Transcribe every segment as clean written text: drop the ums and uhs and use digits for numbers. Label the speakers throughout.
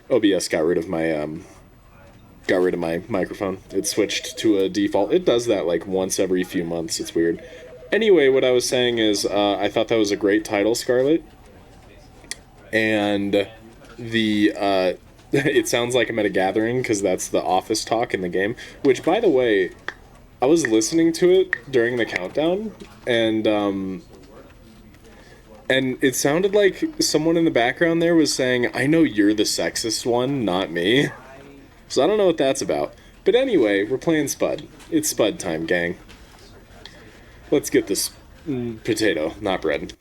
Speaker 1: OBS got rid of my microphone. It switched to a default. It does that like once every few months. It's weird. Anyway, what I was saying is I thought that was a great title, Scarlet. And the it sounds like I'm at a gathering because that's the office talk in the game. Which, by the way, I was listening to it during the countdown, and it sounded like someone in the background there was saying, "I know you're the sexist one, not me." So I don't know what that's about. But anyway, we're playing Spud. It's Spud time, gang. Let's get this potato, not bread.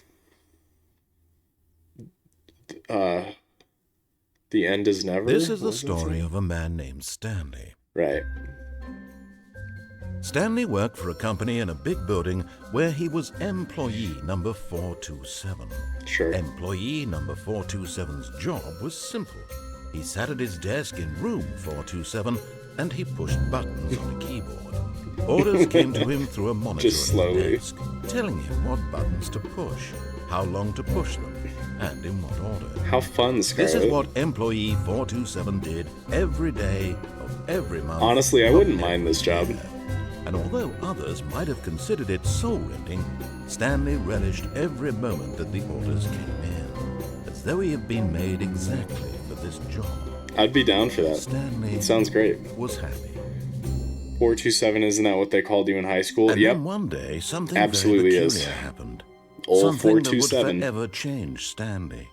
Speaker 1: The end is never?
Speaker 2: This is the story of a man named Stanley.
Speaker 1: Right.
Speaker 2: Stanley worked for a company in a big building where he was employee number 427.
Speaker 1: Sure.
Speaker 2: Employee number 427's job was simple. He sat at his desk in room 427 and he pushed buttons on a keyboard. Orders came to him through a monitor
Speaker 1: Just
Speaker 2: on
Speaker 1: slowly.
Speaker 2: his desk, telling him what buttons to push, how long to push them, and in what order.
Speaker 1: How fun, Scarlet.
Speaker 2: This is what employee 427 did every day of every month.
Speaker 1: Honestly, I wouldn't mind this job.
Speaker 2: And although others might have considered it soul-rending, Stanley relished every moment that the orders came in, as though he had been made exactly for this job.
Speaker 1: I'd be down for that.
Speaker 2: Stanley
Speaker 1: It sounds great.
Speaker 2: was happy.
Speaker 1: 427, isn't that what they called you in high school?
Speaker 2: And
Speaker 1: Yep.
Speaker 2: then one day, something
Speaker 1: Absolutely
Speaker 2: very
Speaker 1: is.
Speaker 2: peculiar happened.
Speaker 1: Old
Speaker 2: Something that
Speaker 1: 427.
Speaker 2: would forever change Stanley.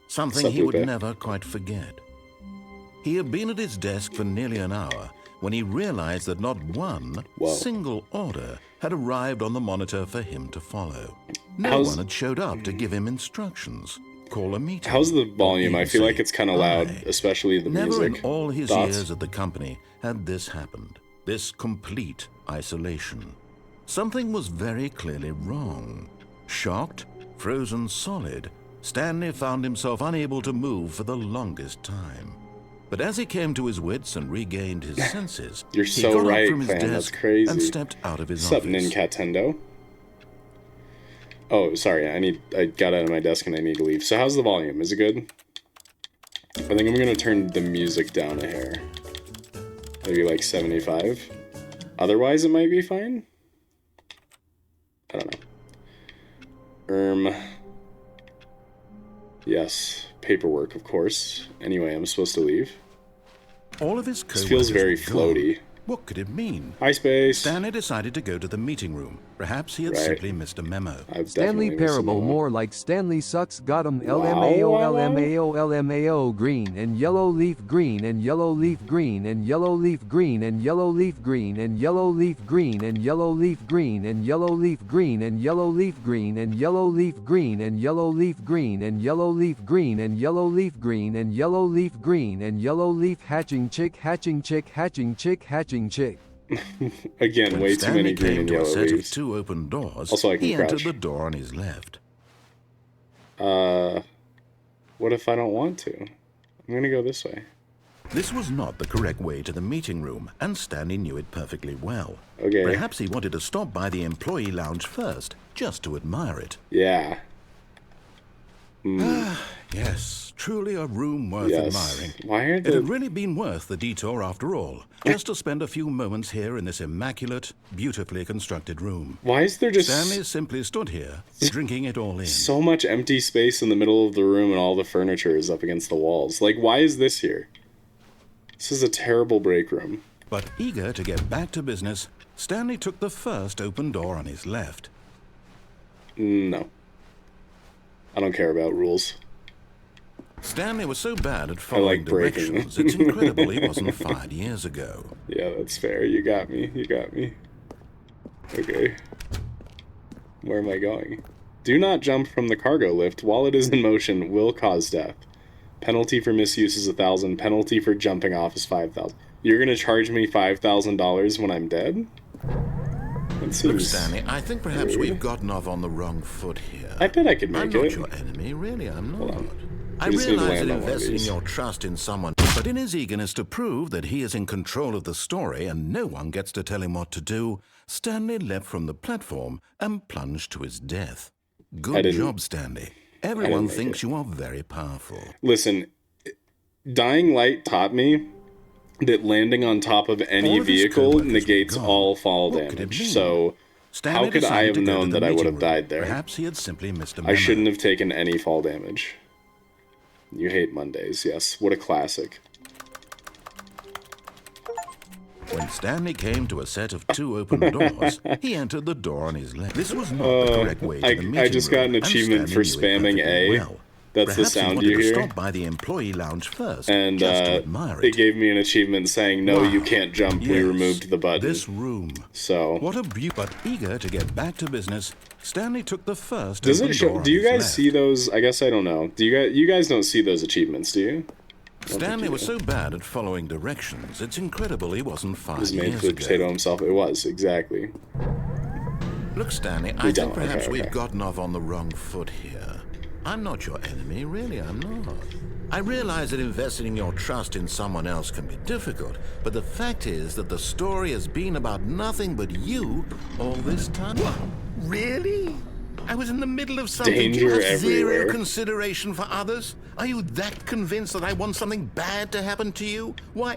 Speaker 2: Something
Speaker 1: Sup,
Speaker 2: he would
Speaker 1: Lupe?
Speaker 2: never quite forget. He had been at his desk for nearly an hour when he realized that not one
Speaker 1: Whoa.
Speaker 2: single order had arrived on the monitor for him to follow. No
Speaker 1: How's-
Speaker 2: one had showed up to give him instructions, call a meeting.
Speaker 1: How's the
Speaker 2: or
Speaker 1: volume? I
Speaker 2: even
Speaker 1: feel
Speaker 2: say
Speaker 1: like it's kind of loud,
Speaker 2: hi.
Speaker 1: especially the
Speaker 2: Never
Speaker 1: music.
Speaker 2: in all his
Speaker 1: Thoughts?
Speaker 2: years at the company had this happened. This complete isolation. Something was very clearly wrong. Shocked, frozen solid, Stanley found himself unable to move for the longest time. But as he came to his wits and regained his senses,
Speaker 1: You're
Speaker 2: he
Speaker 1: so
Speaker 2: got
Speaker 1: right,
Speaker 2: up from his
Speaker 1: Clan. That's
Speaker 2: desk
Speaker 1: crazy.
Speaker 2: and stepped out of his
Speaker 1: Sup,
Speaker 2: office.
Speaker 1: Ninkatendo? Oh, sorry. I got out of my desk and I need to leave. So how's the volume? Is it good? I think I'm gonna turn the music down a hair. Maybe like 75. Otherwise, it might be fine. I don't know. Yes, paperwork, of course. Anyway, I'm supposed to leave.
Speaker 2: All of his
Speaker 1: This feels very
Speaker 2: coworkers were gone.
Speaker 1: floaty.
Speaker 2: What could it mean?
Speaker 1: Hi, Space.
Speaker 2: Stanley decided to go to the meeting room. Perhaps he had
Speaker 1: Right.
Speaker 2: simply missed a memo.
Speaker 1: I've
Speaker 3: Stanley
Speaker 1: definitely missed
Speaker 3: Parable,
Speaker 1: them all.
Speaker 3: more like Stanley sucks, got 'em
Speaker 1: Wow,
Speaker 3: LMAO,
Speaker 1: wow, wow.
Speaker 3: LMAO, LMAO, green and yellow leaf green and yellow leaf green and yellow leaf green and yellow leaf green and yellow leaf green and yellow leaf green and yellow leaf green and yellow leaf green and yellow leaf green and yellow leaf green and yellow leaf green and yellow leaf green and yellow leaf green and yellow leaf hatching chick hatching chick hatching chick hatching chick.
Speaker 1: Again,
Speaker 2: When
Speaker 1: way too
Speaker 2: Stanley
Speaker 1: many green
Speaker 2: came
Speaker 1: and
Speaker 2: to a
Speaker 1: yellow
Speaker 2: set of
Speaker 1: leaves.
Speaker 2: 2 open doors,
Speaker 1: Also, I can
Speaker 2: he
Speaker 1: crouch.
Speaker 2: entered the door on his left.
Speaker 1: What if I don't want to? I'm gonna go this way.
Speaker 2: This was not the correct way to the meeting room, and Stanley knew it perfectly well.
Speaker 1: Okay.
Speaker 2: Perhaps he wanted to stop by the employee lounge first, just to admire it.
Speaker 1: Yeah.
Speaker 2: Yes, truly a room worth
Speaker 1: Yes.
Speaker 2: admiring.
Speaker 1: Why are
Speaker 2: It had
Speaker 1: the...
Speaker 2: really been worth the detour after all, just to spend a few moments here in this immaculate, beautifully constructed room.
Speaker 1: Why is there just
Speaker 2: Stanley simply stood here, drinking it all in.
Speaker 1: so much empty space in the middle of the room and all the furniture is up against the walls? Like, why is this here? This is a terrible break room.
Speaker 2: But eager to get back to business, Stanley took the first open door on his left.
Speaker 1: No. I don't care about rules.
Speaker 2: Stanley was so bad at following
Speaker 1: like breaking.
Speaker 2: directions, it's incredible he wasn't fired years ago.
Speaker 1: Yeah, that's fair. You got me. You got me. Okay. Where am I going? Do not jump from the cargo lift. While it is in motion, will cause death. Penalty for misuse is 1,000. Penalty for jumping off is 5,000. You're gonna charge me $5,000 when I'm dead? That
Speaker 2: Look,
Speaker 1: seems...
Speaker 2: Stanley, I think perhaps we've gotten off on the wrong foot here.
Speaker 1: I bet I could
Speaker 2: I'm
Speaker 1: make
Speaker 2: not
Speaker 1: it.
Speaker 2: your enemy, really, I'm not.
Speaker 1: on.
Speaker 2: I
Speaker 1: We just need to
Speaker 2: realize that
Speaker 1: land on one of
Speaker 2: investing
Speaker 1: these.
Speaker 2: your trust in someone But in his eagerness to prove that he is in control of the story and no one gets to tell him what to do, Stanley leapt from the platform and plunged to his death. Good job, Stanley. Everyone thinks you are very powerful.
Speaker 1: Listen, Dying Light taught me that landing on top of any vehicle negates all fall damage. So how could I have known that I would have died there?
Speaker 2: Perhaps he had simply missed a memo.
Speaker 1: I shouldn't have taken any fall damage. You hate Mondays, yes. What a classic.
Speaker 2: When Stanley came to a set of 2 open doors, he entered the door on his left. This was not the correct way to the meeting
Speaker 1: I just got an
Speaker 2: room,
Speaker 1: achievement for spamming A.
Speaker 2: well.
Speaker 1: That's
Speaker 2: Perhaps
Speaker 1: the sound
Speaker 2: he
Speaker 1: you
Speaker 2: wanted to
Speaker 1: hear.
Speaker 2: stop by the employee lounge first,
Speaker 1: And
Speaker 2: just to admire
Speaker 1: it gave me an achievement saying, no, you can't jump.
Speaker 2: Yes,
Speaker 1: We removed the button.
Speaker 2: This room.
Speaker 1: So
Speaker 2: What a beauty! But eager to get back to business, Stanley took the first.
Speaker 1: does it
Speaker 2: open
Speaker 1: show?
Speaker 2: door on
Speaker 1: Do you
Speaker 2: his
Speaker 1: guys
Speaker 2: left.
Speaker 1: see those? I guess I don't know. Do you guys don't see those achievements? Do you?
Speaker 2: Stanley was so bad at following directions, it's incredible he wasn't 5
Speaker 1: It was made
Speaker 2: years
Speaker 1: for
Speaker 2: ago.
Speaker 1: Potato himself. It was exactly.
Speaker 2: Look, Stanley, I
Speaker 1: don't.
Speaker 2: think perhaps
Speaker 1: Okay.
Speaker 2: we've gotten off on the wrong foot here. I'm not your enemy, really, I'm not. I realize that investing your trust in someone else can be difficult, but the fact is that the story has been about nothing but you all this time. What? Really? I was in the middle of something.
Speaker 1: Danger
Speaker 2: Do you have
Speaker 1: everywhere.
Speaker 2: zero consideration for others? Are you that convinced that I want something bad to happen to you? Why,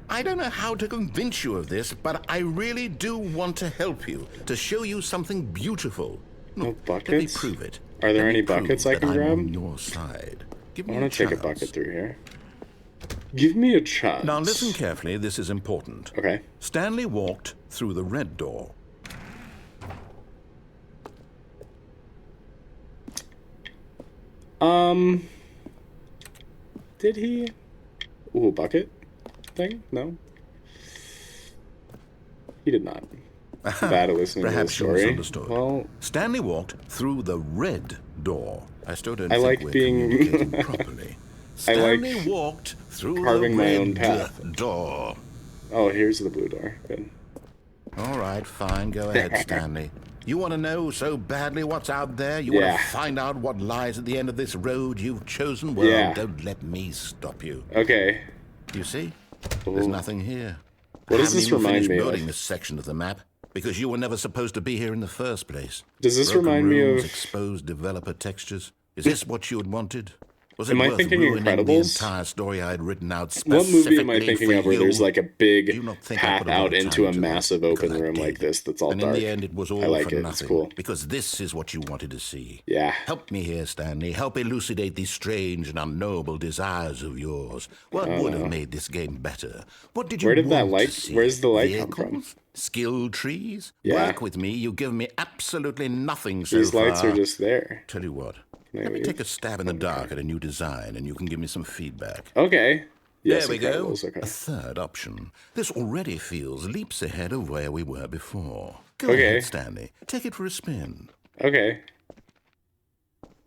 Speaker 2: I don't know how to convince you of this, but I really do want to help you, to show you something beautiful.
Speaker 1: No
Speaker 2: Look,
Speaker 1: buckets?
Speaker 2: let me prove it.
Speaker 1: Are there
Speaker 2: Let me
Speaker 1: any buckets
Speaker 2: prove
Speaker 1: I can
Speaker 2: that I'm
Speaker 1: grab?
Speaker 2: on your side. Give
Speaker 1: I
Speaker 2: me
Speaker 1: want
Speaker 2: a
Speaker 1: to take a
Speaker 2: chance.
Speaker 1: bucket through here. Give me a chance.
Speaker 2: Now listen carefully, this is important.
Speaker 1: Okay.
Speaker 2: Stanley walked through the red door.
Speaker 1: Did he? Ooh, a bucket thing? No. He did not. I'm bad at listening
Speaker 2: Perhaps
Speaker 1: to
Speaker 2: you
Speaker 1: the story.
Speaker 2: misunderstood.
Speaker 1: Well,
Speaker 2: Stanley walked through the red door. I still don't
Speaker 1: I
Speaker 2: think
Speaker 1: like
Speaker 2: we're
Speaker 1: being-
Speaker 2: communicating properly.
Speaker 1: I like
Speaker 2: Stanley walked through
Speaker 1: carving
Speaker 2: the
Speaker 1: my
Speaker 2: red
Speaker 1: own path.
Speaker 2: door.
Speaker 1: oh, here's the blue door. Good.
Speaker 2: All right, fine. Go ahead, Stanley. You want to know so badly what's out there? You want
Speaker 1: Yeah.
Speaker 2: to find out what lies at the end of this road you've chosen? Well,
Speaker 1: Yeah.
Speaker 2: don't let me stop you.
Speaker 1: Okay.
Speaker 2: You see? There's
Speaker 1: Ooh.
Speaker 2: nothing here.
Speaker 1: What does
Speaker 2: Haven't
Speaker 1: this
Speaker 2: even
Speaker 1: remind
Speaker 2: finished
Speaker 1: me of?
Speaker 2: building this section of the map because you were never supposed to be here in the first place.
Speaker 1: Does this
Speaker 2: Broken
Speaker 1: remind me
Speaker 2: rooms,
Speaker 1: of-
Speaker 2: exposed developer textures? Is this what you had wanted? Was it
Speaker 1: Am I
Speaker 2: worth
Speaker 1: thinking
Speaker 2: ruining the
Speaker 1: Incredibles?
Speaker 2: entire story I had written out
Speaker 1: What
Speaker 2: specifically
Speaker 1: movie am I thinking
Speaker 2: for
Speaker 1: of where
Speaker 2: you?
Speaker 1: there's like a
Speaker 2: Do
Speaker 1: big
Speaker 2: you not think I
Speaker 1: path
Speaker 2: put a lot
Speaker 1: out
Speaker 2: of
Speaker 1: into
Speaker 2: time
Speaker 1: a
Speaker 2: into that?
Speaker 1: massive
Speaker 2: Because
Speaker 1: open
Speaker 2: I
Speaker 1: room
Speaker 2: did.
Speaker 1: like this that's all
Speaker 2: And
Speaker 1: dark?
Speaker 2: in the end, it was all
Speaker 1: I like
Speaker 2: for
Speaker 1: it.
Speaker 2: nothing.
Speaker 1: It's cool.
Speaker 2: Because this is what you wanted to see.
Speaker 1: Yeah.
Speaker 2: Help me here, Stanley. Help elucidate these strange and unknowable desires of yours. What would have made this game better? What did you
Speaker 1: Where did that
Speaker 2: want
Speaker 1: light-
Speaker 2: to see?
Speaker 1: where's the light come from?
Speaker 2: Vehicles? Skill trees?
Speaker 1: Yeah.
Speaker 2: Work with me. You've given me absolutely nothing so
Speaker 1: These
Speaker 2: far.
Speaker 1: lights are just there.
Speaker 2: Tell you what.
Speaker 1: Can I
Speaker 2: Let me
Speaker 1: leave?
Speaker 2: take a stab in the dark at a new design, and you can give me some feedback.
Speaker 1: Okay. Yes,
Speaker 2: There we go.
Speaker 1: Incredibles, Okay.
Speaker 2: A third option. This already feels leaps ahead of where we were before. Go
Speaker 1: Okay.
Speaker 2: ahead, Stanley. Take it for a spin.
Speaker 1: Okay.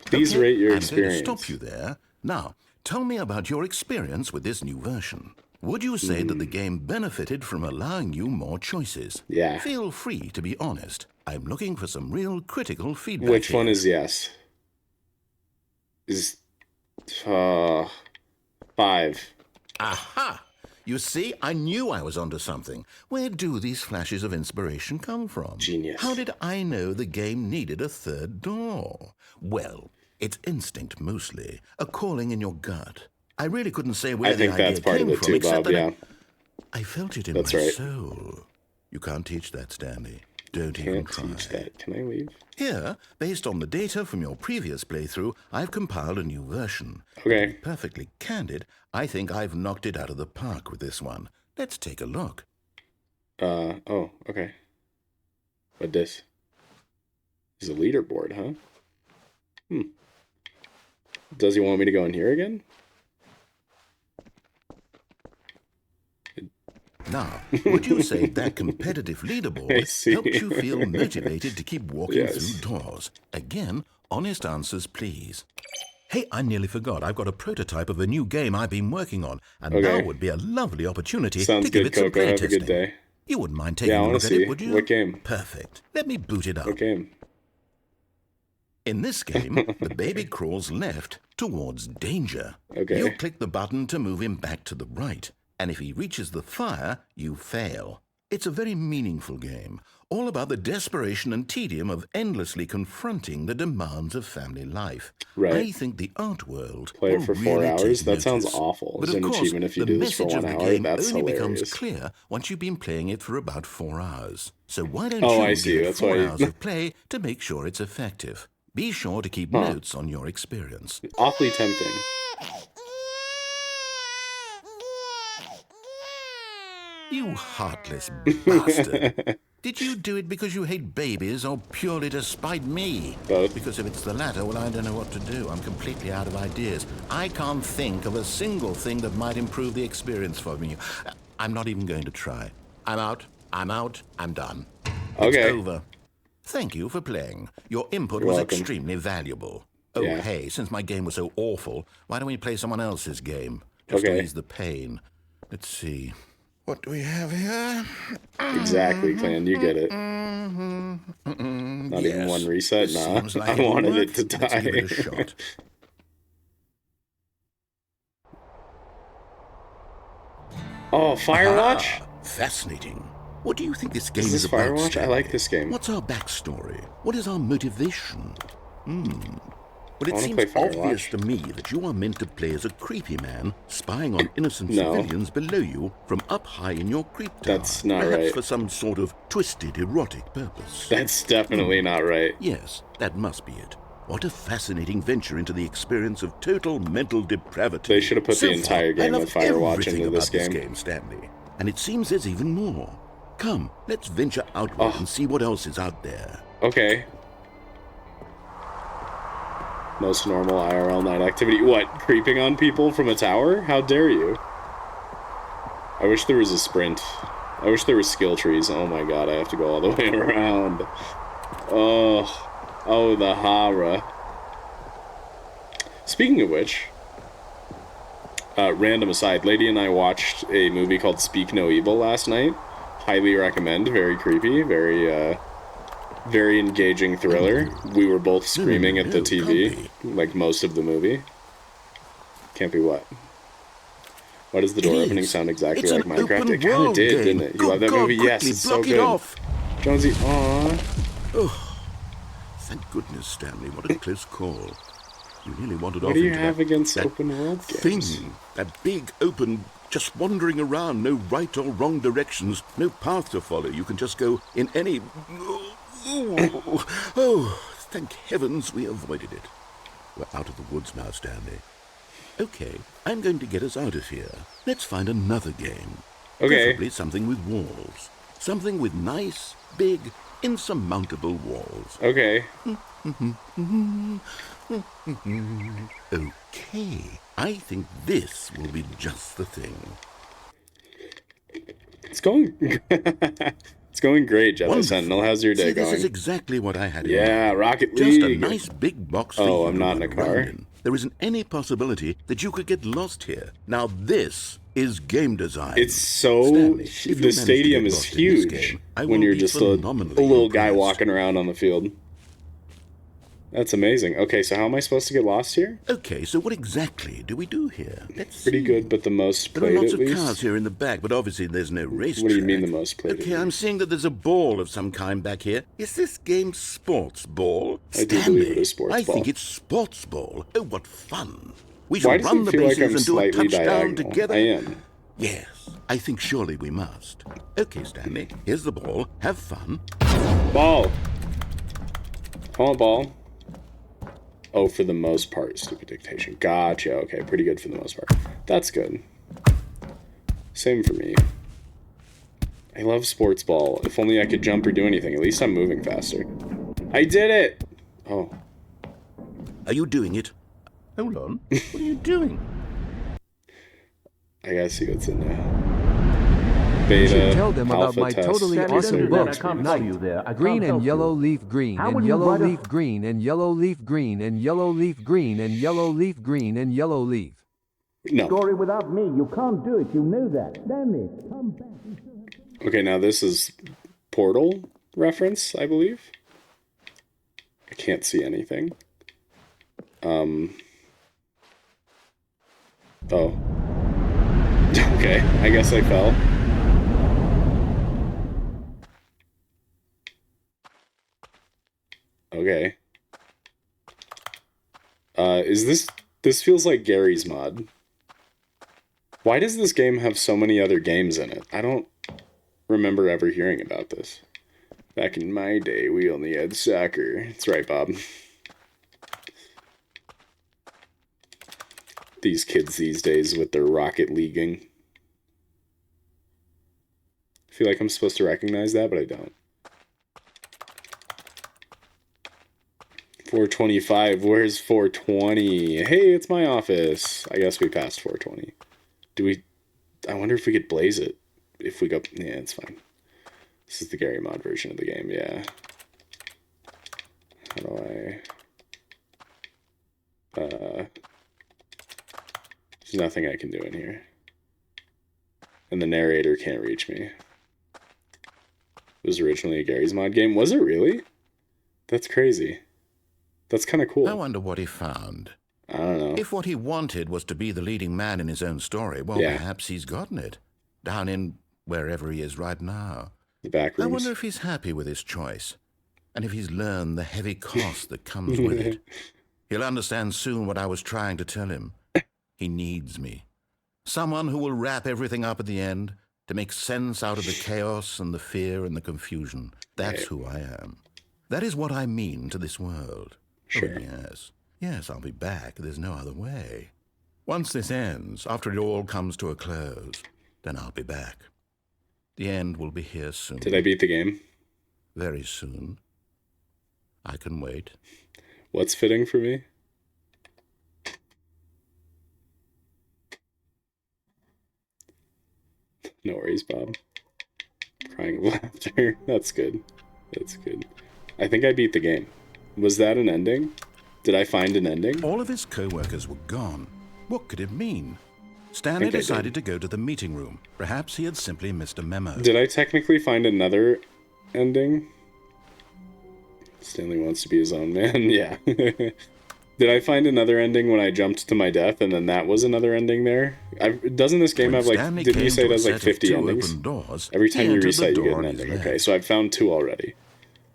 Speaker 1: Please
Speaker 2: Okay,
Speaker 1: rate your
Speaker 2: I'm
Speaker 1: experience.
Speaker 2: going to stop you there. Now, tell me about your experience with this new version. Would you say that the game benefited from allowing you more choices?
Speaker 1: Yeah.
Speaker 2: Feel free to be honest. I'm looking for some real critical feedback.
Speaker 1: Which one
Speaker 2: here.
Speaker 1: is yes? Is 5.
Speaker 2: Aha! You see, I knew I was onto something. Where do these flashes of inspiration come from?
Speaker 1: Genius.
Speaker 2: How did I know the game needed a third door? Well, it's instinct mostly, a calling in your gut. I really couldn't say where
Speaker 1: I
Speaker 2: the
Speaker 1: think
Speaker 2: idea
Speaker 1: that's part
Speaker 2: came
Speaker 1: of it
Speaker 2: from,
Speaker 1: too,
Speaker 2: except
Speaker 1: Bob.
Speaker 2: that
Speaker 1: Yeah.
Speaker 2: I felt it in
Speaker 1: That's
Speaker 2: my
Speaker 1: right.
Speaker 2: soul. You can't teach that, Stanley. Don't even
Speaker 1: Can't
Speaker 2: try.
Speaker 1: teach that. Can I leave?
Speaker 2: Here, based on the data from your previous playthrough, I've compiled a new version.
Speaker 1: Okay.
Speaker 2: To be perfectly candid, I think I've knocked it out of the park with this one. Let's take a look.
Speaker 1: Oh, okay. What this? Is a leaderboard, huh? Does he want me to go in here again?
Speaker 2: Now, would you say that competitive
Speaker 1: I
Speaker 2: leaderboard
Speaker 1: see.
Speaker 2: helped you feel motivated to keep walking
Speaker 1: Yes.
Speaker 2: through doors? Again, honest answers, please. Hey, I nearly forgot. I've got a prototype of a new game I've been working on, and
Speaker 1: Okay.
Speaker 2: now would be a lovely opportunity
Speaker 1: Sounds
Speaker 2: to give
Speaker 1: good,
Speaker 2: it some
Speaker 1: Coco. Have a
Speaker 2: playtesting.
Speaker 1: good day.
Speaker 2: You wouldn't mind taking
Speaker 1: Yeah, I
Speaker 2: a
Speaker 1: want
Speaker 2: look
Speaker 1: to
Speaker 2: at
Speaker 1: see.
Speaker 2: it, would you?
Speaker 1: What game?
Speaker 2: Perfect. Let me boot it up.
Speaker 1: What game?
Speaker 2: In this game, the baby crawls left towards danger.
Speaker 1: Okay.
Speaker 2: You click the button to move him back to the right, and if he reaches the fire, you fail. It's a very meaningful game, all about the desperation and tedium of endlessly confronting the demands of family life.
Speaker 1: Right.
Speaker 2: I think the art world
Speaker 1: Play it
Speaker 2: will
Speaker 1: for 4
Speaker 2: really
Speaker 1: hours?
Speaker 2: take
Speaker 1: That sounds
Speaker 2: notice.
Speaker 1: awful.
Speaker 2: But
Speaker 1: As
Speaker 2: of
Speaker 1: an
Speaker 2: course,
Speaker 1: achievement if you
Speaker 2: the
Speaker 1: do this for
Speaker 2: message
Speaker 1: 1
Speaker 2: of the
Speaker 1: hour,
Speaker 2: game
Speaker 1: that's
Speaker 2: only
Speaker 1: hilarious.
Speaker 2: becomes clear once you've been playing it for about 4 hours. So why don't
Speaker 1: Oh,
Speaker 2: you
Speaker 1: I see.
Speaker 2: give it
Speaker 1: That's
Speaker 2: 4
Speaker 1: why you-
Speaker 2: hours of play to make sure it's effective? Be sure to keep notes on your experience.
Speaker 1: Awfully tempting.
Speaker 2: You heartless bastard. Did you do it because you hate babies or purely to spite me?
Speaker 1: Both.
Speaker 2: Because if it's the latter, well, I don't know what to do. I'm completely out of ideas. I can't think of a single thing that might improve the experience for me. I'm not even going to try. I'm out. I'm done.
Speaker 1: Okay.
Speaker 2: It's over. Thank you for playing. Your input
Speaker 1: You're
Speaker 2: was
Speaker 1: welcome.
Speaker 2: extremely valuable. Oh,
Speaker 1: Yeah.
Speaker 2: hey, since my game was so awful, why don't we play someone else's game? Just to
Speaker 1: Okay.
Speaker 2: ease the pain. Let's see. What do we have here?
Speaker 1: Exactly, Clan. You get it.
Speaker 2: Not
Speaker 1: Not even one reset? Nah.
Speaker 2: Like
Speaker 1: I wanted
Speaker 2: work.
Speaker 1: it to
Speaker 2: Let's give it a
Speaker 1: die.
Speaker 2: shot.
Speaker 1: Oh, Firewatch?
Speaker 2: Ah, fascinating. What do you think this game
Speaker 1: Is this
Speaker 2: about?
Speaker 1: Firewatch? I
Speaker 2: Stanley?
Speaker 1: like this game.
Speaker 2: What's our backstory? What is our motivation? Well,
Speaker 1: I
Speaker 2: it
Speaker 1: wanna
Speaker 2: seems
Speaker 1: play Firewatch.
Speaker 2: obvious to me that you are meant to play as a creepy man spying on innocent
Speaker 1: No.
Speaker 2: civilians below you from up high in your creep tower.
Speaker 1: That's not
Speaker 2: Perhaps
Speaker 1: right.
Speaker 2: for some sort of twisted erotic purpose.
Speaker 1: That's definitely not right.
Speaker 2: Yes, that must be it. What a fascinating venture into the experience of total mental depravity.
Speaker 1: They should have put the
Speaker 2: So
Speaker 1: entire
Speaker 2: far, I
Speaker 1: game
Speaker 2: love
Speaker 1: of Firewatch
Speaker 2: everything
Speaker 1: into
Speaker 2: about
Speaker 1: this
Speaker 2: this
Speaker 1: game.
Speaker 2: game, Stanley. And it seems there's even more. Come, let's venture outward and see what else is out there.
Speaker 1: Okay. Most normal IRL night activity. What? Creeping on people from a tower? How dare you? I wish there was a sprint. I wish there were skill trees. Oh my god, I have to go all the way around. Oh. Oh, the horror. Speaking of which, random aside, Lady and I watched a movie called Speak No Evil last night. Highly recommend. Very creepy. Very engaging thriller. We were both screaming at the TV, like most of the movie. Can't be what? Why does the door opening sound exactly
Speaker 2: It's
Speaker 1: like
Speaker 2: an
Speaker 1: Minecraft?
Speaker 2: open
Speaker 1: It kind of
Speaker 2: world
Speaker 1: did,
Speaker 2: game.
Speaker 1: didn't it? You
Speaker 2: Good
Speaker 1: love that
Speaker 2: God,
Speaker 1: movie? Yes,
Speaker 2: quickly
Speaker 1: it's so
Speaker 2: block it
Speaker 1: good.
Speaker 2: off.
Speaker 1: Jonesy, aww.
Speaker 2: Thank goodness, Stanley. What a close call. You nearly wandered
Speaker 1: What
Speaker 2: off
Speaker 1: do you
Speaker 2: into
Speaker 1: have
Speaker 2: that,
Speaker 1: against
Speaker 2: that
Speaker 1: open world
Speaker 2: thing,
Speaker 1: games?
Speaker 2: that big open, just wandering around, no right or wrong directions, no path to follow. You can just go in any... Oh, thank heavens we avoided it. We're out of the woods now, Stanley. Okay, I'm going to get us out of here. Let's find another game.
Speaker 1: Okay.
Speaker 2: Preferably something with walls. Something with nice, big, insurmountable walls.
Speaker 1: Okay.
Speaker 2: Okay, I think this will be just the thing.
Speaker 1: It's going... It's going great, Jedi
Speaker 2: Wonderful.
Speaker 1: Sentinel. How's your day
Speaker 2: See,
Speaker 1: going?
Speaker 2: this is exactly what I had in
Speaker 1: Yeah,
Speaker 2: mind.
Speaker 1: Rocket
Speaker 2: Just a
Speaker 1: League.
Speaker 2: nice big box for
Speaker 1: Oh,
Speaker 2: you
Speaker 1: I'm
Speaker 2: to
Speaker 1: not in
Speaker 2: run
Speaker 1: a car.
Speaker 2: around in. There isn't any possibility that you could get lost here. Now this is game design.
Speaker 1: It's so...
Speaker 2: Stanley, if you
Speaker 1: the
Speaker 2: manage to
Speaker 1: stadium
Speaker 2: get
Speaker 1: is
Speaker 2: lost in this
Speaker 1: huge
Speaker 2: game, I
Speaker 1: when
Speaker 2: will
Speaker 1: you're
Speaker 2: be
Speaker 1: just a
Speaker 2: phenomenally
Speaker 1: little guy
Speaker 2: impressed.
Speaker 1: walking around on the field. That's amazing. Okay, so how am I supposed to get lost here?
Speaker 2: Okay, so what exactly do we do here? Let's
Speaker 1: Pretty
Speaker 2: see.
Speaker 1: good, but the most
Speaker 2: There are
Speaker 1: played
Speaker 2: lots
Speaker 1: at
Speaker 2: of
Speaker 1: least?
Speaker 2: cars here in the back, but obviously there's no racetrack.
Speaker 1: What do you mean the most played
Speaker 2: Okay,
Speaker 1: at
Speaker 2: I'm
Speaker 1: least?
Speaker 2: seeing that there's a ball of some kind back here. Is this game sports ball?
Speaker 1: I do
Speaker 2: Stanley,
Speaker 1: believe it is sports
Speaker 2: I
Speaker 1: ball.
Speaker 2: think it's sports ball. Oh, what fun. We
Speaker 1: Why
Speaker 2: should
Speaker 1: does
Speaker 2: run
Speaker 1: it
Speaker 2: the
Speaker 1: feel like
Speaker 2: bases
Speaker 1: I'm
Speaker 2: and do a
Speaker 1: slightly
Speaker 2: touchdown
Speaker 1: diagonal?
Speaker 2: together.
Speaker 1: I am.
Speaker 2: Yes, I think surely we must. Okay, Stanley, here's the ball. Have fun.
Speaker 1: Ball! I want ball. Oh, for the most part, stupid dictation. Gotcha. Okay, pretty good for the most part. That's good. Same for me. I love sports ball. If only I could jump or do anything. At least I'm moving faster. I did it! Oh.
Speaker 2: Are you doing it? Hold on. What are you doing?
Speaker 1: I gotta see what's in there.
Speaker 3: You should
Speaker 1: Beta,
Speaker 3: tell them about
Speaker 1: alpha
Speaker 3: my
Speaker 1: test.
Speaker 3: totally
Speaker 4: Sandy,
Speaker 3: awesome
Speaker 4: listen,
Speaker 3: books.
Speaker 4: I can't
Speaker 3: Night.
Speaker 4: help you there. I
Speaker 3: Green
Speaker 4: can't
Speaker 3: and
Speaker 4: help
Speaker 3: yellow
Speaker 4: you.
Speaker 3: leaf green
Speaker 4: How
Speaker 3: and
Speaker 4: will you
Speaker 3: yellow
Speaker 4: write a-
Speaker 3: leaf green and yellow leaf green and yellow leaf green and yellow leaf green and yellow leaf.
Speaker 1: No.
Speaker 4: Story without me. You can't do it. You know that. Stanley, come back.
Speaker 1: Okay, now this is Portal reference, I believe. I can't see anything. Oh. Okay, I guess I fell. Okay. This feels like Gary's mod. Why does this game have so many other games in it? I don't remember ever hearing about this. Back in my day, we only had soccer. That's right, Bob. These kids these days with their Rocket Leaguing. I feel like I'm supposed to recognize that, but I don't. 425, where's 420? Hey, it's my office. I guess we passed 420. I wonder if we could blaze it. If we go, yeah, it's fine. This is the Gary mod version of the game, yeah. How do I... There's nothing I can do in here. And the narrator can't reach me. It was originally a Gary's mod game. Was it really? That's crazy. That's kind of cool.
Speaker 2: I wonder what he found.
Speaker 1: I don't know.
Speaker 2: If what he wanted was to be the leading man in his own story, well,
Speaker 1: yeah.
Speaker 2: Perhaps he's gotten it. Down in wherever he is right now.
Speaker 1: The back rooms.
Speaker 2: I wonder if he's happy with his choice. And if he's learned the heavy cost that comes with it. He'll understand soon what I was trying to tell him. He needs me. Someone who will wrap everything up at the end to make sense out of the chaos and the fear and the confusion. That's who I am. That is what I mean to this world.
Speaker 1: Sure.
Speaker 2: Oh, yes. Yes, I'll be back. There's no other way. Once this ends, after it all comes to a close, then I'll be back. The end will be here soon.
Speaker 1: Did I beat the game?
Speaker 2: Very soon. I can wait.
Speaker 1: What's fitting for me? No worries, Bob. Crying of laughter. That's good. That's good. I think I beat the game. Was that an ending? Did I find an ending?
Speaker 2: All of his co-workers were gone. What could it mean? Stanley decided to go to the meeting room. Perhaps he had simply missed a memo.
Speaker 1: Did I technically find another ending? Stanley wants to be his own man. Yeah. Did I find another ending when I jumped to my death, and then that was another ending there? Doesn't this game have, like, didn't you say it has, like, 50 endings? Every time you reset, you get an ending. Okay, so I've found 2 already.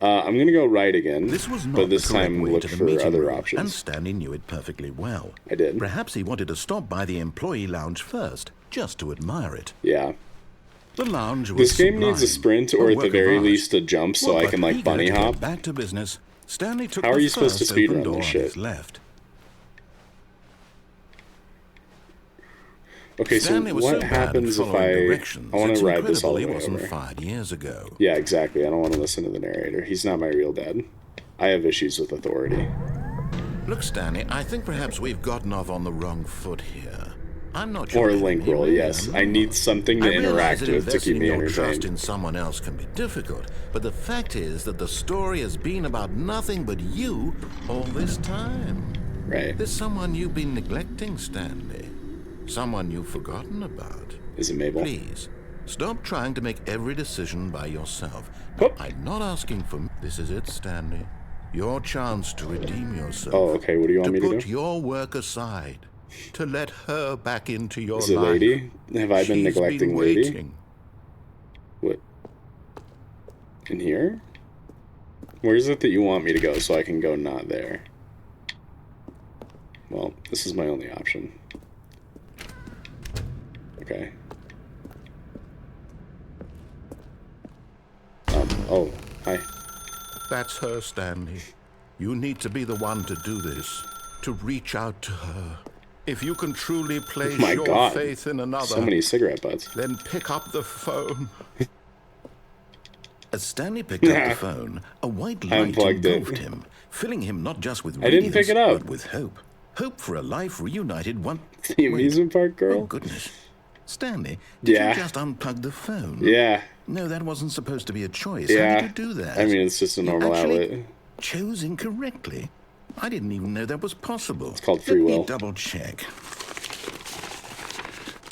Speaker 1: I'm going to go right again, but this time look for other options.
Speaker 2: And Stanley knew it perfectly well.
Speaker 1: I did.
Speaker 2: Perhaps he wanted to stop by the employee lounge first, just to admire it.
Speaker 1: Yeah.
Speaker 2: The lounge was
Speaker 1: This game
Speaker 2: sublime,
Speaker 1: needs a sprint, or at the very least a jump, so I can, like, bunny hop.
Speaker 2: Back to business, Stanley took
Speaker 1: How are
Speaker 2: the
Speaker 1: you supposed to
Speaker 2: first
Speaker 1: speedrun
Speaker 2: open door
Speaker 1: this
Speaker 2: on
Speaker 1: shit?
Speaker 2: his left.
Speaker 1: Okay, so what happens if I want to ride this all the way over?
Speaker 2: Fired years ago.
Speaker 1: Yeah, exactly. I don't want to listen to the narrator. He's not my real dad. I have issues with authority.
Speaker 2: Look, Stanley, I think perhaps we've gotten off on the wrong foot here. I'm not sure.
Speaker 1: Or link roll, yes. I need something to interact with to keep me entertained.
Speaker 2: Trust in someone else can be difficult, but the fact is that the story has been about nothing but you all this time.
Speaker 1: Right.
Speaker 2: There's someone you've been neglecting, Stanley. Someone you've forgotten about.
Speaker 1: Is it Mabel?
Speaker 2: Please, stop trying to make every decision by yourself.
Speaker 1: Oh.
Speaker 2: I'm not asking for... This is it, Stanley. Your chance to redeem yourself.
Speaker 1: Oh, okay. What do you want me to do?
Speaker 2: To put your work aside. To let her back into your life.
Speaker 1: Is it Lady? Have I been neglecting Lady?
Speaker 2: Waiting.
Speaker 1: What? In here? Where is it that you want me to go so I can go not there? Well, this is my only option. Okay. Oh, hi.
Speaker 2: That's her, Stanley. You need to be the one to do this. To reach out to her. If you can truly place your faith in another...
Speaker 1: So many cigarette butts.
Speaker 2: Then pick up the phone. As Stanley picked up the phone, a white light engulfed him, filling him not just with radiance,
Speaker 1: I didn't pick it up.
Speaker 2: But with hope. Hope for a life reunited one...
Speaker 1: The amusement park girl?
Speaker 2: Oh, goodness. Stanley, did you just unplug the phone?
Speaker 1: Yeah.
Speaker 2: No, that wasn't supposed to be a choice.
Speaker 1: Yeah.
Speaker 2: How did you do that?
Speaker 1: I mean, it's just a normal outlet.
Speaker 2: Chose incorrectly. I didn't even know that was possible.
Speaker 1: It's called free will.
Speaker 2: Let me double check.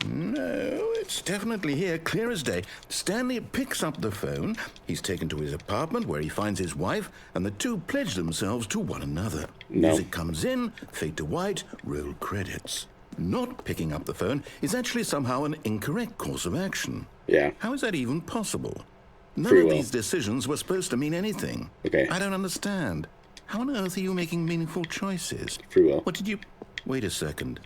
Speaker 2: No, it's It's definitely here, clear as day. Stanley picks up the phone. He's taken to his apartment where he finds his wife, and the two pledge themselves to one another.
Speaker 1: No.
Speaker 2: Music comes in, fade to white, roll credits. Not picking up the phone is actually somehow an incorrect course of action.
Speaker 1: Yeah.
Speaker 2: How is that even possible? None
Speaker 1: Free
Speaker 2: of
Speaker 1: will.
Speaker 2: these decisions were supposed to mean anything.
Speaker 1: Okay.
Speaker 2: I don't understand. How on earth are you making meaningful choices?
Speaker 1: Free will.
Speaker 2: What did you... Wait a second.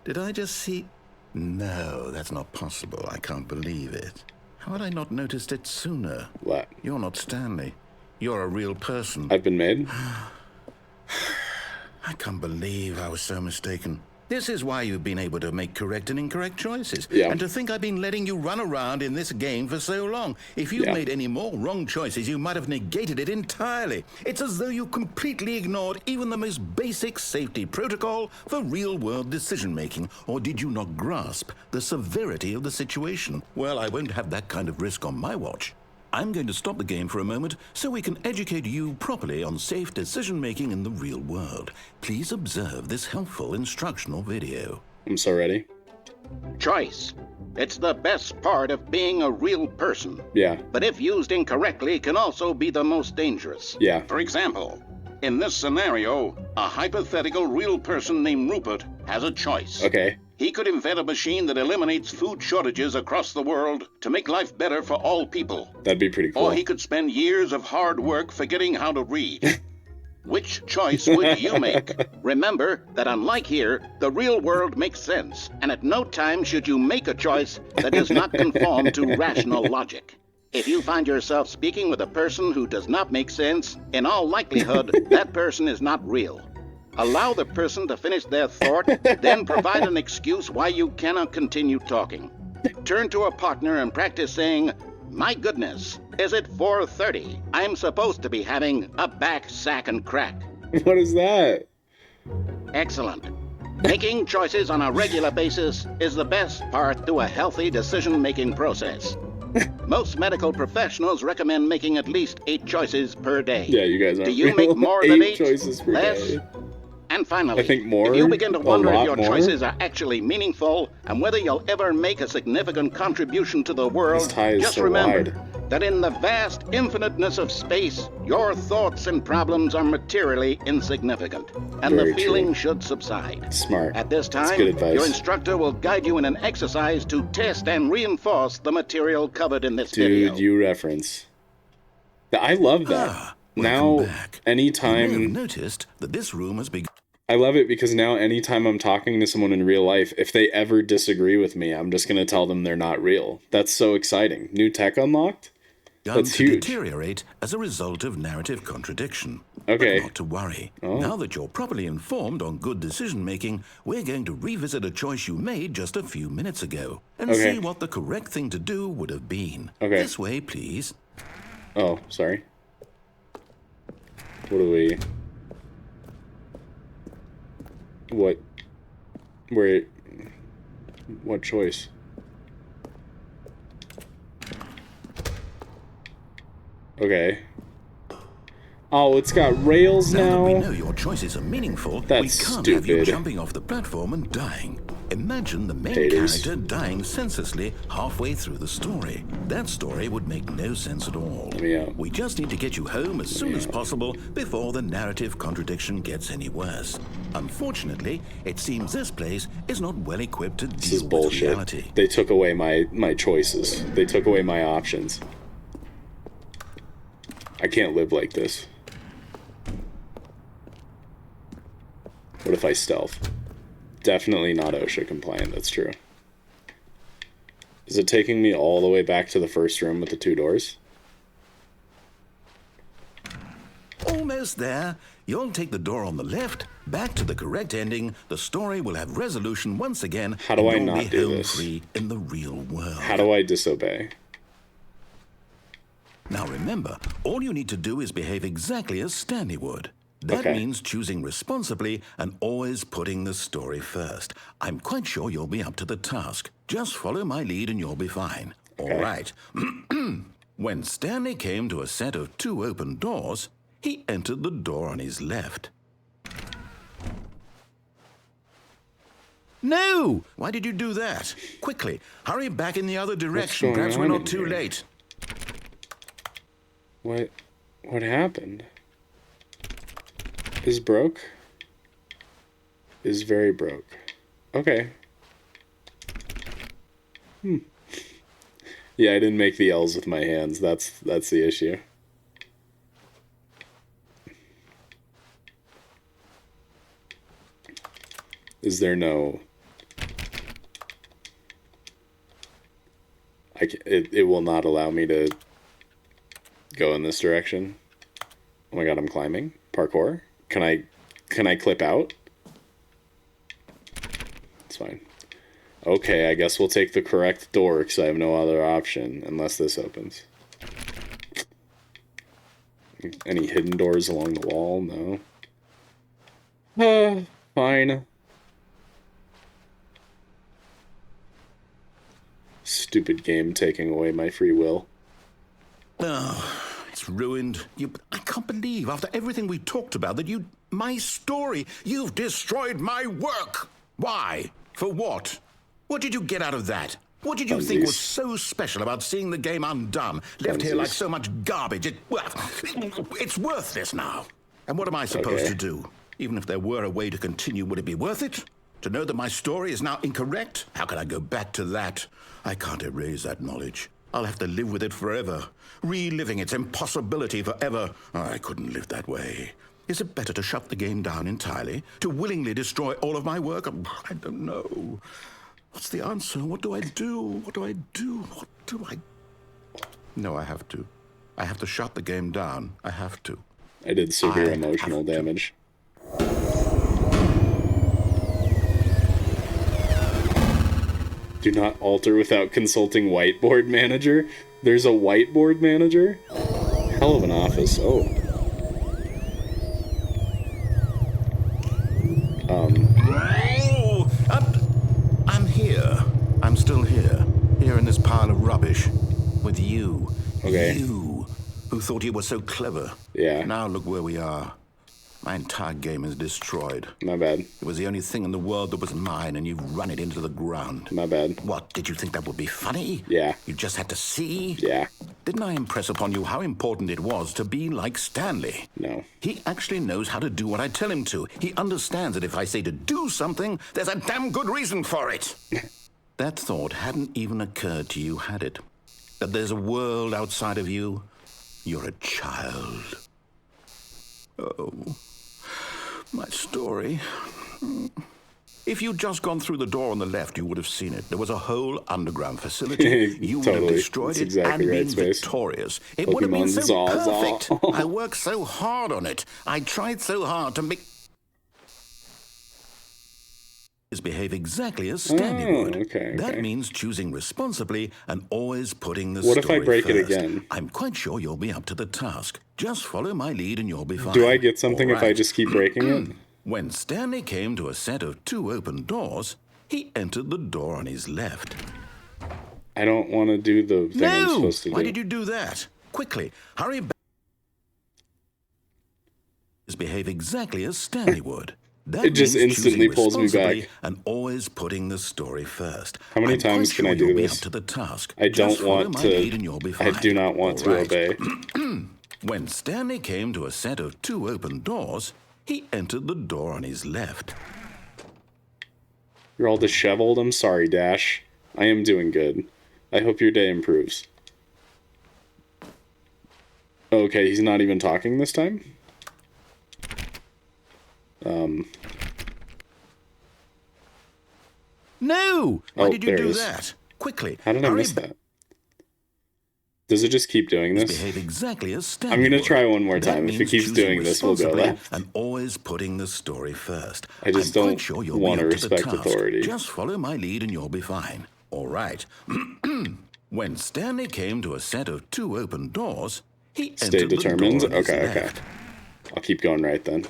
Speaker 2: Did I just see... No, that's not possible. I can't believe it. How had I not noticed it sooner?
Speaker 1: What?
Speaker 2: You're not Stanley. You're a real person.
Speaker 1: I've been made?
Speaker 2: I can't believe I was so mistaken. This is why you've been able to make correct and incorrect choices.
Speaker 1: Yeah.
Speaker 2: And to think I've been letting you run around in this game for so long. If you
Speaker 1: Yeah.
Speaker 2: made any more wrong choices, you might have negated it entirely. It's as though you completely ignored even the most basic safety protocol for real-world decision-making. Or did you not grasp the severity of the situation? Well, I won't have that kind of risk on my watch. I'm going to stop the game for a moment so we can educate you properly on safe decision-making in the real world. Please observe this helpful instructional video.
Speaker 1: I'm so ready.
Speaker 5: Choice. It's the best part of being a real person.
Speaker 1: Yeah.
Speaker 5: But if used incorrectly, can also be the most dangerous.
Speaker 1: Yeah.
Speaker 5: For example, in this scenario, a hypothetical real person named Rupert has a choice.
Speaker 1: Okay.
Speaker 5: He could invent a machine that eliminates food shortages across the world to make life better for all people.
Speaker 1: That'd be pretty cool.
Speaker 5: Or he could spend years of hard work forgetting how to read. Which choice would you make? Remember that unlike here, the real world makes sense, and at no time should you make a choice that does not conform to rational logic. If you find yourself speaking with a person who does not make sense, in all likelihood, that person is not real. Allow the person to finish their thought, then provide an excuse why you cannot continue talking. Turn to a partner and practice saying, "My goodness, is it 4:30? I'm supposed to be having a back, sack, and crack."
Speaker 1: What is that?
Speaker 5: Excellent. Making choices on a regular basis is the best part to a healthy decision-making process. Most medical professionals recommend making at least 8 choices per day.
Speaker 1: Yeah, you guys aren't
Speaker 5: Do you
Speaker 1: real.
Speaker 5: make more than 8?
Speaker 1: choices per
Speaker 5: Less?
Speaker 1: day?
Speaker 5: And finally,
Speaker 1: I think more,
Speaker 5: if you begin to
Speaker 1: a
Speaker 5: wonder if
Speaker 1: lot
Speaker 5: your
Speaker 1: more.
Speaker 5: choices are actually meaningful and whether you'll ever make a significant contribution to the world,
Speaker 1: This tie is
Speaker 5: just
Speaker 1: so
Speaker 5: remember
Speaker 1: wide.
Speaker 5: that in the vast infiniteness of space, your thoughts and problems are materially insignificant, and
Speaker 1: Very
Speaker 5: the feeling
Speaker 1: true.
Speaker 5: should subside.
Speaker 1: Smart.
Speaker 5: At this
Speaker 1: That's
Speaker 5: time,
Speaker 1: good advice.
Speaker 5: your instructor will guide you in an exercise to test and reinforce the material covered in this video.
Speaker 1: Dude, you reference. I love that. Now,
Speaker 2: welcome back. You may
Speaker 1: anytime...
Speaker 2: have noticed that this room has begun.
Speaker 1: I love it because now anytime I'm talking to someone in real life, if they ever disagree with me, I'm just going to tell them they're not real. That's so exciting. New tech unlocked? That's
Speaker 2: to
Speaker 1: huge.
Speaker 2: deteriorate as a result of narrative contradiction.
Speaker 1: Okay.
Speaker 2: But not to worry.
Speaker 1: Oh.
Speaker 2: Now that you're properly informed on good decision-making, we're going to revisit a choice you made just a few minutes ago and
Speaker 1: Okay.
Speaker 2: see what the correct thing to do would have been.
Speaker 1: Okay.
Speaker 2: This way, please.
Speaker 1: Oh, sorry. What do we... What... Where... What choice? Okay. Oh, it's got rails
Speaker 2: Now that we
Speaker 1: now?
Speaker 2: know your choices are meaningful,
Speaker 1: That's
Speaker 2: we can't have you
Speaker 1: stupid.
Speaker 2: jumping off the platform and dying. Imagine the main
Speaker 1: Haters.
Speaker 2: character dying senselessly halfway through the story. That story would make no sense at all.
Speaker 1: me out.
Speaker 2: We just need to get you home as soon as possible before the narrative contradiction gets any worse. Unfortunately, it seems this place is not well equipped to
Speaker 1: This is
Speaker 2: deal with
Speaker 1: bullshit.
Speaker 2: reality.
Speaker 1: They took away my choices. They took away my options. I can't live like this. What if I stealth? Definitely not OSHA compliant, that's true. Is it taking me all the way back to the first room with the 2 doors?
Speaker 2: Almost there. You'll take the door on the left, back to the correct ending. The story will have resolution once again.
Speaker 1: How do
Speaker 2: and
Speaker 1: I
Speaker 2: you'll
Speaker 1: not
Speaker 2: be
Speaker 1: do
Speaker 2: home
Speaker 1: this?
Speaker 2: free in the real world.
Speaker 1: How do I disobey?
Speaker 2: Now remember, all you need to do is behave exactly as Stanley would. That
Speaker 1: Okay.
Speaker 2: means choosing responsibly and always putting the story first. I'm quite sure you'll be up to the task. Just follow my lead and you'll be fine.
Speaker 1: Okay.
Speaker 2: All right. When Stanley came to a set of 2 open doors, he entered the door on his left. No! Why did you do that? Quickly, hurry back in the other direction.
Speaker 1: going
Speaker 2: Perhaps we're
Speaker 1: on
Speaker 2: not
Speaker 1: in
Speaker 2: too
Speaker 1: here?
Speaker 2: late.
Speaker 1: What happened? Is broke? Is very broke. Okay. Yeah, I didn't make the L's with my hands. That's the issue. Is there no... It will not allow me to go in this direction. Oh my god, I'm climbing. Parkour. Can I clip out? It's fine. Okay, I guess we'll take the correct door because I have no other option unless this opens. Any hidden doors along the wall? No. Fine. Stupid game taking away my free will.
Speaker 2: Oh, it's ruined. I can't believe, after everything we talked about, that my story, you've destroyed my work. Why? For what? What did you get out of that? What did you think was so special about seeing the game undone, left here like so much garbage? It's worthless now. And what am I supposed to do? Even if there were a way to continue, would it be worth it? To know that my story is now incorrect? How can I go back to that? I can't erase that knowledge. I'll have to live with it forever, reliving its impossibility forever. I couldn't live that way. Is it better to shut the game down entirely? To willingly destroy all of my work? I don't know. What's the answer? What do I do? What do I do? What do I... No, I have to. I have to shut the game down. I have to.
Speaker 1: I did severe emotional damage. Do not alter without consulting whiteboard manager. There's a whiteboard manager? Hell of an office. Oh.
Speaker 2: I'm here. I'm still here. Here in this pile of rubbish. With you.
Speaker 1: Okay.
Speaker 2: You, who thought you were so clever.
Speaker 1: Yeah.
Speaker 2: Now look where we are. My entire game is destroyed.
Speaker 1: My bad.
Speaker 2: It was the only thing in the world that was mine, and you've run it into the ground.
Speaker 1: My bad.
Speaker 2: What, did you think that would be funny?
Speaker 1: Yeah.
Speaker 2: You just had to see?
Speaker 1: Yeah.
Speaker 2: Didn't I impress upon you how important it was to be like Stanley?
Speaker 1: No.
Speaker 2: He actually knows how to do what I tell him to. He understands that if I say to do something, there's a damn good reason for it. That thought hadn't even occurred to you, had it? That there's a world outside of you? You're a child. Oh, my story. If you'd just gone through the door on the left, you would have seen it. There was a whole underground facility. You would have destroyed
Speaker 1: That's
Speaker 2: it
Speaker 1: exactly
Speaker 2: and
Speaker 1: right,
Speaker 2: been
Speaker 1: Space.
Speaker 2: victorious. It would have been
Speaker 1: Pokemon
Speaker 2: so
Speaker 1: Zaw.
Speaker 2: perfect. I worked so hard on it. I tried so hard to make... behave exactly as Stanley would.
Speaker 1: Okay.
Speaker 2: That means choosing responsibly and always putting the
Speaker 1: What
Speaker 2: story
Speaker 1: if I break it
Speaker 2: first.
Speaker 1: again?
Speaker 2: I'm quite sure you'll be up to the task. Just follow my lead and you'll be fine.
Speaker 1: Do I get something
Speaker 2: All
Speaker 1: if I
Speaker 2: right.
Speaker 1: just keep breaking it?
Speaker 2: When Stanley came to a set of 2 open doors, he entered the door on his left.
Speaker 1: I don't want to do the thing I'm supposed to do.
Speaker 2: Why did you do that? Quickly, hurry back. Behave exactly as Stanley would. That
Speaker 1: It just
Speaker 2: means
Speaker 1: instantly
Speaker 2: choosing
Speaker 1: pulls me
Speaker 2: responsibly
Speaker 1: back.
Speaker 2: and always putting the story first.
Speaker 1: How many
Speaker 2: I'm quite
Speaker 1: times can
Speaker 2: sure
Speaker 1: I do
Speaker 2: you'll be
Speaker 1: this?
Speaker 2: up to the task.
Speaker 1: I
Speaker 2: Just
Speaker 1: don't
Speaker 2: follow
Speaker 1: want
Speaker 2: my
Speaker 1: to.
Speaker 2: lead and you'll be
Speaker 1: I
Speaker 2: fine.
Speaker 1: do not want
Speaker 2: All
Speaker 1: to
Speaker 2: right.
Speaker 1: obey.
Speaker 2: When Stanley came to a set of 2 open doors, he entered the door on his left.
Speaker 1: You're all disheveled. I'm sorry, Dash. I am doing good. I hope your day improves. Okay, he's not even talking this time?
Speaker 2: No! Why
Speaker 1: Oh,
Speaker 2: did you
Speaker 1: there
Speaker 2: do
Speaker 1: it is.
Speaker 2: that? Quickly.
Speaker 1: How did I
Speaker 2: hurry
Speaker 1: miss
Speaker 2: back.
Speaker 1: that? Does it just keep doing this?
Speaker 2: Behave exactly as Stanley
Speaker 1: I'm gonna
Speaker 2: would.
Speaker 1: try one more
Speaker 2: That
Speaker 1: time. If it
Speaker 2: means
Speaker 1: keeps
Speaker 2: choosing
Speaker 1: doing this, we'll go
Speaker 2: responsibly
Speaker 1: left.
Speaker 2: and always putting the story first.
Speaker 1: I just
Speaker 2: I'm quite
Speaker 1: don't
Speaker 2: sure you'll
Speaker 1: want
Speaker 2: be
Speaker 1: to
Speaker 2: up to the
Speaker 1: respect
Speaker 2: task.
Speaker 1: authority.
Speaker 2: Just follow my lead and you'll be fine. All right. When Stanley came to a set of 2 open doors, he
Speaker 1: Stay
Speaker 2: entered
Speaker 1: determined?
Speaker 2: the door on his
Speaker 1: Okay, okay.
Speaker 2: left.
Speaker 1: I'll keep going right then.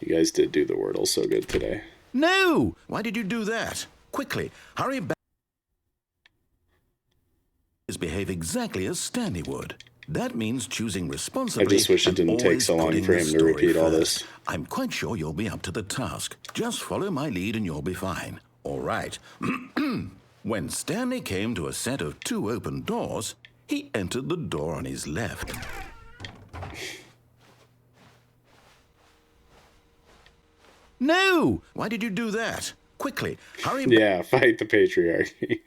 Speaker 1: You guys did do the Wordle so good today.
Speaker 2: No! Why did you do that? Quickly, hurry back. Behave exactly as Stanley would. That means choosing responsibly.
Speaker 1: I just wish it didn't take so long for him to repeat all this.
Speaker 2: I'm quite sure you'll be up to the task. Just follow my lead and you'll be fine. All right. When Stanley came to a set of 2 open doors, he entered the door on his left. No! Why did you do that? Quickly, hurry back.
Speaker 1: Yeah, fight the patriarchy.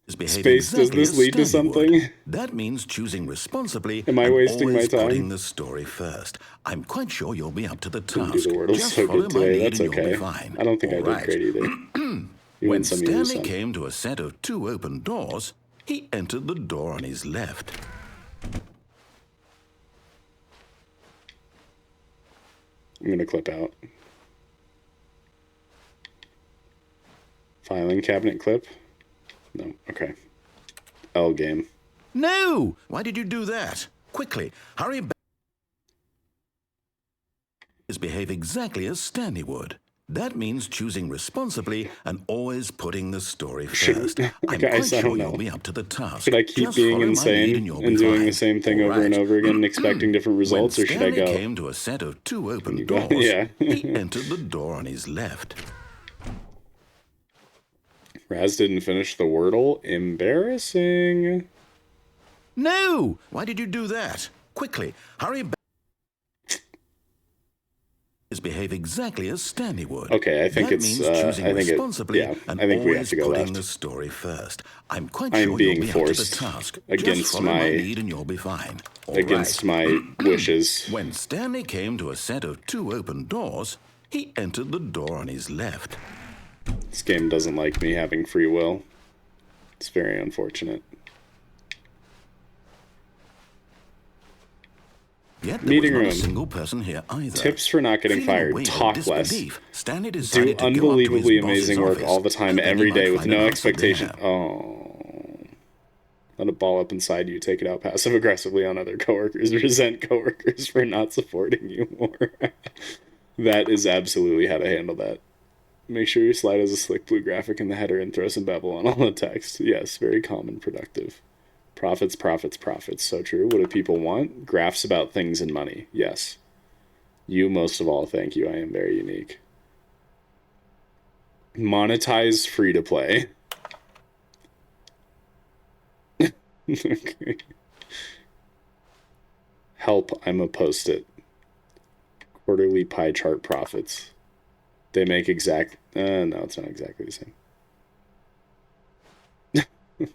Speaker 2: Space,
Speaker 1: does this lead to something?
Speaker 2: That means choosing responsibly.
Speaker 1: Am I wasting my
Speaker 2: always
Speaker 1: time?
Speaker 2: Putting the story first. I'm quite sure you'll be up to the task.
Speaker 1: Do the Wordle
Speaker 2: Just
Speaker 1: so
Speaker 2: follow
Speaker 1: good
Speaker 2: my
Speaker 1: today.
Speaker 2: lead
Speaker 1: That's
Speaker 2: and you'll
Speaker 1: okay.
Speaker 2: be fine.
Speaker 1: I don't think
Speaker 2: All
Speaker 1: I did
Speaker 2: right.
Speaker 1: great either. You
Speaker 2: When
Speaker 1: win some, you lose
Speaker 2: Stanley
Speaker 1: some.
Speaker 2: came to a set of 2 open doors, he entered the door on his left.
Speaker 1: I'm gonna clip out. Filing cabinet clip? No, okay. L game.
Speaker 2: No! Why did you do that? Quickly, hurry back. Behave exactly as Stanley would. That means choosing responsibly and always putting the story first. I'm quite sure you'll be up to the task.
Speaker 1: Should I keep
Speaker 2: Just
Speaker 1: being
Speaker 2: follow my lead
Speaker 1: insane
Speaker 2: you'll
Speaker 1: and
Speaker 2: be
Speaker 1: doing
Speaker 2: fine.
Speaker 1: the same thing
Speaker 2: All
Speaker 1: over and
Speaker 2: right.
Speaker 1: over again and expecting different results, or should I
Speaker 2: When Stanley
Speaker 1: go?
Speaker 2: came to a set of 2 open
Speaker 1: go?
Speaker 2: doors,
Speaker 1: Yeah.
Speaker 2: he entered the door on his left.
Speaker 1: Raz didn't finish the Wordle. Embarrassing.
Speaker 2: No! Why did you do that? Quickly, hurry back. Behave exactly as Stanley would.
Speaker 1: Okay, I think
Speaker 2: that
Speaker 1: it's,
Speaker 2: means choosing
Speaker 1: I think it-
Speaker 2: responsibly
Speaker 1: yeah,
Speaker 2: and
Speaker 1: I think we have
Speaker 2: always
Speaker 1: to go
Speaker 2: putting
Speaker 1: left.
Speaker 2: the story first. I'm quite
Speaker 1: I'm
Speaker 2: sure
Speaker 1: being
Speaker 2: you'll be up to the
Speaker 1: forced
Speaker 2: task.
Speaker 1: against
Speaker 2: Just follow
Speaker 1: my-
Speaker 2: lead and you'll be fine. All
Speaker 1: Against
Speaker 2: right.
Speaker 1: my wishes.
Speaker 2: When Stanley came to a set of 2 open doors, he entered the door on his left.
Speaker 1: This game doesn't like me having free will. It's very unfortunate.
Speaker 2: Yet there
Speaker 1: Meeting
Speaker 2: was not
Speaker 1: room.
Speaker 2: a single person here either.
Speaker 1: Tips for not getting
Speaker 2: Feeling a
Speaker 1: fired.
Speaker 2: wave of
Speaker 1: Talk less.
Speaker 2: disbelief, Stanley
Speaker 1: Do
Speaker 2: decided to go up to his
Speaker 1: unbelievably
Speaker 2: boss's
Speaker 1: amazing work
Speaker 2: office,
Speaker 1: all the time,
Speaker 2: hoping he
Speaker 1: every
Speaker 2: might
Speaker 1: day with
Speaker 2: find
Speaker 1: no
Speaker 2: an answer
Speaker 1: expectation.
Speaker 2: there.
Speaker 1: Oh. Let it ball up inside you. Take it out passive aggressively on other coworkers. Resent coworkers for not supporting you more. That is absolutely how to handle that. Make sure your slide has a slick blue graphic in the header and throw some bevel on all the text. Yes, very calm and productive. Profits, profits, profits. So true. What do people want? Graphs about things and money. Yes. You most of all, thank you. I am very unique. Monetize free to play. Okay. Help, I'm a post-it. Quarterly pie chart profits. They make exact... no, it's not exactly the same.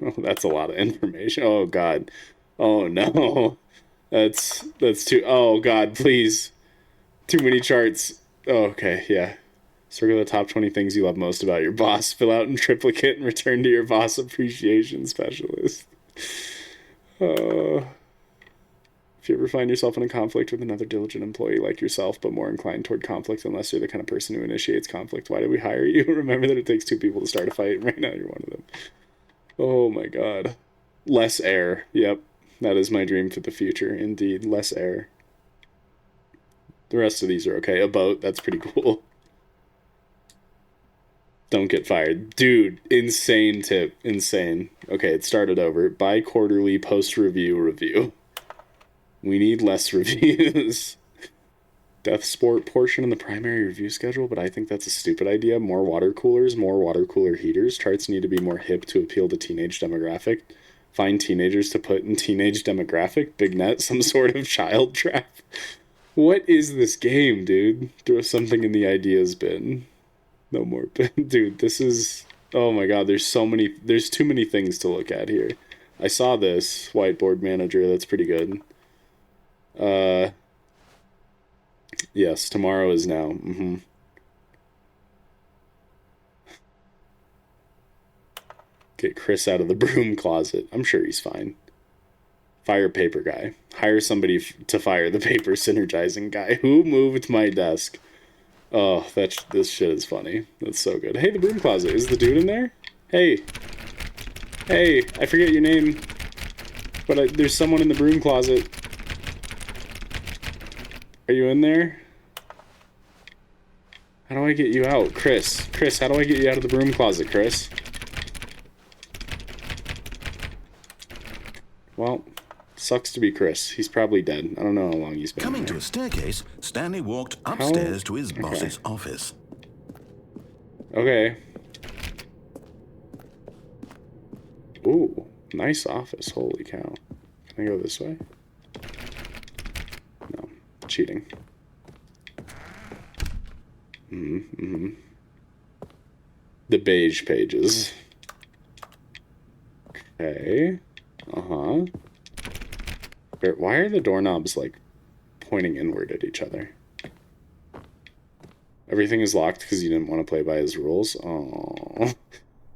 Speaker 1: Oh, that's a lot of information. Oh, God. Oh, no. That's too... Oh, God, please. Too many charts. Oh, okay, yeah. Circle the top 20 things you love most about your boss. Fill out in triplicate and return to your boss appreciation specialist. If you ever find yourself in a conflict with another diligent employee like yourself, but more inclined toward conflict unless you're the kind of person who initiates conflict, why did we hire you? Remember that it takes 2 people to start a fight, and right now you're one of them. Oh my God. Less air. Yep. That is my dream for the future. Indeed. Less air. The rest of these are okay. A boat. That's pretty cool. Don't get fired. Dude, insane tip. Insane. Okay, it started over. Bi-quarterly post-review review. We need less reviews. Death sport portion in the primary review schedule, but I think that's a stupid idea. More water coolers, more water cooler heaters. Charts need to be more hip to appeal to teenage demographic. Find teenagers to put in teenage demographic. Big net, some sort of child trap. What is this game, dude? Throw something in the ideas bin. No more bin. Dude, this is... Oh my God, there's too many things to look at here. I saw this whiteboard manager. That's pretty good. Yes, tomorrow is now. Get Chris out of the broom closet. I'm sure he's fine. Fire paper guy. Hire somebody to fire the paper synergizing guy. Who moved my desk? Oh, this shit is funny. That's so good. Hey, the broom closet. Is the dude in there? Hey. Hey, I forget your name. But there's someone in the broom closet. Are you in there? How do I get you out? Chris, how do I get you out of the broom closet, Chris? Well, Sucks to be Chris. He's probably dead. I don't know how long he's been
Speaker 2: Coming to
Speaker 1: there.
Speaker 2: a staircase, Stanley walked upstairs to his boss's office.
Speaker 1: Okay. Ooh, nice office. Holy cow. Can I go this way? No. Cheating. The beige pages. Okay. Uh-huh. Why are the doorknobs, like, pointing inward at each other? Everything is locked because you didn't want to play by his rules? Oh,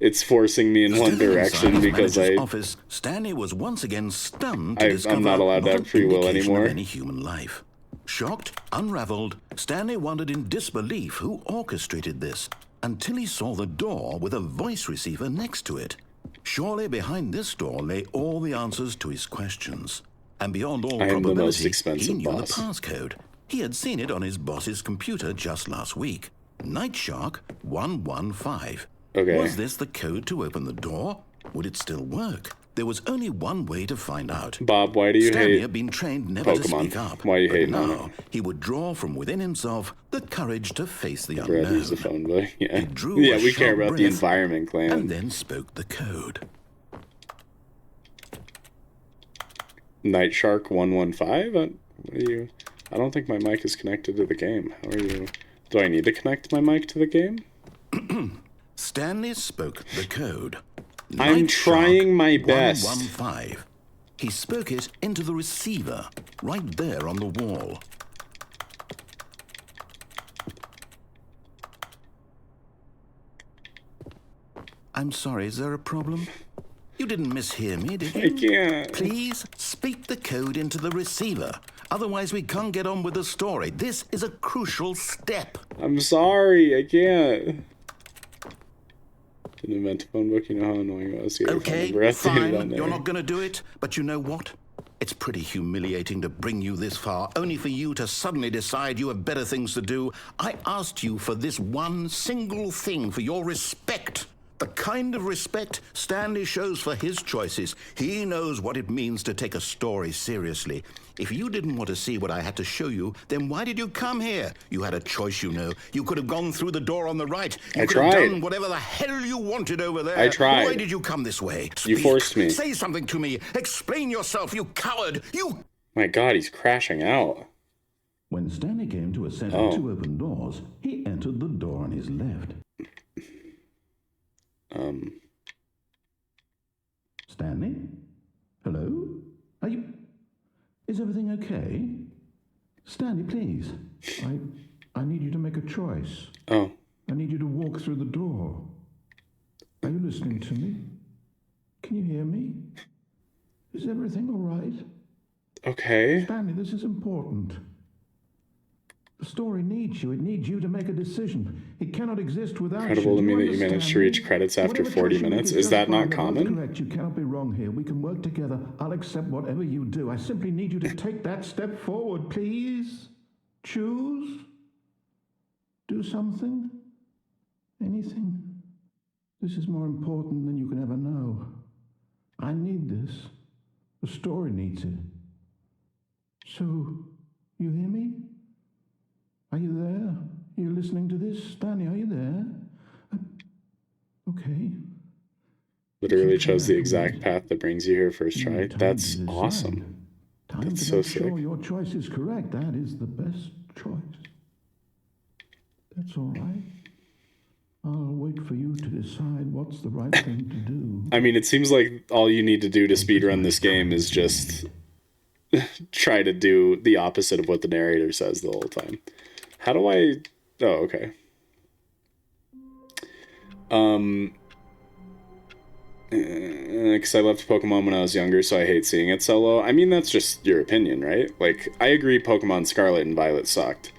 Speaker 1: it's forcing me in one direction because
Speaker 2: office, Stanley was once again stunned to discover
Speaker 1: I'm not allowed to have free will
Speaker 2: indication
Speaker 1: anymore.
Speaker 2: Of any human life. Shocked, unraveled, Stanley wondered in disbelief who orchestrated this until he saw the door with a voice receiver next to it. Surely behind this door lay all the answers to his questions. And beyond all
Speaker 1: I am the most
Speaker 2: probability,
Speaker 1: expensive
Speaker 2: he knew
Speaker 1: boss.
Speaker 2: the passcode. He had seen it on his boss's computer just last week. Nightshark 115.
Speaker 1: Okay.
Speaker 2: Was this the code to open the door? Would it still work? There was only one way to find out.
Speaker 1: Bob, why do you
Speaker 2: Stanley
Speaker 1: hate
Speaker 2: had been trained never to
Speaker 1: Pokemon?
Speaker 2: speak up.
Speaker 1: Why are you
Speaker 2: but
Speaker 1: hating on
Speaker 2: now
Speaker 1: it?
Speaker 2: he would draw from within himself the courage to face the
Speaker 1: Brad
Speaker 2: unknown.
Speaker 1: use the phone book. Yeah.
Speaker 2: He drew
Speaker 1: Yeah,
Speaker 2: a
Speaker 1: we care
Speaker 2: sharp
Speaker 1: about the
Speaker 2: breath
Speaker 1: environment, clan.
Speaker 2: and then spoke the code.
Speaker 1: Night Shark 115? What are you? I don't think my mic is connected to the game. How are you? Do I need to connect my mic to the game?
Speaker 2: Stanley spoke the code.
Speaker 1: I'm
Speaker 2: Nightshark
Speaker 1: trying my best.
Speaker 2: 115. He spoke it into the receiver, right there on the wall. I'm sorry, is there a problem? You didn't mishear me, did you?
Speaker 1: I can't.
Speaker 2: Please speak the code into the receiver. Otherwise, we can't get on with the story. This is a crucial step.
Speaker 1: I'm sorry, I can't. Didn't invent a phone book, you know how annoying it was to get your phone
Speaker 2: Okay,
Speaker 1: number at the end of that
Speaker 2: fine.
Speaker 1: day.
Speaker 2: You're not going to do it. But you know what? It's pretty humiliating to bring you this far, only for you to suddenly decide you have better things to do. I asked you for this one single thing, for your respect. The kind of respect Stanley shows for his choices. He knows what it means to take a story seriously. If you didn't want to see what I had to show you, then why did you come here? You had a choice, you know. You could have gone through the door on the right. You could have done whatever the hell you wanted over there.
Speaker 1: I tried.
Speaker 2: Why did you come this way?
Speaker 1: You forced me.
Speaker 2: Say something to me. Explain yourself, you coward. You...
Speaker 1: My god, he's crashing out.
Speaker 6: When Stanley came to a set of two open doors, he entered the door on his left. Stanley? Hello? Are you... Is everything okay? Stanley, please. I need you to make a choice.
Speaker 1: Oh.
Speaker 6: I need you to walk through the door. Are you listening to me? Can you hear me? Is everything all right?
Speaker 1: Okay.
Speaker 6: Stanley, this is important. The story needs you. It needs you to make a decision. It cannot exist without
Speaker 1: Incredible
Speaker 6: you.
Speaker 1: to me
Speaker 6: Do
Speaker 1: that you managed to reach credits after
Speaker 6: Whatever
Speaker 1: 40
Speaker 6: choice you make
Speaker 1: minutes. Is that not
Speaker 6: justified. The world's
Speaker 1: common?
Speaker 6: correct. You cannot be wrong here. We can work together. I'll accept whatever you do. I simply need you to take that step forward, please. Choose. Do something. Anything. This is more important than you can ever know. I need this. The story needs it. So, you hear me? Are you there? Are you listening to this? Stanley, are you there? Okay.
Speaker 1: Literally chose the exact path that brings you here first try. That's awesome. That's so sick.
Speaker 6: Sure your choice is correct. That is the best choice. That's all right. I'll wait for you to decide what's the right thing to do.
Speaker 1: I mean, it seems like all you need to do to speedrun this game is just try to do the opposite of what the narrator says the whole time. How do I... Oh, okay. Because I loved Pokemon when I was younger, so I hate seeing it solo. I mean, that's just your opinion, right? Like, I agree Pokemon Scarlet and Violet sucked.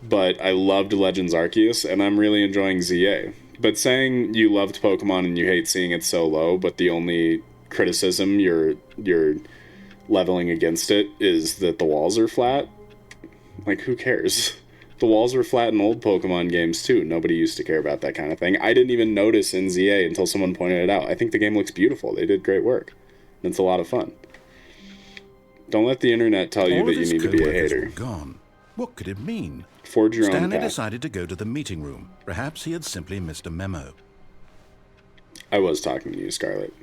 Speaker 1: But I loved Legends Arceus, and I'm really enjoying ZA. But saying you loved Pokemon and you hate seeing it so low, but the only criticism you're leveling against it is that the walls are flat, like, who cares? The walls were flat in old Pokemon games, too. Nobody used to care about that kind of thing. I didn't even notice in ZA until someone pointed it out. I think the game looks beautiful. They did great work. And it's a lot of fun. Don't let the internet tell you
Speaker 2: All
Speaker 1: that
Speaker 2: of
Speaker 1: you
Speaker 2: his
Speaker 1: need to be a
Speaker 2: co-workers
Speaker 1: hater.
Speaker 2: were gone. What could it mean?
Speaker 1: Forge your own
Speaker 2: Stanley
Speaker 1: path.
Speaker 2: decided to go to the meeting room. Perhaps he had simply missed a memo.
Speaker 1: I was talking to you, Scarlett.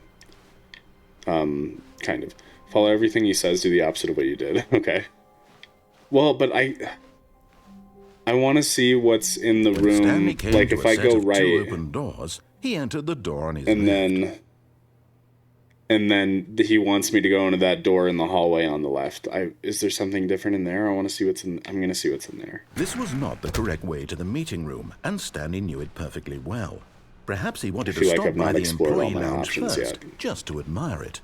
Speaker 1: Kind of. Follow everything he says, do the opposite of what you did. Okay. Well, but I want to see what's in the room.
Speaker 2: Stanley came
Speaker 1: Like,
Speaker 2: to
Speaker 1: if
Speaker 2: a
Speaker 1: I
Speaker 2: set
Speaker 1: go
Speaker 2: of two
Speaker 1: right,
Speaker 2: open doors, he entered the door on his
Speaker 1: and
Speaker 2: left.
Speaker 1: then he wants me to go into that door in the hallway on the left. Is there something different in there? I want to see what's in. I'm going to see what's in there.
Speaker 2: This was not the correct way to the meeting room, and Stanley knew it perfectly well. Perhaps he wanted
Speaker 1: I
Speaker 2: to
Speaker 1: feel like
Speaker 2: stop
Speaker 1: I've
Speaker 2: by
Speaker 1: not
Speaker 2: the
Speaker 1: explored all
Speaker 2: employee
Speaker 1: my
Speaker 2: lounge
Speaker 1: options
Speaker 2: first,
Speaker 1: yet.
Speaker 2: just to admire it.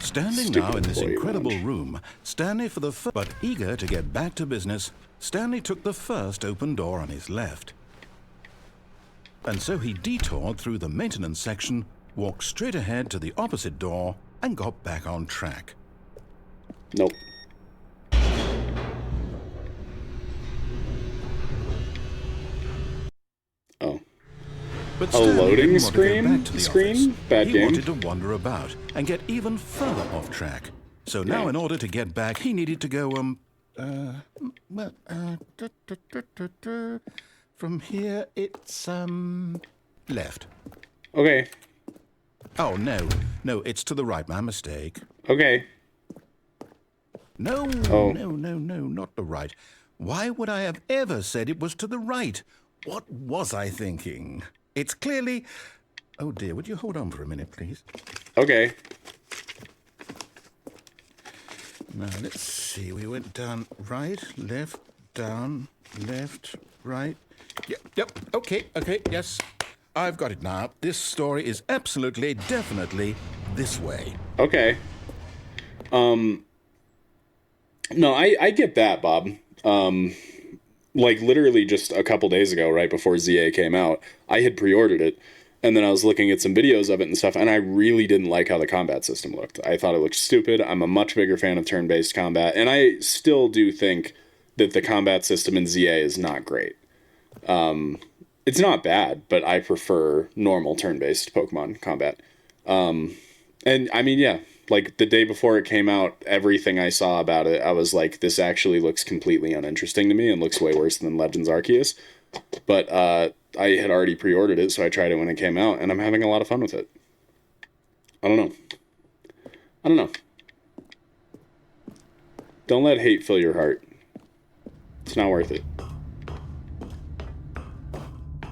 Speaker 2: Standing
Speaker 1: Stupid
Speaker 2: now in this
Speaker 1: employee
Speaker 2: incredible
Speaker 1: lounge.
Speaker 2: room, Stanley but eager to get back to business, Stanley took the first open door on his left. And so he detoured through the maintenance section, walked straight ahead to the opposite door, and got back on track.
Speaker 1: Nope. Oh.
Speaker 2: But
Speaker 1: A
Speaker 2: Stanley
Speaker 1: loading
Speaker 2: didn't want to go back to the
Speaker 1: screen?
Speaker 2: office.
Speaker 1: Bad
Speaker 2: he
Speaker 1: game.
Speaker 2: wanted to wander about and get even further off track. So now,
Speaker 1: Yeah.
Speaker 2: in order to get back, he needed to go, from here, it's, left.
Speaker 1: Okay.
Speaker 2: Oh, no, it's to the right, my mistake.
Speaker 1: Okay.
Speaker 2: No,
Speaker 1: Oh.
Speaker 2: no, not the right. Why would I have ever said it was to the right? What was I thinking? It's clearly... Oh, dear, would you hold on for a minute, please?
Speaker 1: Okay.
Speaker 2: Now, let's see. We went down right, left, down, left, right. Yep, okay, yes. I've got it now. This story is absolutely, definitely this way.
Speaker 1: Okay. No, I get that, Bob. Like, literally just a couple days ago, right before ZA came out, I had pre-ordered it, and then I was looking at some videos of it and stuff, and I really didn't like how the combat system looked. I thought it looked stupid. I'm a much bigger fan of turn-based combat, and I still do think that the combat system in ZA is not great. It's not bad, but I prefer normal turn-based Pokemon combat. And, I mean, yeah, like, the day before it came out, everything I saw about it, I was like, this actually looks completely uninteresting to me and looks way worse than Legends Arceus. But I had already pre-ordered it, so I tried it when it came out, and I'm having a lot of fun with it. I don't know. Don't let hate fill your heart. It's not worth it.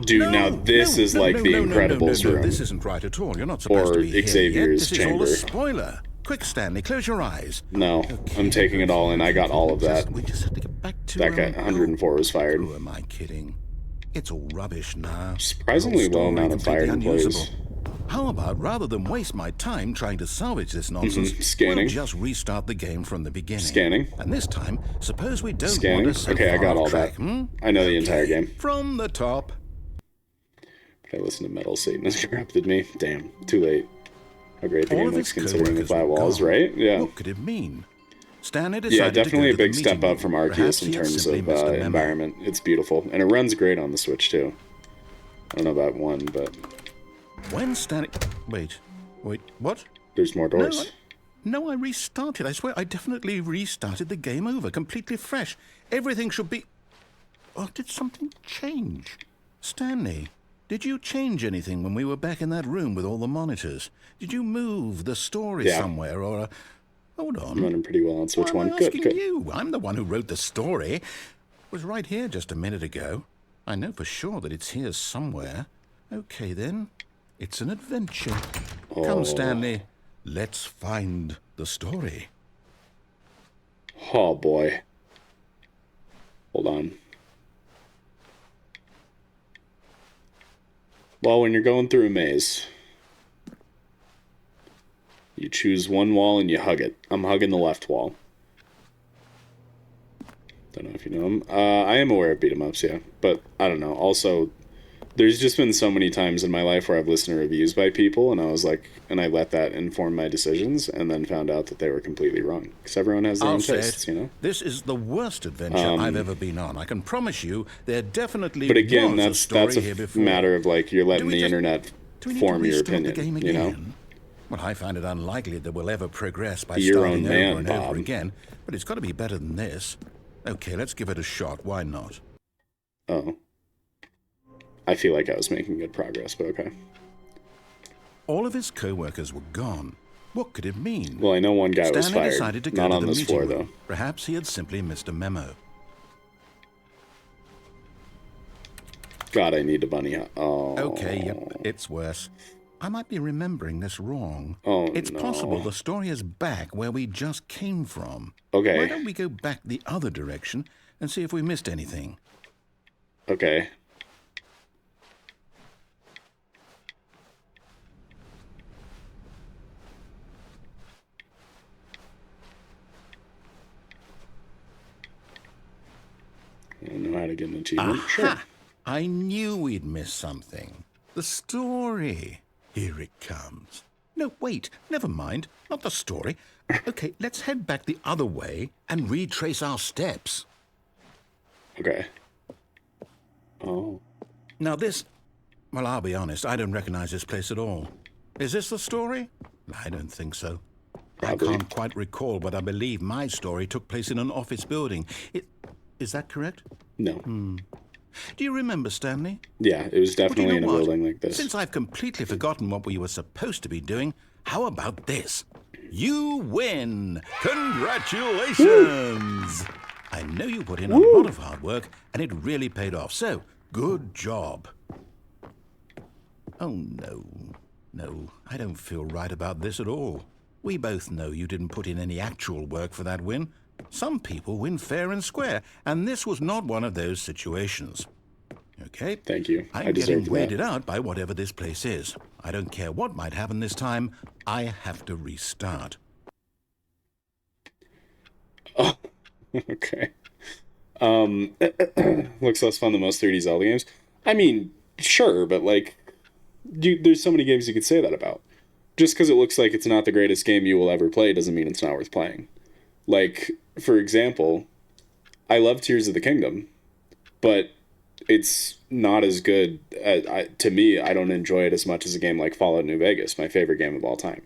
Speaker 1: Dude, now this is like the Incredibles room.
Speaker 2: This isn't right at all. You're not supposed
Speaker 1: Or
Speaker 2: to be here
Speaker 1: Xavier's
Speaker 2: yet. This
Speaker 1: chamber.
Speaker 2: is all a spoiler. Quick, Stanley, close your eyes.
Speaker 1: No,
Speaker 2: Okay,
Speaker 1: I'm taking it all in. I got all of that.
Speaker 2: We just have to get back to...
Speaker 1: That guy, 104, was fired.
Speaker 2: Who am I kidding? It's all rubbish now.
Speaker 1: Surprisingly
Speaker 2: The whole
Speaker 1: low
Speaker 2: story
Speaker 1: amount of fired
Speaker 2: completely
Speaker 1: employees.
Speaker 2: unusable. How about, rather than waste my time trying to salvage this nonsense,
Speaker 1: Scanning.
Speaker 2: we'll just restart the game from the beginning.
Speaker 1: Scanning.
Speaker 2: And this time, suppose we don't
Speaker 1: Scanning.
Speaker 2: wander so
Speaker 1: Okay, I
Speaker 2: far
Speaker 1: got
Speaker 2: off
Speaker 1: all
Speaker 2: track,
Speaker 1: that. I know the entire game.
Speaker 2: From the top.
Speaker 1: I listen to Metal Satan has corrupted me. Damn, too late. How great the
Speaker 2: All
Speaker 1: game
Speaker 2: of
Speaker 1: looks
Speaker 2: his
Speaker 1: considering the
Speaker 2: co-workers were
Speaker 1: firewalls,
Speaker 2: gone.
Speaker 1: right? Yeah.
Speaker 2: What could it mean? Stanley decided
Speaker 1: Yeah, definitely
Speaker 2: to
Speaker 1: a
Speaker 2: go to
Speaker 1: big
Speaker 2: the
Speaker 1: step
Speaker 2: meeting
Speaker 1: up from
Speaker 2: room. Perhaps
Speaker 1: Arceus in
Speaker 2: he had
Speaker 1: terms
Speaker 2: simply
Speaker 1: of
Speaker 2: missed a memo.
Speaker 1: environment. It's beautiful. And it runs great on the Switch, too. I don't know about one, but
Speaker 2: When Stanley... Wait, what?
Speaker 1: there's more doors.
Speaker 2: No, I restarted. I swear, I definitely restarted the game over, completely fresh. Everything should be... Or did something change? Stanley, did you change anything when we were back in that room with all the monitors? Did you move the story
Speaker 1: Yeah.
Speaker 2: somewhere, or... Hold on.
Speaker 1: I'm running pretty well on Switch
Speaker 2: Why am
Speaker 1: 1.
Speaker 2: I
Speaker 1: Good,
Speaker 2: asking
Speaker 1: good.
Speaker 2: you? I'm the one who wrote the story. It was right here just a minute ago. I know for sure that it's here somewhere. Okay, then. It's an adventure. Come, Stanley. Let's find the story.
Speaker 1: Oh, boy. Hold on. Well, when you're going through a maze, you choose one wall and you hug it. I'm hugging the left wall. Don't know if you know him. I am aware of beat 'em ups, yeah. But I don't know. Also, there's just been so many times in my life where I've listened to reviews by people and I was like, and I let that inform my decisions and then found out that they were completely wrong. Because everyone has their
Speaker 2: I'll
Speaker 1: own
Speaker 2: say
Speaker 1: tastes,
Speaker 2: it.
Speaker 1: you know?
Speaker 2: This is the worst adventure I've ever been on. I can promise you there definitely
Speaker 1: But again,
Speaker 2: was
Speaker 1: that's
Speaker 2: story here
Speaker 1: a
Speaker 2: before.
Speaker 1: matter of like you're letting
Speaker 2: Do we
Speaker 1: the
Speaker 2: just-
Speaker 1: internet
Speaker 2: Do we need to
Speaker 1: form your
Speaker 2: restart the
Speaker 1: opinion,
Speaker 2: game
Speaker 1: you know?
Speaker 2: again? Well, I find it unlikely that we'll ever progress by
Speaker 1: Be your own
Speaker 2: starting
Speaker 1: man,
Speaker 2: over and
Speaker 1: Bob.
Speaker 2: over again, but it's got to be better than this. Okay, let's give it a shot. Why not?
Speaker 1: Oh. I feel like I was making good progress, but okay.
Speaker 2: All of his co-workers were gone. What could it mean?
Speaker 1: Well, I know one guy was
Speaker 2: Stanley
Speaker 1: fired.
Speaker 2: decided to go
Speaker 1: Not
Speaker 2: to
Speaker 1: on
Speaker 2: the
Speaker 1: this
Speaker 2: meeting
Speaker 1: floor,
Speaker 2: room.
Speaker 1: though.
Speaker 2: Perhaps he had simply missed a memo.
Speaker 1: God, I need a bunny. Oh.
Speaker 2: Okay, yep, it's worse. I might be remembering this wrong.
Speaker 1: Oh,
Speaker 2: it's
Speaker 1: no.
Speaker 2: possible the story is back where we just came from.
Speaker 1: Okay.
Speaker 2: Why don't we go back the other direction and see if we missed anything?
Speaker 1: Okay. I don't know how to get an achievement.
Speaker 2: Aha!
Speaker 1: Sure.
Speaker 2: I knew we'd miss something. The story. Here it comes. No, wait, never mind. Not the story. Okay, let's head back the other way and retrace our steps.
Speaker 1: Okay. Oh.
Speaker 2: Now this... Well, I'll be honest, I don't recognize this place at all. Is this the story? I don't think so.
Speaker 1: Probably.
Speaker 2: I can't quite recall, but I believe my story took place in an office building. Is that correct?
Speaker 1: No.
Speaker 2: Do you remember, Stanley?
Speaker 1: Yeah, it was
Speaker 2: Well, do
Speaker 1: definitely
Speaker 2: you know
Speaker 1: in a
Speaker 2: what?
Speaker 1: building like this.
Speaker 2: Since I've completely forgotten what we were supposed to be doing, how about this? You win! Congratulations! I know you put in a lot of hard work, and it really paid off, so good job. Oh, no. No, I don't feel right about this at all. We both know you didn't put in any actual work for that win. Some people win fair and square, and this was not one of those situations. Okay?
Speaker 1: Thank you. I
Speaker 2: I'm getting
Speaker 1: deserved
Speaker 2: weirded
Speaker 1: that.
Speaker 2: out by whatever this place is. I don't care what might happen this time. I have to restart.
Speaker 1: Oh, okay. Looks less fun than most 3D Zelda games. I mean, sure, but like, there's so many games you could say that about. Just because it looks like it's not the greatest game you will ever play doesn't mean it's not worth playing. Like, for example, I love Tears of the Kingdom, but it's not as good. To me, I don't enjoy it as much as a game like Fallout New Vegas, my favorite game of all time.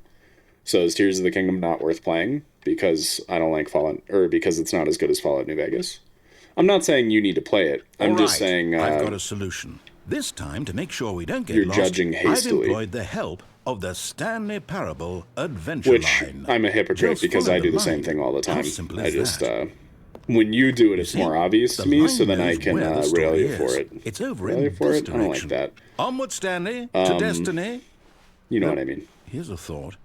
Speaker 1: So is Tears of the Kingdom not worth playing because I don't like Fallout, or because it's not as good as Fallout New Vegas? I'm not saying you need to play it. I'm
Speaker 2: All
Speaker 1: just
Speaker 2: right,
Speaker 1: saying
Speaker 2: I've got a solution. This time, to make sure we don't get
Speaker 1: You're
Speaker 2: lost,
Speaker 1: judging hastily.
Speaker 2: I've employed the help of the Stanley Parable Adventure
Speaker 1: which
Speaker 2: Line.
Speaker 1: I'm a hypocrite
Speaker 2: Just
Speaker 1: because
Speaker 2: follow
Speaker 1: I do the
Speaker 2: line.
Speaker 1: same thing all the
Speaker 2: How
Speaker 1: time.
Speaker 2: simple
Speaker 1: I
Speaker 2: is
Speaker 1: just
Speaker 2: that?
Speaker 1: when you do it, it's
Speaker 2: See,
Speaker 1: more obvious
Speaker 2: the
Speaker 1: to me,
Speaker 2: line
Speaker 1: so then I
Speaker 2: knows
Speaker 1: can
Speaker 2: where the
Speaker 1: rail
Speaker 2: story
Speaker 1: you
Speaker 2: is.
Speaker 1: for it.
Speaker 2: It's over
Speaker 1: Rail
Speaker 2: in
Speaker 1: you for
Speaker 2: this
Speaker 1: it? I don't like
Speaker 2: direction.
Speaker 1: that.
Speaker 2: Onward, Stanley, to destiny.
Speaker 1: You know what I mean?
Speaker 2: Here's a thought.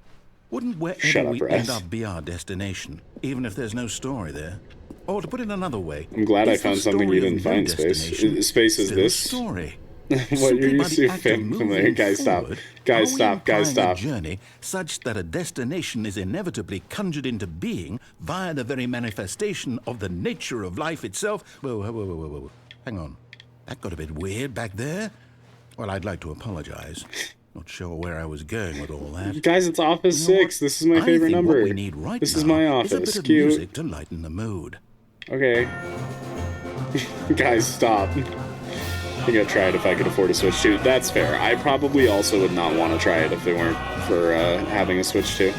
Speaker 2: Wouldn't
Speaker 1: Shut
Speaker 2: wherever
Speaker 1: up,
Speaker 2: we
Speaker 1: Russ.
Speaker 2: end up be our destination, even if there's no story there? Or to put it another way,
Speaker 1: I'm glad I
Speaker 2: is the
Speaker 1: found something
Speaker 2: story
Speaker 1: you
Speaker 2: of
Speaker 1: didn't
Speaker 2: no
Speaker 1: find, Space.
Speaker 2: destination
Speaker 1: Space is
Speaker 2: still a
Speaker 1: this?
Speaker 2: story?
Speaker 1: What
Speaker 2: Simply
Speaker 1: you're
Speaker 2: by
Speaker 1: used
Speaker 2: the
Speaker 1: to
Speaker 2: act of
Speaker 1: familiar.
Speaker 2: moving
Speaker 1: Guys, stop.
Speaker 2: forward,
Speaker 1: Guys,
Speaker 2: are we
Speaker 1: stop. Guys,
Speaker 2: implying
Speaker 1: stop.
Speaker 2: a journey such that a destination is inevitably conjured into being via the very manifestation of the nature of life itself? Whoa. Hang on. That got a bit weird back there. Well, I'd like to apologize. Not sure where I was going with all that.
Speaker 1: Guys, it's Office
Speaker 2: You know
Speaker 1: 6.
Speaker 2: what?
Speaker 1: This is my
Speaker 2: I
Speaker 1: favorite
Speaker 2: think
Speaker 1: number.
Speaker 2: What we need right
Speaker 1: This
Speaker 2: now
Speaker 1: is my
Speaker 2: is a
Speaker 1: office.
Speaker 2: bit of
Speaker 1: Cute.
Speaker 2: music to lighten the mood.
Speaker 1: Okay. Guys, stop. I think I'd try it if I could afford a Switch 2. That's fair. I probably also would not want to try it if they weren't for having a Switch 2.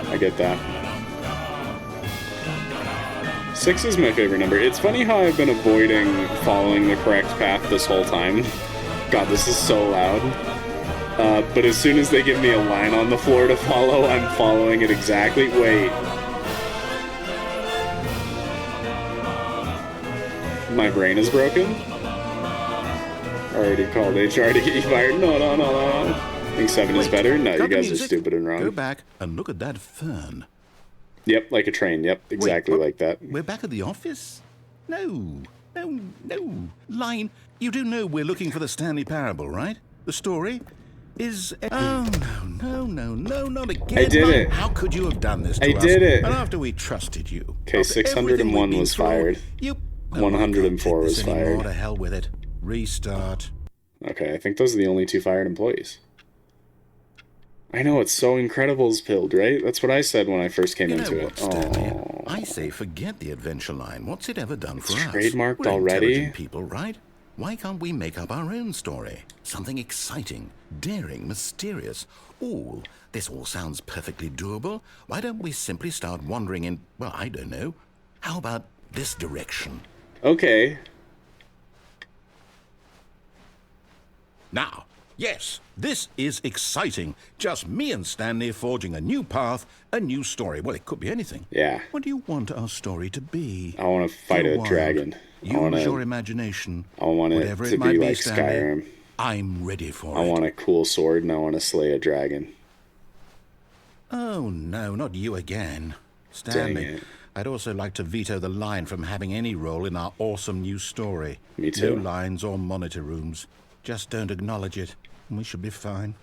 Speaker 1: I get that. 6 is my favorite number. It's funny how I've been avoiding following the correct path this whole time. God, this is so loud. But as soon as they give me a line on the floor to follow, I'm following it exactly. Wait. My brain is broken? Already called HR to get you fired. No. Think 7 is
Speaker 2: Wait,
Speaker 1: better? No, you
Speaker 2: cut the
Speaker 1: guys are
Speaker 2: music,
Speaker 1: stupid and
Speaker 2: Go
Speaker 1: wrong.
Speaker 2: back and look at that fern.
Speaker 1: Yep, like a train. Yep, exactly
Speaker 2: Wait, what?
Speaker 1: like that.
Speaker 2: We're back at the office? No. Line, you do know we're looking for the Stanley Parable, right? The story is... Oh, no, not again.
Speaker 1: I did
Speaker 2: Line.
Speaker 1: it.
Speaker 2: How could you have done this to
Speaker 1: I
Speaker 2: us?
Speaker 1: did it.
Speaker 2: And after we trusted you.
Speaker 1: Okay,
Speaker 2: after
Speaker 1: 601
Speaker 2: everything we've been
Speaker 1: was
Speaker 2: through,
Speaker 1: fired.
Speaker 2: You...
Speaker 1: 104
Speaker 2: I can't take
Speaker 1: was
Speaker 2: this anymore.
Speaker 1: fired.
Speaker 2: To hell with it. Restart.
Speaker 1: Okay, I think those are the only 2 fired employees. I know, it's so Incredibles pilled, right? That's what I said when I first came
Speaker 2: You know
Speaker 1: into
Speaker 2: what,
Speaker 1: it.
Speaker 2: Stanley?
Speaker 1: Oh.
Speaker 2: I say forget the adventure line. What's it ever done for
Speaker 1: It's
Speaker 2: us?
Speaker 1: trademarked
Speaker 2: We're
Speaker 1: already?
Speaker 2: intelligent people, right? Why can't we make up our own story? Something exciting, daring, mysterious. Ooh, this all sounds perfectly doable. Why don't we simply start wandering in, well, I don't know. How about this direction?
Speaker 1: Okay.
Speaker 2: Now, yes, this is exciting. Just me and Stanley forging a new path, a new story. Well, it could be anything.
Speaker 1: Yeah.
Speaker 2: What do you want our story to be?
Speaker 1: I want to fight
Speaker 2: Go
Speaker 1: a
Speaker 2: wild.
Speaker 1: dragon.
Speaker 2: Use your imagination.
Speaker 1: I want it
Speaker 2: Whatever
Speaker 1: to
Speaker 2: it might
Speaker 1: be
Speaker 2: be,
Speaker 1: like
Speaker 2: Stanley,
Speaker 1: Skyrim.
Speaker 2: I'm ready for it.
Speaker 1: I want a cool sword and I want to slay a dragon.
Speaker 2: Oh, no, not you again. Stanley,
Speaker 1: Dang it.
Speaker 2: I'd also like to veto the line from having any role in our awesome new story.
Speaker 1: Me too.
Speaker 2: No lines or monitor rooms. Just don't acknowledge it, and we should be fine.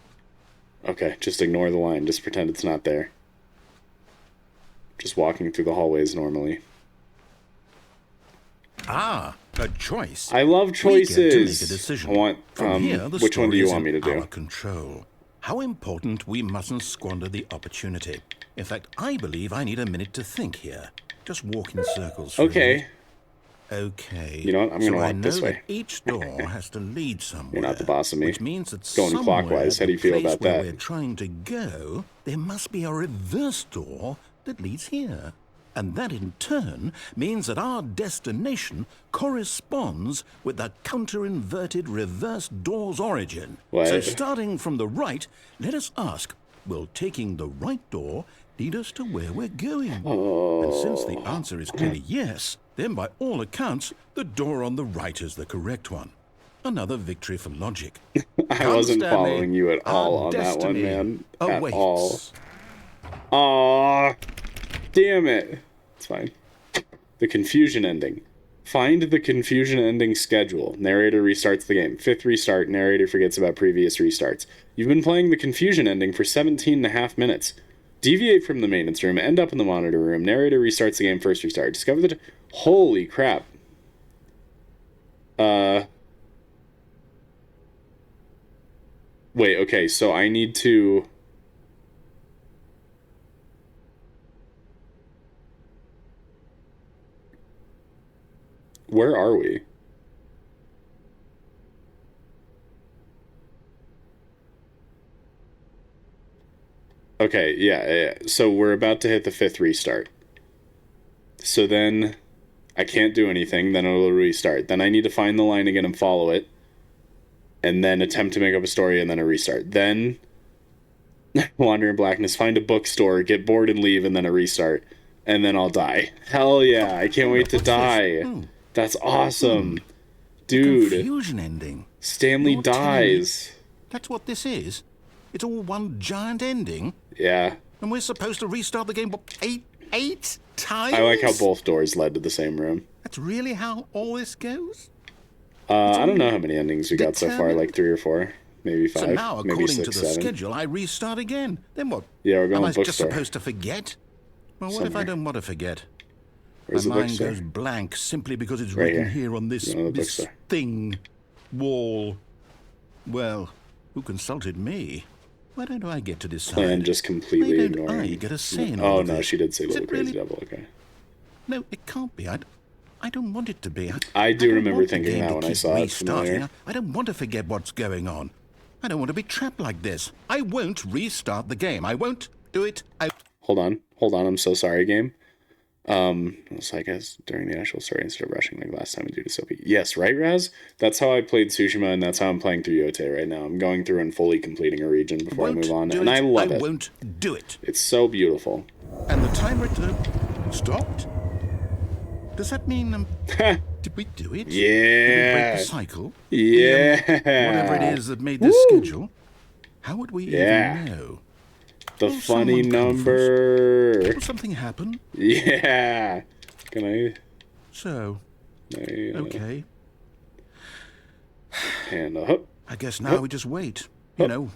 Speaker 1: Okay, just ignore the line. Just pretend it's not there. Just walking through the hallways normally.
Speaker 2: Ah, a choice.
Speaker 1: I love choices.
Speaker 2: We get to make a decision.
Speaker 1: I want,
Speaker 2: From here, the
Speaker 1: which one do
Speaker 2: story
Speaker 1: you
Speaker 2: is
Speaker 1: want me to
Speaker 2: in
Speaker 1: do?
Speaker 2: our control. How important we mustn't squander the opportunity. In fact, I believe I need a minute to think here. Just walk in circles for a
Speaker 1: Okay.
Speaker 2: minute. Okay.
Speaker 1: You know what? I'm gonna walk this way.
Speaker 2: So I know that each door has to lead somewhere.
Speaker 1: You're not the boss of me.
Speaker 2: Which means that
Speaker 1: Going
Speaker 2: somewhere
Speaker 1: clockwise.
Speaker 2: at
Speaker 1: How do you
Speaker 2: the
Speaker 1: feel
Speaker 2: place
Speaker 1: about
Speaker 2: where
Speaker 1: that?
Speaker 2: we're trying to go, there must be a reverse door that leads here. And that in turn means that our destination corresponds with the counter-inverted reverse door's origin.
Speaker 1: What?
Speaker 2: So starting from the right, let us ask, will taking the right door lead us to where we're going? And since the answer is clearly yes, then by all accounts, the door on the right is the correct one. Another victory for logic.
Speaker 1: I wasn't
Speaker 2: Stanley,
Speaker 1: following you at all
Speaker 2: our
Speaker 1: on that one,
Speaker 2: destiny
Speaker 1: man. At
Speaker 2: awaits.
Speaker 1: all. Aw, damn it. It's fine. The confusion ending. Find the confusion ending schedule. Narrator restarts the game. 5th restart, narrator forgets about previous restarts. You've been playing the confusion ending for 17.5 minutes. Deviate from the maintenance room, end up in the monitor room. Narrator restarts the game, 1st restart. Discover the... Holy crap. Wait, okay, so I need to... Where are we? Okay, yeah. So we're about to hit the 5th restart. So then I can't do anything, then it'll restart. Then I need to find the line again and follow it. And then attempt to make up a story and then a restart. Then wander in blackness, find a bookstore, get bored and leave, and then a restart. And then I'll die. Hell yeah, I can't wait to die. That's awesome. Dude.
Speaker 2: Confusion ending.
Speaker 1: Stanley
Speaker 2: You're telling me
Speaker 1: dies.
Speaker 2: That's what this is? It's all one giant ending?
Speaker 1: Yeah.
Speaker 2: And we're supposed to restart the game, what, eight times?
Speaker 1: I like how both doors led to the same room.
Speaker 2: That's really how all this goes?
Speaker 1: I don't know how many endings we got so far,
Speaker 2: determined?
Speaker 1: like 3 or 4. Maybe 5,
Speaker 2: So now,
Speaker 1: maybe
Speaker 2: according
Speaker 1: 6,
Speaker 2: to the
Speaker 1: 7.
Speaker 2: schedule, I restart again. Then what?
Speaker 1: Yeah, we're going
Speaker 2: Am I just
Speaker 1: bookstore.
Speaker 2: supposed to forget? Well, what if I
Speaker 1: Somewhere.
Speaker 2: don't want to forget?
Speaker 1: Where's
Speaker 2: My
Speaker 1: the
Speaker 2: mind
Speaker 1: bookstore?
Speaker 2: goes blank simply because it's
Speaker 1: Right
Speaker 2: written
Speaker 1: here.
Speaker 2: here on this,
Speaker 1: You know the
Speaker 2: this
Speaker 1: bookstore.
Speaker 2: thing, wall. Well, who consulted me? Why don't I get to decide?
Speaker 1: Plan just completely
Speaker 2: Why don't
Speaker 1: ignoring.
Speaker 2: I get a say in all
Speaker 1: Oh
Speaker 2: of
Speaker 1: no,
Speaker 2: this?
Speaker 1: she did say
Speaker 2: Is
Speaker 1: Little
Speaker 2: it
Speaker 1: Crazy
Speaker 2: really-
Speaker 1: Devil. Okay.
Speaker 2: No, it can't be. I don't want it to be.
Speaker 1: I do
Speaker 2: don't
Speaker 1: remember
Speaker 2: want the
Speaker 1: thinking
Speaker 2: game
Speaker 1: that
Speaker 2: to
Speaker 1: when I
Speaker 2: keep
Speaker 1: saw it
Speaker 2: restarting.
Speaker 1: familiar.
Speaker 2: I don't want to forget what's going on. I don't want to be trapped like this. I won't restart the game. I won't do it.
Speaker 1: Hold on. I'm so sorry, game. It's like as during the actual story instead of rushing like last time due to Sophie. Yes, right, Raz? That's how I played Tsushima, and that's how I'm playing through Yote right now. I'm going through and fully completing a region before I
Speaker 2: won't
Speaker 1: move on,
Speaker 2: do
Speaker 1: and
Speaker 2: it.
Speaker 1: I love
Speaker 2: I
Speaker 1: it.
Speaker 2: won't do it.
Speaker 1: It's so beautiful.
Speaker 2: And the timer stopped? Does that mean, did we do it? Did we break
Speaker 1: Yeah.
Speaker 2: the cycle?
Speaker 1: Yeah.
Speaker 2: Whatever it is that made this schedule? How would we
Speaker 1: Yeah.
Speaker 2: even know?
Speaker 1: The
Speaker 2: Will
Speaker 1: funny
Speaker 2: someone come
Speaker 1: number.
Speaker 2: Will something happen?
Speaker 1: Yeah. Can I?
Speaker 2: So,
Speaker 1: Okay.
Speaker 2: okay.
Speaker 1: And
Speaker 2: I guess now we just wait. You know,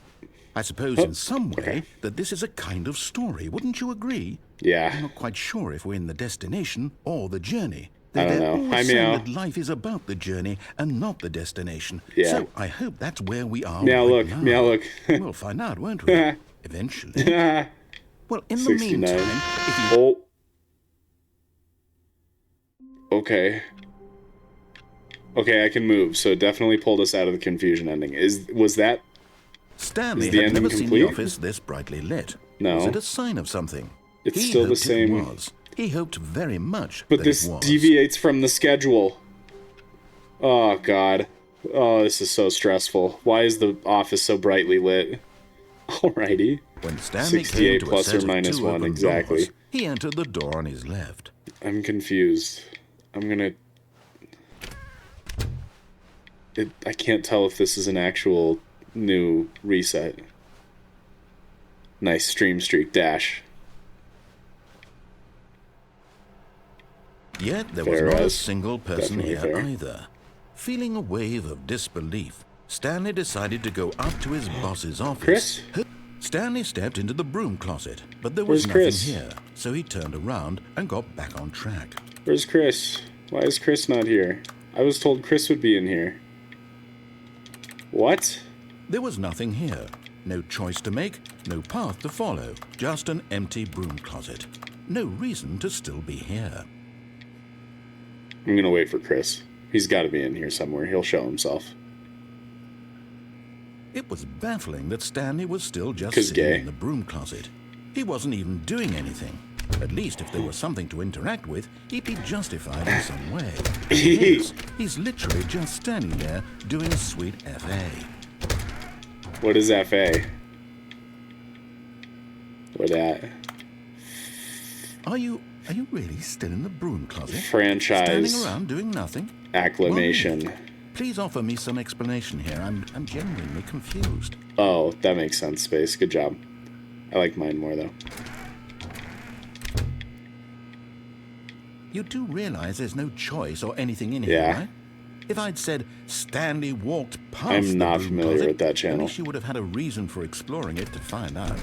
Speaker 2: I suppose in some way that this is a kind of story. Wouldn't you agree? I'm
Speaker 1: yeah.
Speaker 2: not quite sure if we're in the destination or the journey.
Speaker 1: I don't
Speaker 2: They're
Speaker 1: know.
Speaker 2: always
Speaker 1: Hi,
Speaker 2: saying
Speaker 1: Meow.
Speaker 2: that life is about the journey and not the destination.
Speaker 1: Yeah.
Speaker 2: So I hope that's where we are
Speaker 1: Meow,
Speaker 2: right
Speaker 1: look.
Speaker 2: now.
Speaker 1: Meow, look.
Speaker 2: We'll find out, won't we? Eventually. Well, in the
Speaker 1: 69.
Speaker 2: meantime, if you...
Speaker 1: Oh. Okay. Okay, I can move, so it definitely pulled us out of the confusion ending. Was that...
Speaker 2: Stanley
Speaker 1: Is the
Speaker 2: had
Speaker 1: ending
Speaker 2: never seen
Speaker 1: complete?
Speaker 2: the office this brightly lit.
Speaker 1: No.
Speaker 2: Was it a sign of something?
Speaker 1: It's
Speaker 2: He
Speaker 1: still the
Speaker 2: hoped
Speaker 1: same.
Speaker 2: It was. He hoped very much
Speaker 1: But
Speaker 2: that
Speaker 1: this
Speaker 2: it was.
Speaker 1: deviates from the schedule. Oh, God. Oh, this is so stressful. Why is the office so brightly lit? Alrighty.
Speaker 2: When Stanley
Speaker 1: 68
Speaker 2: came to a
Speaker 1: plus
Speaker 2: set
Speaker 1: or
Speaker 2: of
Speaker 1: minus
Speaker 2: 2
Speaker 1: 1,
Speaker 2: open
Speaker 1: exactly.
Speaker 2: doors, he entered the door on his left.
Speaker 1: I'm confused. I'm gonna... I can't tell if this is an actual new reset. Nice stream streak dash.
Speaker 2: Yet there
Speaker 1: Fair
Speaker 2: was not a
Speaker 1: as.
Speaker 2: single person
Speaker 1: Definitely
Speaker 2: here
Speaker 1: fair.
Speaker 2: either. Feeling a wave of disbelief, Stanley decided to go up to his boss's office.
Speaker 1: Chris?
Speaker 2: Stanley stepped into the broom closet, but there
Speaker 1: Where's
Speaker 2: was nothing
Speaker 1: Chris?
Speaker 2: here, so he turned around and got back on track.
Speaker 1: Where's Chris? Why is Chris not here? I was told Chris would be in here. What?
Speaker 2: There was nothing here. No choice to make, no path to follow, just an empty broom closet. No reason to still be here.
Speaker 1: I'm gonna wait for Chris. He's gotta be in here somewhere. He'll show himself.
Speaker 2: It was baffling that Stanley was still just
Speaker 1: 'Cause
Speaker 2: sitting
Speaker 1: gay.
Speaker 2: in the broom closet. He wasn't even doing anything. At least if there was something to interact with, he'd be justified in some way. He's literally just standing there doing sweet FA.
Speaker 1: What is FA? What that?
Speaker 2: Are you really still in the broom closet?
Speaker 1: Franchise
Speaker 2: Standing around doing nothing?
Speaker 1: acclamation.
Speaker 2: Well, please offer me some explanation here. I'm genuinely confused.
Speaker 1: Oh, that makes sense, Space. Good job. I like mine more, though.
Speaker 2: You do realize there's no choice or anything in here,
Speaker 1: Yeah.
Speaker 2: right? If I'd said Stanley walked past
Speaker 1: I'm
Speaker 2: the
Speaker 1: not
Speaker 2: broom
Speaker 1: familiar
Speaker 2: closet,
Speaker 1: with that
Speaker 2: at
Speaker 1: channel.
Speaker 2: least you would have had a reason for exploring it to find out.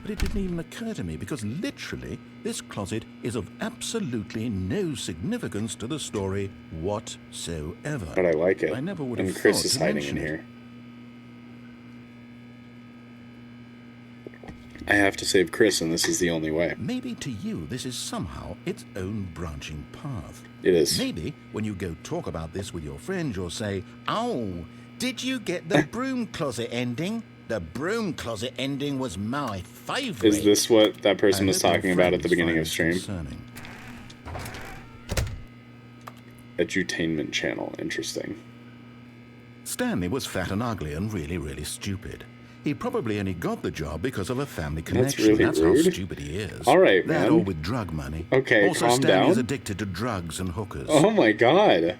Speaker 2: But it didn't even occur to me because literally this closet is of absolutely no significance to the story whatsoever.
Speaker 1: But I like it.
Speaker 2: I never would
Speaker 1: And
Speaker 2: have
Speaker 1: Chris
Speaker 2: thought
Speaker 1: is
Speaker 2: to
Speaker 1: hiding
Speaker 2: mention
Speaker 1: in
Speaker 2: it.
Speaker 1: here. I have to save Chris, and this is the only way.
Speaker 2: Maybe to you this is somehow its own branching path.
Speaker 1: It is.
Speaker 2: Maybe when you go talk about this with your friends, you'll say, "Oh, did you get the broom closet ending? The broom closet ending was my favorite."
Speaker 1: Is this what that person was
Speaker 2: I hope your
Speaker 1: talking about at the
Speaker 2: friends
Speaker 1: beginning
Speaker 2: find
Speaker 1: of
Speaker 2: this
Speaker 1: stream?
Speaker 2: concerning.
Speaker 1: Edutainment channel. Interesting.
Speaker 2: Stanley was fat and ugly and really, really stupid. He probably only got the job because of a family connection.
Speaker 1: really
Speaker 2: That's
Speaker 1: rude.
Speaker 2: how stupid he is.
Speaker 1: All right,
Speaker 2: That
Speaker 1: man.
Speaker 2: or with drug money.
Speaker 1: Okay,
Speaker 2: also,
Speaker 1: calm
Speaker 2: Stanley is
Speaker 1: down.
Speaker 2: addicted to drugs and hookers.
Speaker 1: Oh my god.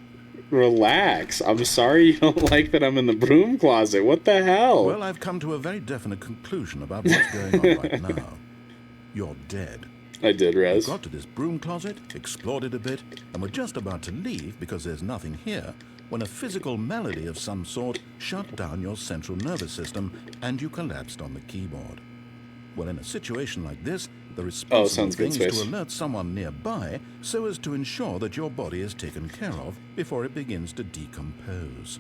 Speaker 1: Relax. I'm sorry you don't like that I'm in the broom closet. What the hell?
Speaker 2: Well, I've come to a very definite conclusion about what's going on right now. You're dead.
Speaker 1: I did,
Speaker 2: You
Speaker 1: Rez.
Speaker 2: got to this broom closet, explored it a bit, and were just about to leave because there's nothing here, when a physical malady of some sort shut down your central nervous system and you collapsed on the keyboard. Well, in a situation like this, the responsible
Speaker 1: sounds good,
Speaker 2: thing is
Speaker 1: Space.
Speaker 2: to alert someone nearby so as to ensure that your body is taken care of before it begins to decompose.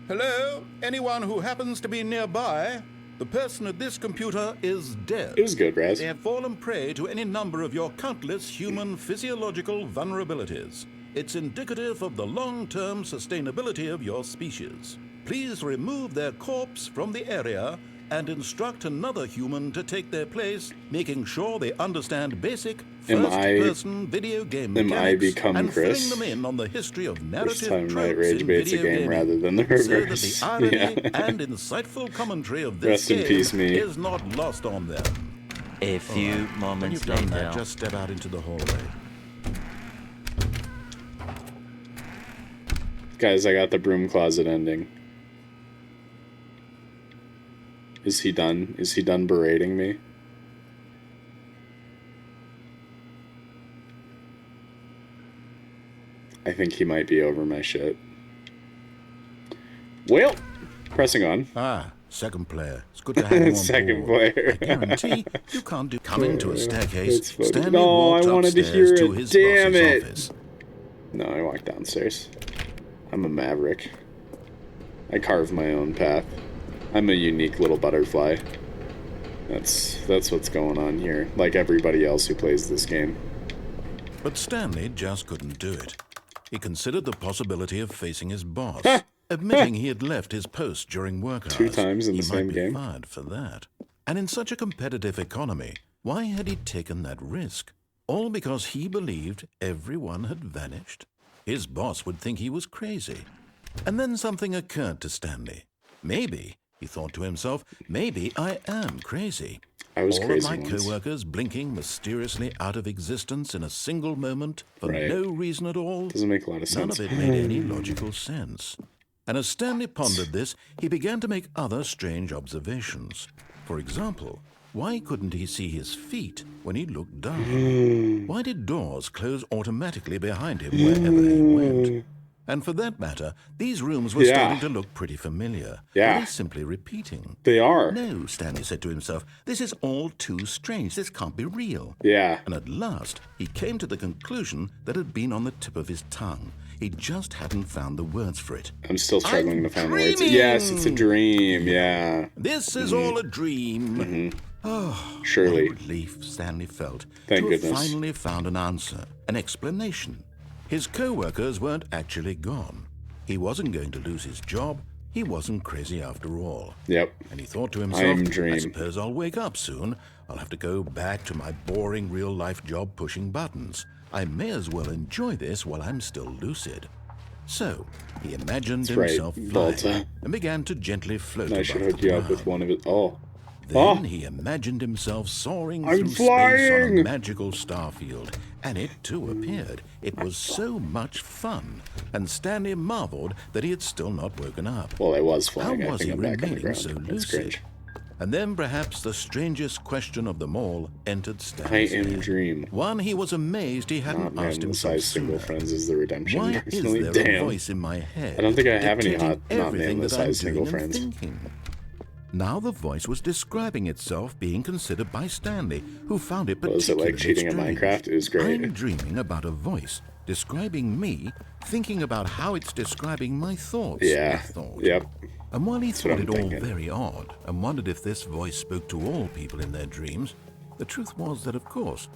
Speaker 2: Hello? Anyone who happens to be nearby? The person at this computer is dead.
Speaker 1: It was good, Rez.
Speaker 2: They have fallen prey to any number of your countless human physiological vulnerabilities. It's indicative of the long-term sustainability of your species. Please remove their corpse from the area and instruct another human to take their place, making sure they understand basic first-person video game
Speaker 1: am I
Speaker 2: mechanics
Speaker 1: become
Speaker 2: and
Speaker 1: Chris?
Speaker 2: filling them in on the history of
Speaker 1: First
Speaker 2: narrative
Speaker 1: time Night
Speaker 2: tropes
Speaker 1: Rage
Speaker 2: in
Speaker 1: baits a
Speaker 2: video
Speaker 1: game
Speaker 2: gaming,
Speaker 1: rather than the
Speaker 2: so that
Speaker 1: reverse.
Speaker 2: the irony
Speaker 1: Yeah.
Speaker 2: and insightful commentary of this
Speaker 1: Rest in
Speaker 2: game
Speaker 1: peace, me.
Speaker 2: is not lost on them.
Speaker 7: A few
Speaker 2: When
Speaker 7: moments
Speaker 2: you've done
Speaker 7: later.
Speaker 2: that, just step out into the hallway.
Speaker 1: Guys, I got the broom closet ending. Is he done? Is he done berating me? I think he might be over my shit. Well, pressing on.
Speaker 2: Ah, second player. It's good to have you on
Speaker 1: Second
Speaker 2: board.
Speaker 1: player.
Speaker 2: I guarantee you can't do. Coming to a
Speaker 1: It's
Speaker 2: staircase,
Speaker 1: funny.
Speaker 2: Stanley
Speaker 1: No,
Speaker 2: walked
Speaker 1: I wanted to
Speaker 2: upstairs
Speaker 1: hear
Speaker 2: to
Speaker 1: it.
Speaker 2: his
Speaker 1: Damn
Speaker 2: boss's
Speaker 1: it.
Speaker 2: office.
Speaker 1: No, I walk downstairs. I'm a maverick. I carve my own path. I'm a unique little butterfly. That's what's going on here, like everybody else who plays this game.
Speaker 2: But Stanley just couldn't do it. He considered the possibility of facing his boss, admitting he had left his post during work hours.
Speaker 1: 2 times in the same
Speaker 2: He
Speaker 1: game.
Speaker 2: might be fired for that. And in such a competitive economy, why had he taken that risk? All because he believed everyone had vanished? His boss would think he was crazy. And then something occurred to Stanley. Maybe, he thought to himself, maybe I am crazy.
Speaker 1: I was
Speaker 2: All
Speaker 1: crazy
Speaker 2: of my
Speaker 1: once.
Speaker 2: co-workers blinking mysteriously out of existence in a single moment for
Speaker 1: Right.
Speaker 2: no reason at all.
Speaker 1: Doesn't make a lot of
Speaker 2: None
Speaker 1: sense.
Speaker 2: of it made any logical sense. And as Stanley pondered this, he began to make other strange observations. For example, why couldn't he see his feet when he looked down? Why did doors close automatically behind him wherever he went? And for that matter, these rooms were
Speaker 1: Yeah.
Speaker 2: starting to look pretty familiar.
Speaker 1: Yeah.
Speaker 2: Were they simply repeating?
Speaker 1: They are.
Speaker 2: No, Stanley said to himself, this is all too strange. This can't be real.
Speaker 1: Yeah.
Speaker 2: And at last, he came to the conclusion that had been on the tip of his tongue. He just hadn't found the words for it.
Speaker 1: I'm still struggling
Speaker 2: I'm
Speaker 1: to find the words.
Speaker 2: dreaming!
Speaker 1: Yes, it's a dream. Yeah.
Speaker 2: This is all a dream.
Speaker 1: Surely.
Speaker 2: What a relief Stanley felt
Speaker 1: Thank
Speaker 2: to
Speaker 1: goodness.
Speaker 2: have finally found an answer, an explanation. His co-workers weren't actually gone. He wasn't going to lose his job. He wasn't crazy after all.
Speaker 1: Yep.
Speaker 2: And he thought to
Speaker 1: I
Speaker 2: himself,
Speaker 1: am dream.
Speaker 2: I suppose I'll wake up soon. I'll have to go back to my boring real-life job pushing buttons. I may as well enjoy this while I'm still lucid. So, he imagined
Speaker 1: That's right,
Speaker 2: himself flying
Speaker 1: Volta.
Speaker 2: and began to gently float
Speaker 1: I should
Speaker 2: above
Speaker 1: hook
Speaker 2: the
Speaker 1: you up with
Speaker 2: ground.
Speaker 1: one of it. Oh.
Speaker 2: Then he imagined himself soaring
Speaker 1: I'm
Speaker 2: through space on
Speaker 1: flying!
Speaker 2: a magical starfield, and it too appeared. It was so much fun, and Stanley marveled that he had still not woken up.
Speaker 1: Well, I was
Speaker 2: How
Speaker 1: flying. I
Speaker 2: was
Speaker 1: think
Speaker 2: he
Speaker 1: I'm back on the
Speaker 2: remaining
Speaker 1: ground.
Speaker 2: so
Speaker 1: That's
Speaker 2: lucid?
Speaker 1: cringe.
Speaker 2: And then perhaps the strangest question of them all entered
Speaker 1: I
Speaker 2: Stanley's
Speaker 1: am
Speaker 2: head.
Speaker 1: dream.
Speaker 2: One he was amazed he hadn't
Speaker 1: Not
Speaker 2: asked
Speaker 1: man, the
Speaker 2: himself
Speaker 1: size single
Speaker 2: sooner.
Speaker 1: friends is the redemption.
Speaker 2: Why is
Speaker 1: Personally,
Speaker 2: there a
Speaker 1: damn.
Speaker 2: voice in my head?
Speaker 1: I don't think I have any
Speaker 2: dictating
Speaker 1: hot, not
Speaker 2: everything
Speaker 1: man, the
Speaker 2: that I'm
Speaker 1: size single
Speaker 2: doing and
Speaker 1: friends.
Speaker 2: thinking? Now the voice was describing itself being considered by Stanley, who found it
Speaker 1: Was it
Speaker 2: particularly
Speaker 1: like cheating at
Speaker 2: strange.
Speaker 1: Minecraft? It was great.
Speaker 2: I'm dreaming about a voice describing me, thinking about how it's describing my thoughts.
Speaker 1: Yeah.
Speaker 2: he thought.
Speaker 1: Yep.
Speaker 2: And while he
Speaker 1: what
Speaker 2: thought
Speaker 1: I'm
Speaker 2: it all
Speaker 1: thinking.
Speaker 2: very odd and wondered if this voice spoke to all people in their dreams, the truth was that, of course,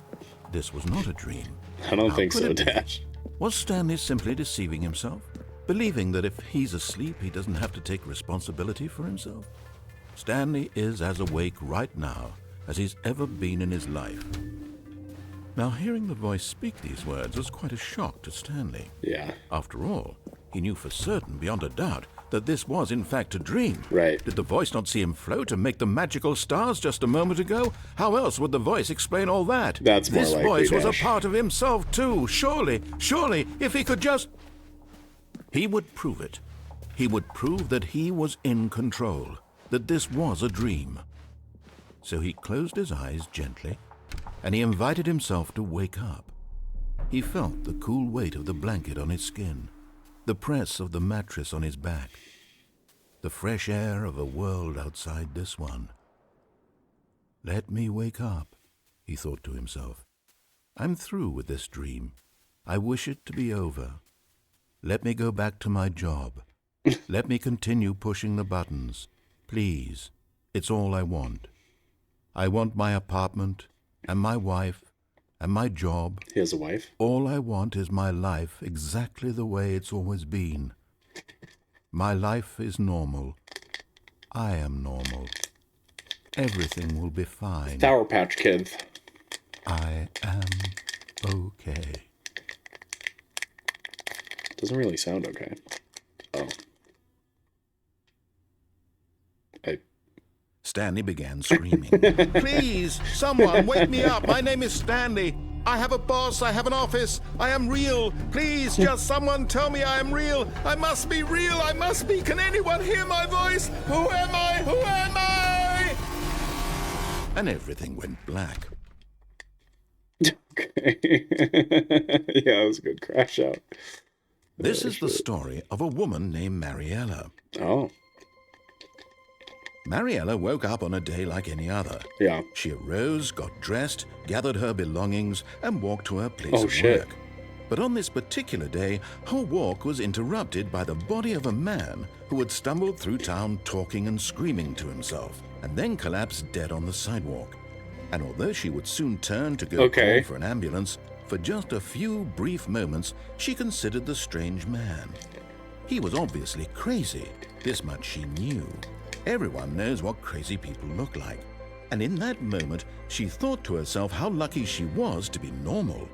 Speaker 2: this was not a dream.
Speaker 1: I don't
Speaker 2: How
Speaker 1: think
Speaker 2: could
Speaker 1: so,
Speaker 2: it be?
Speaker 1: Dash.
Speaker 2: Was Stanley simply deceiving himself, believing that if he's asleep, he doesn't have to take responsibility for himself? Stanley is as awake right now as he's ever been in his life. Now, hearing the voice speak these words was quite a shock to Stanley.
Speaker 1: Yeah.
Speaker 2: After all, he knew for certain, beyond a doubt, that this was in fact a dream.
Speaker 1: Right.
Speaker 2: Did the voice not see him float and make the magical stars just a moment ago? How else would the voice explain all that?
Speaker 1: That's more
Speaker 2: This
Speaker 1: likely,
Speaker 2: voice was a
Speaker 1: Dash.
Speaker 2: part of himself too. Surely, if he could just... He would prove it. He would prove that he was in control, that this was a dream. So he closed his eyes gently, and he invited himself to wake up. He felt the cool weight of the blanket on his skin, the press of the mattress on his back, the fresh air of a world outside this one. Let me wake up, he thought to himself. I'm through with this dream. I wish it to be over. Let me go back to my job. Let me continue pushing the buttons. Please, it's all I want. I want my apartment and my wife and my job.
Speaker 1: He has a wife?
Speaker 2: All I want is my life exactly the way it's always been. My life is normal. I am normal. Everything will be fine.
Speaker 1: Sour Patch Kids.
Speaker 2: I am okay.
Speaker 1: Doesn't really sound okay. Oh.
Speaker 2: Stanley began screaming. Please, someone, wake me up. My name is Stanley. I have a boss. I have an office. I am real. Please, just someone tell me I am real. I must be real. I must be. Can anyone hear my voice? Who am I? Who am I? And everything went black.
Speaker 1: Okay. Yeah, that was a good crash out.
Speaker 2: This is the story of a woman named Mariella.
Speaker 1: Oh.
Speaker 2: Mariella woke up on a day like any other.
Speaker 1: Yeah.
Speaker 2: She arose, got dressed, gathered her belongings, and walked to her place
Speaker 1: Oh,
Speaker 2: of
Speaker 1: shit.
Speaker 2: work. But on this particular day, her walk was interrupted by the body of a man who had stumbled through town talking and screaming to himself, and then collapsed dead on the sidewalk. And although she would soon turn to go
Speaker 1: Okay.
Speaker 2: call for an ambulance, For just a few brief moments, she considered the strange man. He was obviously crazy. This much she knew. Everyone knows what crazy people look like. And in that moment, she thought to herself how lucky she was to be normal.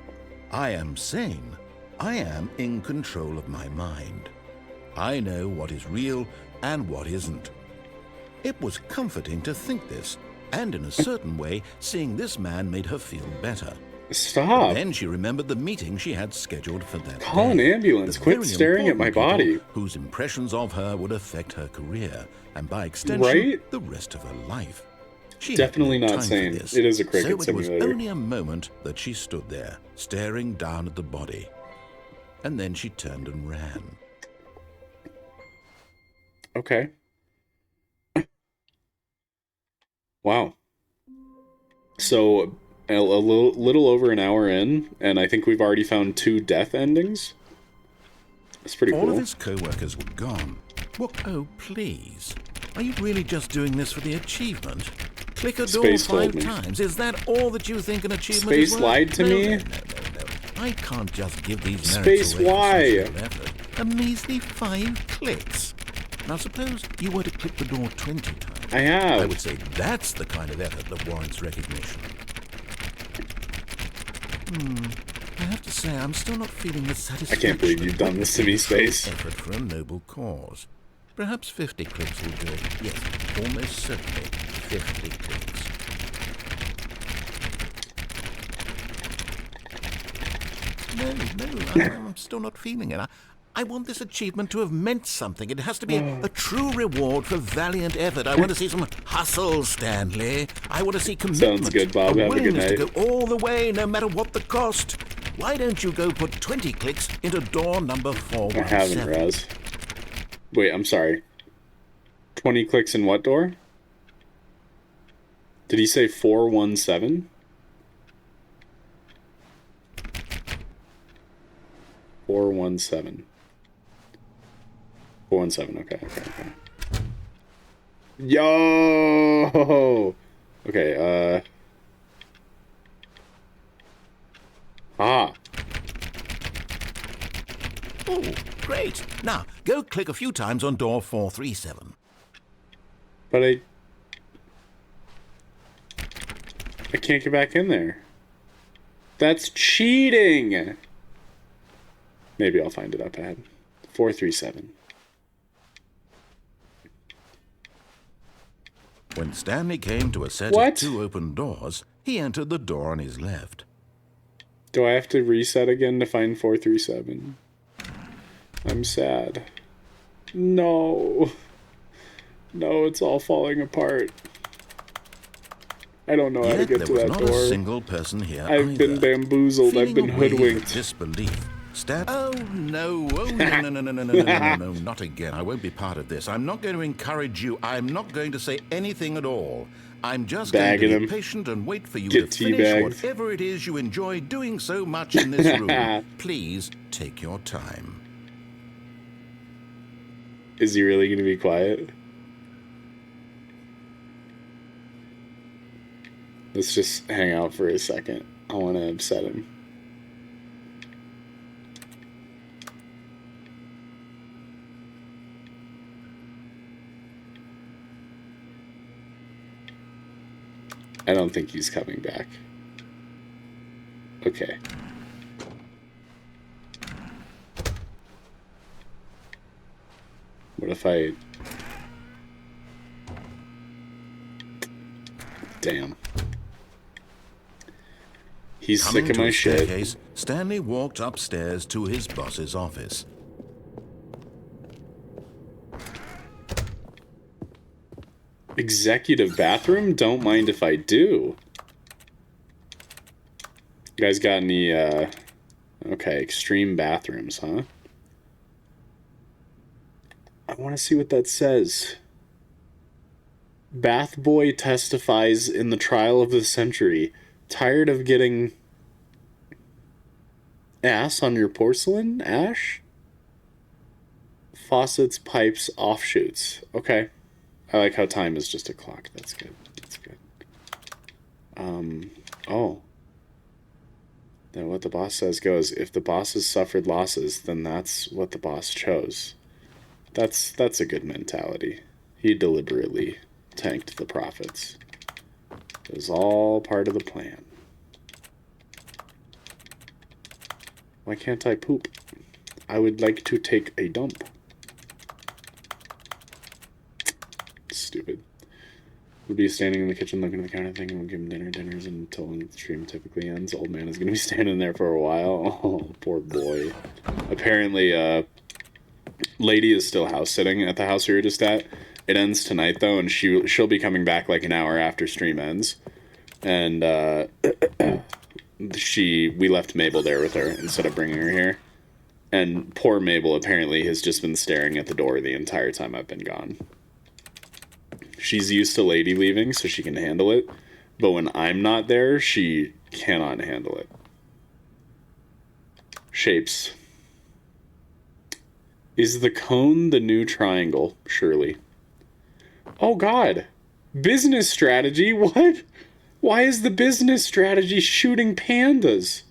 Speaker 2: I am sane. I am in control of my mind. I know what is real and what isn't. It was comforting to think this, and in a certain way, seeing this man made her feel better.
Speaker 1: Stop.
Speaker 2: But then she remembered the meeting she had scheduled for that
Speaker 1: Call an
Speaker 2: day.
Speaker 1: ambulance.
Speaker 2: The
Speaker 1: Quit
Speaker 2: very
Speaker 1: staring at my
Speaker 2: important
Speaker 1: body.
Speaker 2: people whose impressions of her would affect her career, and by extension,
Speaker 1: Right?
Speaker 2: the rest of her life. She
Speaker 1: Definitely
Speaker 2: had no
Speaker 1: not
Speaker 2: time
Speaker 1: sane.
Speaker 2: for this,
Speaker 1: It is a cricket
Speaker 2: so it was
Speaker 1: simulator.
Speaker 2: only a moment that she stood there, staring down at the body. And then she turned and ran.
Speaker 1: Okay. Wow. So, a little over an hour in, and I think we've already found 2 death endings. That's pretty
Speaker 2: All
Speaker 1: cool.
Speaker 2: of his co-workers were gone. Well, oh, please. Are you really just doing this for the achievement? Click a door
Speaker 1: Space told
Speaker 2: 5
Speaker 1: me.
Speaker 2: times. Is that all that you think an achievement
Speaker 1: Space
Speaker 2: is worth?
Speaker 1: lied to
Speaker 2: No,
Speaker 1: me.
Speaker 2: No. I can't just give these
Speaker 1: Space
Speaker 2: merits away
Speaker 1: why?
Speaker 2: for such effort. A measly 5 clicks. Now suppose you were to click the door 20 times.
Speaker 1: I have.
Speaker 2: I would say that's the kind of effort that warrants recognition. I have to say, I'm still not feeling the
Speaker 1: I
Speaker 2: satisfaction.
Speaker 1: can't believe you've done this to me,
Speaker 2: of
Speaker 1: Space.
Speaker 2: effort for a noble cause. Perhaps 50 clicks will do it. Yes, almost certainly 50 clicks. No, I'm still not feeling it. I want this achievement to have meant something. It has to be a true reward for valiant effort. I want to see some hustle, Stanley. I want to see commitment.
Speaker 1: Sounds good, Bob. Have a good
Speaker 2: willingness
Speaker 1: night.
Speaker 2: to go all the way, no matter what the cost. Why don't you go put 20 clicks into door number
Speaker 1: I
Speaker 2: 417?
Speaker 1: haven't, Raz. Wait, I'm sorry. 20 clicks in what door? Did he say 417? 417. 417, okay. Yo! Okay,
Speaker 2: Oh, great. Now, go click a few times on door 437.
Speaker 1: But I can't get back in there. That's cheating! Maybe I'll find it up ahead. 437.
Speaker 2: When Stanley came to a set
Speaker 1: What?
Speaker 2: of 2 open doors, he entered the door on his left.
Speaker 1: Do I have to reset again to find 437? I'm sad. No. No, it's all falling apart. I don't know how to
Speaker 2: Yet
Speaker 1: get
Speaker 2: there
Speaker 1: to
Speaker 2: was
Speaker 1: that
Speaker 2: not
Speaker 1: door.
Speaker 2: a single person here
Speaker 1: I've
Speaker 2: either.
Speaker 1: been bamboozled. I've
Speaker 2: Feeling
Speaker 1: been
Speaker 2: a wave of
Speaker 1: hoodwinked.
Speaker 2: disbelief. Oh no, no, not again. I won't be part of this. I'm not going to encourage you. I'm not going to say anything at all. I'm just
Speaker 1: Bagging
Speaker 2: going to
Speaker 1: him.
Speaker 2: be patient and wait for you
Speaker 1: Get
Speaker 2: to finish
Speaker 1: teabagged.
Speaker 2: whatever it is you enjoy doing so much in this room. Please take your time.
Speaker 1: Is he really going to be quiet? Let's just hang out for a second. I want to upset him. I don't think he's coming back. Okay. What if I... Damn. He's
Speaker 2: Coming
Speaker 1: sick of
Speaker 2: to
Speaker 1: my
Speaker 2: a
Speaker 1: shit.
Speaker 2: staircase, Stanley walked upstairs to his boss's office.
Speaker 1: Executive bathroom? Don't mind if I do. You guys got any, okay, extreme bathrooms, huh? I want to see what that says. Bath boy testifies in the trial of the century. Tired of getting ass on your porcelain, Ash? Faucets, pipes, offshoots. Okay. I like how time is just a clock. That's good. That's good. Oh. then what the boss says goes. If the boss has suffered losses, then that's what the boss chose. That's a good mentality. He deliberately tanked the profits. It was all part of the plan. Why can't I poop? I would like to take a dump. Stupid. We'll be standing in the kitchen looking at the counter thinking we'll give him dinners until the stream typically ends. Old man is going to be standing there for a while. Oh, poor boy. Apparently, lady is still house sitting at the house we were just at. It ends tonight, though, and she'll be coming back like an hour after stream ends. And, we left Mabel there with her instead of bringing her here. And poor Mabel apparently has just been staring at the door the entire time I've been gone. She's used to lady leaving, so she can handle it. But when I'm not there, she cannot handle it. Shapes. Is the cone the new triangle? Surely. Oh god! Business strategy? What? Why is the business strategy shooting pandas?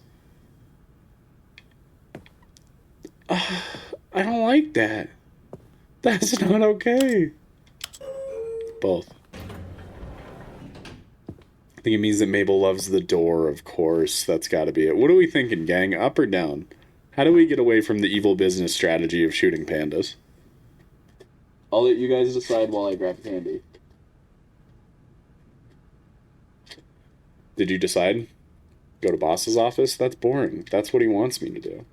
Speaker 1: I don't like that. That's not okay. Both. I think it means that Mabel loves the door, of course. That's gotta be it. What are we thinking, gang? Up or down? How do we get away from the evil business strategy of shooting pandas? I'll let you guys decide while I grab candy. Did you decide? Go to boss's office? That's boring. That's what he wants me to do.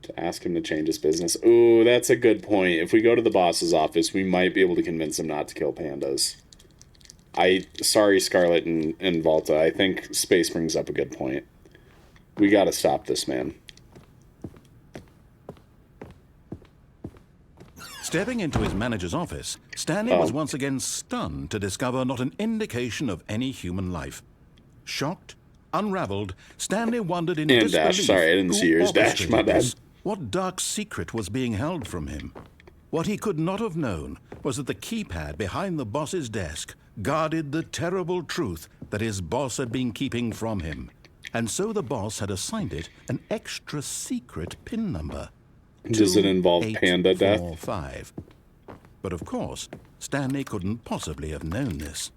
Speaker 1: To ask him to change his business. Ooh, that's a good point. If we go to the boss's office, we might be able to convince him not to kill pandas. Sorry, Scarlet and Volta. I think Space brings up a good point. We gotta stop this man.
Speaker 2: Stepping into his manager's office, Stanley was once again stunned to discover not an indication of any human life. Shocked, unraveled, Stanley wondered in disbelief.
Speaker 1: Dash, sorry, I didn't see yours, Dash, my bad.
Speaker 2: What dark secret was being held from him? What he could not have known was that the keypad behind the boss's desk guarded the terrible truth that his boss had been keeping from him. And so the boss had assigned it an extra secret PIN number.
Speaker 1: Does it involve panda death?
Speaker 2: 2845. But of course, Stanley couldn't possibly have known this.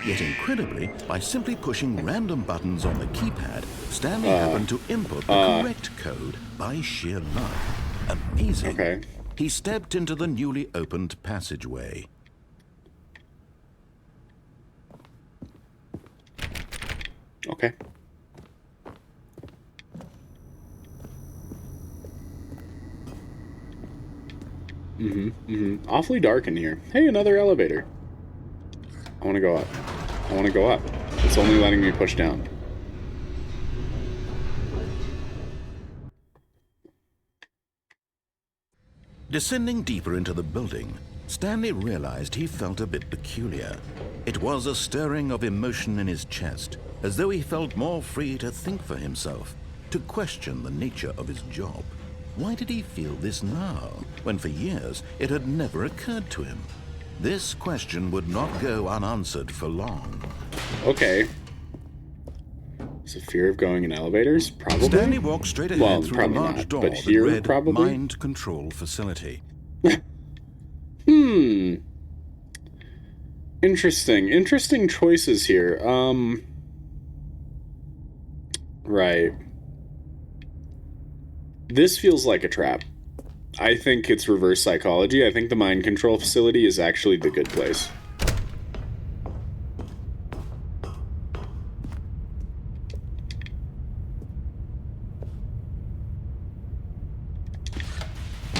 Speaker 2: Yet incredibly, by simply pushing random buttons on the keypad, Stanley happened to input the correct code by sheer luck. Amazing.
Speaker 1: Okay.
Speaker 2: He stepped into the newly opened passageway.
Speaker 1: Okay. Awfully dark in here. Hey, another elevator. I want to go up. I want to go up. It's only letting me push down.
Speaker 2: Descending deeper into the building, Stanley realized he felt a bit peculiar. It was a stirring of emotion in his chest, as though he felt more free to think for himself, to question the nature of his job. Why did he feel this now, when for years it had never occurred to him? This question would not go unanswered for long.
Speaker 1: Okay. Is it fear of going in elevators? Probably.
Speaker 2: Stanley walked straight ahead through a large
Speaker 1: not,
Speaker 2: door
Speaker 1: but
Speaker 2: that
Speaker 1: here,
Speaker 2: read
Speaker 1: probably?
Speaker 2: Mind Control Facility.
Speaker 1: Interesting choices here. Right. This feels like a trap. I think it's reverse psychology. I think the mind control facility is actually the good place.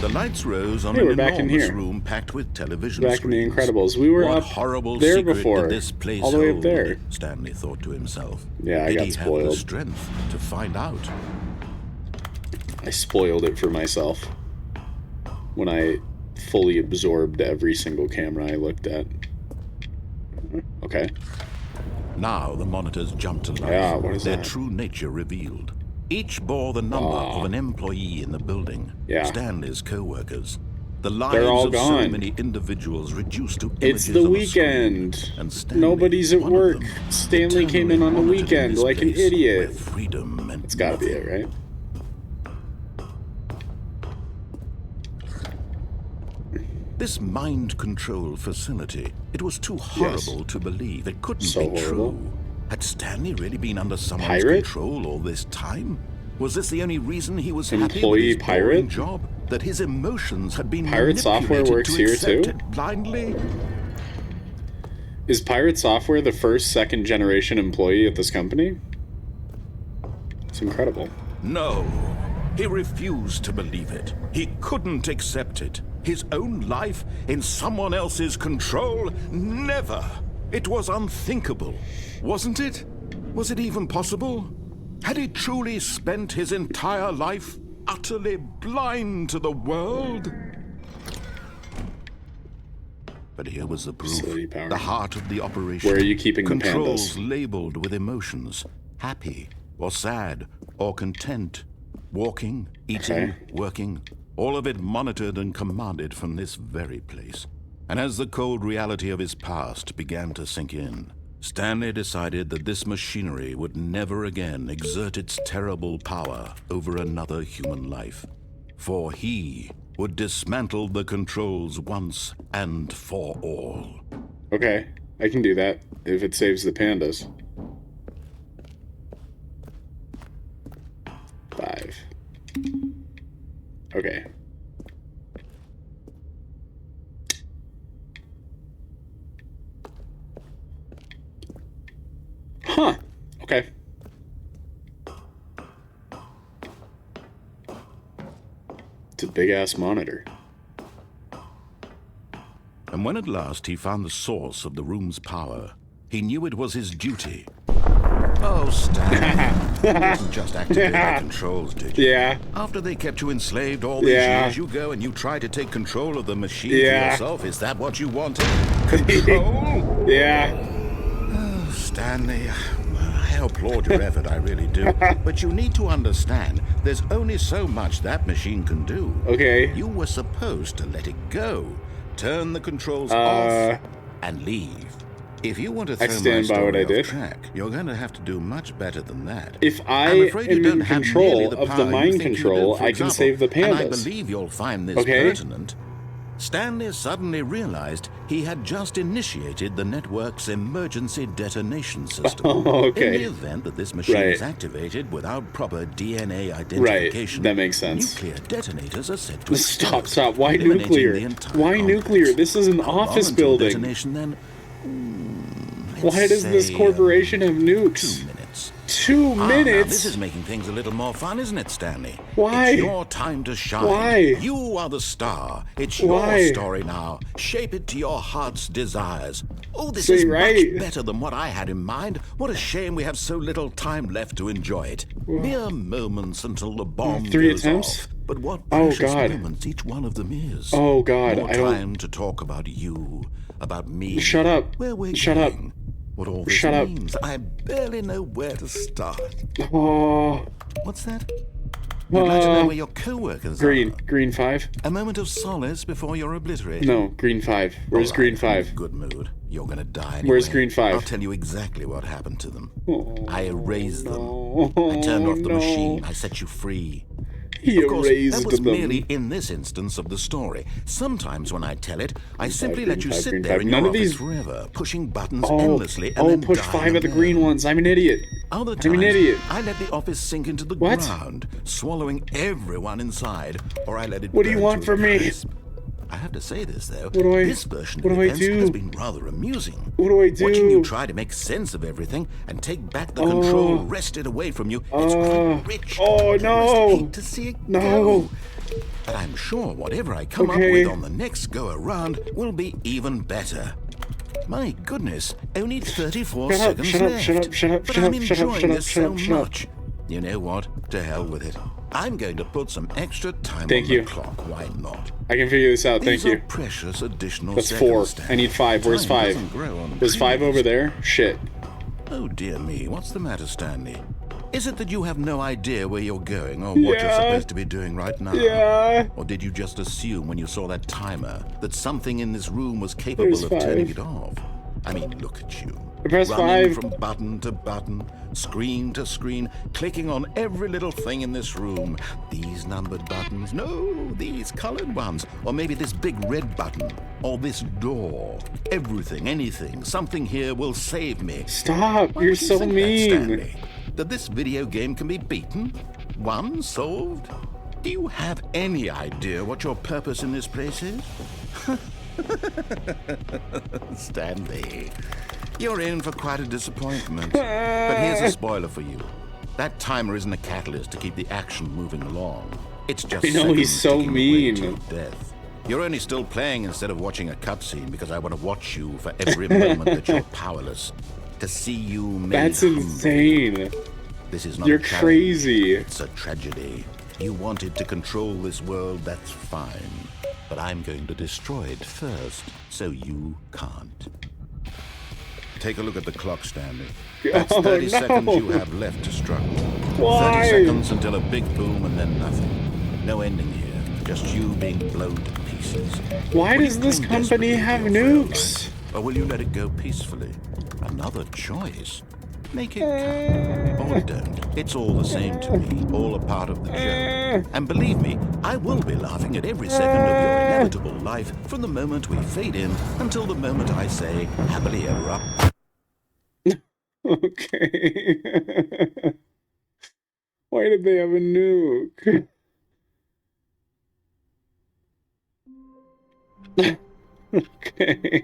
Speaker 2: The lights rose on
Speaker 1: Hey,
Speaker 2: an
Speaker 1: we're back in
Speaker 2: enormous
Speaker 1: here.
Speaker 2: room packed with television
Speaker 1: Back
Speaker 2: screens.
Speaker 1: in the Incredibles. We were
Speaker 2: What
Speaker 1: up
Speaker 2: horrible
Speaker 1: there
Speaker 2: secret
Speaker 1: before.
Speaker 2: did this place
Speaker 1: All the way up
Speaker 2: hold?
Speaker 1: there.
Speaker 2: Stanley thought to himself.
Speaker 1: Yeah, I
Speaker 2: Did
Speaker 1: got
Speaker 2: he have
Speaker 1: spoiled.
Speaker 2: the strength to find out?
Speaker 1: I spoiled it for myself when I fully absorbed every single camera I looked at. Okay.
Speaker 2: Now the monitors jumped to life,
Speaker 1: Yeah, what is
Speaker 2: their
Speaker 1: that?
Speaker 2: true nature revealed. Each bore the number of an employee in the building.
Speaker 1: Yeah.
Speaker 2: Stanley's co-workers. The
Speaker 1: They're all
Speaker 2: lives of
Speaker 1: gone.
Speaker 2: so many individuals reduced to
Speaker 1: It's
Speaker 2: images
Speaker 1: the
Speaker 2: on a
Speaker 1: weekend.
Speaker 2: screen, and Stanley,
Speaker 1: Nobody's at
Speaker 2: one of
Speaker 1: work.
Speaker 2: them,
Speaker 1: Stanley came in on the
Speaker 2: eternally
Speaker 1: weekend
Speaker 2: wanted
Speaker 1: like an
Speaker 2: this place
Speaker 1: idiot.
Speaker 2: where freedom meant
Speaker 1: It's gotta be
Speaker 2: nothing.
Speaker 1: it, right?
Speaker 2: This mind control facility, it was too horrible to believe. It couldn't
Speaker 1: So
Speaker 2: be
Speaker 1: horrible.
Speaker 2: true. Had Stanley really been under someone's
Speaker 1: Pirate?
Speaker 2: control all this time? Was this the only reason he was happy with
Speaker 1: Employee
Speaker 2: his
Speaker 1: pirate?
Speaker 2: boring job? That his emotions had been
Speaker 1: Pirate software
Speaker 2: manipulated
Speaker 1: works
Speaker 2: to
Speaker 1: here
Speaker 2: accept
Speaker 1: too?
Speaker 2: it blindly?
Speaker 1: Is Pirate Software the first second-generation employee at this company? It's incredible.
Speaker 2: No. He refused to believe it. He couldn't accept it. His own life in someone else's control? Never. It was unthinkable, wasn't it? Was it even possible? Had he truly spent his entire life utterly blind to the world? But here was the proof.
Speaker 1: Facility power.
Speaker 2: The heart of the operation.
Speaker 1: Where are you keeping the
Speaker 2: Controls
Speaker 1: pandas?
Speaker 2: labeled with emotions. Happy, or sad, or content. Walking, eating,
Speaker 1: Okay.
Speaker 2: working. All of it monitored and commanded from this very place. And as the cold reality of his past began to sink in, Stanley decided that this machinery would never again exert its terrible power over another human life. For he would dismantle the controls once and for all.
Speaker 1: Okay, I can do that if it saves the pandas. 5. Okay. Huh. Okay. It's a big-ass monitor.
Speaker 2: And when at last he found the source of the room's power, he knew it was his duty. Oh, Stanley. You didn't just activate the controls, did you?
Speaker 1: Yeah.
Speaker 2: After they kept you enslaved all these years, you go and you try to take control of the machine for yourself. Is that what you wanted? Control?
Speaker 1: Yeah.
Speaker 2: Oh, Stanley, I applaud your effort, I really do. But you need to understand, there's only so much that machine can do.
Speaker 1: Okay.
Speaker 2: You were supposed to let it go, turn the controls off, and leave. If you want to throw
Speaker 1: stand
Speaker 2: my
Speaker 1: by what
Speaker 2: story
Speaker 1: I
Speaker 2: off
Speaker 1: did.
Speaker 2: track, you're going to have to do much better than that.
Speaker 1: If I
Speaker 2: I'm afraid you
Speaker 1: am
Speaker 2: don't
Speaker 1: in
Speaker 2: have
Speaker 1: control
Speaker 2: nearly the
Speaker 1: of
Speaker 2: power
Speaker 1: the
Speaker 2: you
Speaker 1: mind
Speaker 2: think you
Speaker 1: control,
Speaker 2: do, for
Speaker 1: I can
Speaker 2: example,
Speaker 1: save the
Speaker 2: and I
Speaker 1: pandas.
Speaker 2: believe you'll find this
Speaker 1: Okay.
Speaker 2: pertinent. Stanley suddenly realized he had just initiated the network's emergency detonation system.
Speaker 1: Okay.
Speaker 2: In the event that this machine
Speaker 1: Right.
Speaker 2: is activated without proper DNA identification,
Speaker 1: that makes sense.
Speaker 2: nuclear detonators are set to
Speaker 1: Stop,
Speaker 2: explode,
Speaker 1: stop. Why
Speaker 2: eliminating
Speaker 1: nuclear?
Speaker 2: the entire
Speaker 1: Why
Speaker 2: complex.
Speaker 1: nuclear? This is an
Speaker 2: How long
Speaker 1: office
Speaker 2: until
Speaker 1: building.
Speaker 2: detonation, then?
Speaker 1: Why does this
Speaker 2: Say,
Speaker 1: corporation have
Speaker 2: 2
Speaker 1: nukes?
Speaker 2: minutes.
Speaker 1: 2
Speaker 2: Now
Speaker 1: minutes?
Speaker 2: this is making things a little more fun, isn't it, Stanley?
Speaker 1: Why?
Speaker 2: It's your time to shine.
Speaker 1: Why?
Speaker 2: You are the star. It's
Speaker 1: Why?
Speaker 2: your story now. Shape it to your heart's desires. Oh, this
Speaker 1: Say
Speaker 2: is
Speaker 1: right.
Speaker 2: much better than what I had in mind. What a shame we have so little time left to enjoy it. Mere moments until the bomb
Speaker 1: 3
Speaker 2: goes
Speaker 1: attempts?
Speaker 2: off. But what
Speaker 1: Oh,
Speaker 2: precious
Speaker 1: God.
Speaker 2: moments each one of them is.
Speaker 1: Oh, God,
Speaker 2: More
Speaker 1: I don't-
Speaker 2: time to talk about you, about me.
Speaker 1: Shut up.
Speaker 2: Where we're
Speaker 1: Shut up.
Speaker 2: going, what all this
Speaker 1: Shut up.
Speaker 2: means. I barely know where to start.
Speaker 1: Oh,
Speaker 2: What's that? You'd like to know where your co-workers
Speaker 1: green.
Speaker 2: are.
Speaker 1: Green 5?
Speaker 2: A moment of solace before you're obliterated.
Speaker 1: No, green 5. Where's
Speaker 2: All right,
Speaker 1: green
Speaker 2: I'm in
Speaker 1: 5?
Speaker 2: a good mood. You're gonna die anyway.
Speaker 1: Where's green 5?
Speaker 2: I'll tell you exactly what happened to them.
Speaker 1: Oh,
Speaker 2: I erased them.
Speaker 1: no.
Speaker 2: I turned off the
Speaker 1: No.
Speaker 2: machine. I set you free.
Speaker 1: He
Speaker 2: Of course, that
Speaker 1: erased
Speaker 2: was
Speaker 1: them.
Speaker 2: merely in this instance of the story. Sometimes when I tell it, I simply
Speaker 1: green
Speaker 2: let you
Speaker 1: five,
Speaker 2: sit
Speaker 1: green
Speaker 2: there
Speaker 1: five.
Speaker 2: in
Speaker 1: None
Speaker 2: your
Speaker 1: of
Speaker 2: office
Speaker 1: these-
Speaker 2: forever, pushing buttons
Speaker 1: Oh,
Speaker 2: endlessly and then
Speaker 1: push
Speaker 2: dying
Speaker 1: 5 of the
Speaker 2: again.
Speaker 1: green ones. I'm an idiot.
Speaker 2: Other
Speaker 1: I'm
Speaker 2: times,
Speaker 1: an idiot.
Speaker 2: I let the office sink into the
Speaker 1: What?
Speaker 2: ground, swallowing everyone inside, or I let it
Speaker 1: What do you
Speaker 2: burn
Speaker 1: want
Speaker 2: to a
Speaker 1: from me?
Speaker 2: crisp. I have to say this, though.
Speaker 1: do I-
Speaker 2: This version
Speaker 1: what
Speaker 2: of
Speaker 1: do I
Speaker 2: events
Speaker 1: do?
Speaker 2: has been rather amusing.
Speaker 1: What do I do?
Speaker 2: Watching you try to make sense of everything and take back the control wrested away from you, it's quite rich.
Speaker 1: oh,
Speaker 2: I
Speaker 1: no.
Speaker 2: almost hate to see it
Speaker 1: No.
Speaker 2: go. But I'm sure whatever I come up
Speaker 1: Okay.
Speaker 2: with on the next go-around will be even better. My goodness, only 34
Speaker 1: Shut up,
Speaker 2: seconds
Speaker 1: shut up,
Speaker 2: left.
Speaker 1: shut up, shut up,
Speaker 2: but
Speaker 1: shut
Speaker 2: I'm
Speaker 1: up, shut up,
Speaker 2: enjoying
Speaker 1: shut up,
Speaker 2: this
Speaker 1: shut
Speaker 2: so
Speaker 1: up, shut up.
Speaker 2: much. You know what? To hell with it. I'm going to put some extra time
Speaker 1: Thank
Speaker 2: on
Speaker 1: you.
Speaker 2: the clock. Why not?
Speaker 1: I can figure this out. Thank
Speaker 2: These
Speaker 1: you.
Speaker 2: are precious additional
Speaker 1: That's
Speaker 2: seconds,
Speaker 1: 4.
Speaker 2: Stanley.
Speaker 1: I need 5. Where's
Speaker 2: Time
Speaker 1: 5?
Speaker 2: doesn't grow on
Speaker 1: There's 5
Speaker 2: trees.
Speaker 1: over there? Shit.
Speaker 2: Oh dear me, what's the matter, Stanley? Is it that you have no idea where you're going or what you're supposed to be doing right now?
Speaker 1: Yeah.
Speaker 2: Or did you just assume when you saw that timer that something in this room was capable of turning it off? I mean, look at you.
Speaker 1: Press
Speaker 2: Running
Speaker 1: 5.
Speaker 2: from button to button, screen to screen, clicking on every little thing in this room. These numbered buttons, no, these colored ones. Or maybe this big red button, or this door. Everything, anything, something here will save me.
Speaker 1: Stop,
Speaker 2: Why
Speaker 1: you're
Speaker 2: would you
Speaker 1: so
Speaker 2: think that,
Speaker 1: mean.
Speaker 2: Stanley? That this video game can be beaten? Won? Solved? Do you have any idea what your purpose in this place is? Stanley, you're in for quite a disappointment. But here's a spoiler for you. That timer isn't a catalyst to keep the action moving along. It's just
Speaker 1: I know, he's
Speaker 2: seconds
Speaker 1: so
Speaker 2: ticking away
Speaker 1: mean.
Speaker 2: till death. You're only still playing instead of watching a cutscene because I want to watch you for every moment that you're powerless. To see you made
Speaker 1: That's
Speaker 2: humble.
Speaker 1: insane.
Speaker 2: This is not
Speaker 1: You're
Speaker 2: a challenge.
Speaker 1: crazy.
Speaker 2: It's a tragedy. You wanted to control this world, that's fine. But I'm going to destroy it first, so you can't. Take a look at the clock, Stanley. That's 30 seconds you have left to struggle.
Speaker 1: Why?
Speaker 2: 30 seconds until a big boom and then nothing. No ending here. Just you being blown to pieces.
Speaker 1: Why
Speaker 2: Will
Speaker 1: does
Speaker 2: you
Speaker 1: this
Speaker 2: cling
Speaker 1: company
Speaker 2: desperately to
Speaker 1: have
Speaker 2: your frail
Speaker 1: nukes?
Speaker 2: life, or will you let it go peacefully? Another choice. Make it count. Or don't. It's all the same to me. All a part of the joke. And believe me, I will be laughing at every second of your inevitable life from the moment we fade in until the moment I say, happily ever up.
Speaker 1: Okay. Why did they have a nuke? Okay.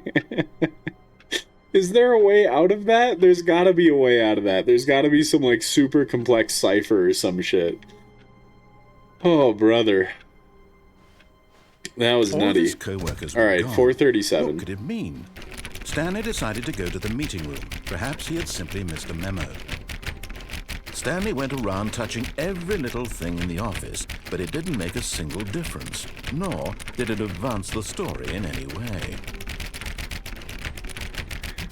Speaker 1: Is there a way out of that? There's gotta be a way out of that. There's gotta be some, like, super complex cipher or some shit. Oh, brother. That was
Speaker 2: All
Speaker 1: nutty.
Speaker 2: his co-workers were
Speaker 1: Alright,
Speaker 2: gone.
Speaker 1: 4:37.
Speaker 2: What could it mean? Stanley decided to go to the meeting room. Perhaps he had simply missed a memo. Stanley went around touching every little thing in the office, but it didn't make a single difference, nor did it advance the story in any way.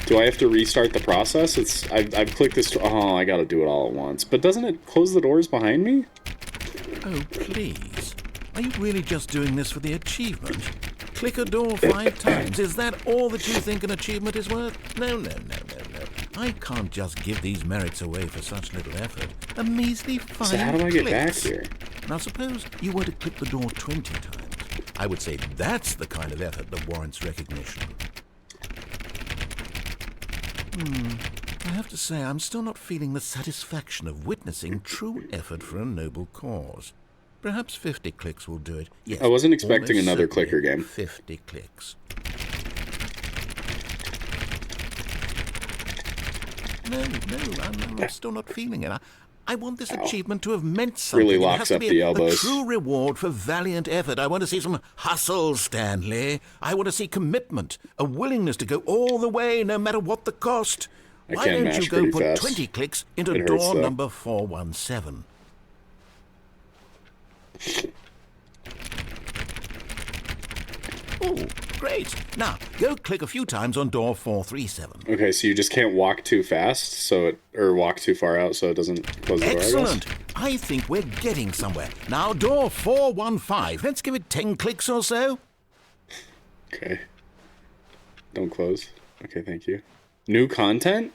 Speaker 1: Do I have to restart the process? I've clicked this. Oh, I gotta do it all at once. But doesn't it close the doors behind me?
Speaker 2: Oh, please. Are you really just doing this for the achievement? Click a door 5 times. Is that all that you think an achievement is worth? No. I can't just give these merits away for such little effort. A measly 5
Speaker 1: So how do I get back
Speaker 2: clicks.
Speaker 1: here?
Speaker 2: Now suppose you were to click the door 20 times. I would say that's the kind of effort that warrants recognition. I have to say, I'm still not feeling the satisfaction of witnessing true effort for a noble cause. Perhaps 50 clicks will do it. Yes,
Speaker 1: I wasn't expecting
Speaker 2: almost
Speaker 1: another
Speaker 2: certainly
Speaker 1: clicker game.
Speaker 2: 50 clicks. No, I'm still not feeling it. I want this achievement to have meant something.
Speaker 1: Really
Speaker 2: It
Speaker 1: locks
Speaker 2: has to
Speaker 1: up
Speaker 2: be
Speaker 1: the
Speaker 2: a
Speaker 1: elbows.
Speaker 2: true reward for valiant effort. I want to see some hustle, Stanley. I want to see commitment, a willingness to go all the way, no matter what the cost.
Speaker 1: I
Speaker 2: Why
Speaker 1: can
Speaker 2: don't you
Speaker 1: mash
Speaker 2: go
Speaker 1: pretty
Speaker 2: put
Speaker 1: fast.
Speaker 2: 20 clicks into
Speaker 1: It hurts,
Speaker 2: door
Speaker 1: though.
Speaker 2: number 417? Oh, great. Now, go click a few times on door 437.
Speaker 1: Okay, so you just can't walk too fast, or walk too far out, so it doesn't close the door. I guess?
Speaker 2: Excellent. I think we're getting somewhere. Now, door 415. Let's give it 10 clicks or so.
Speaker 1: Okay. Don't close. Okay, thank you. New content?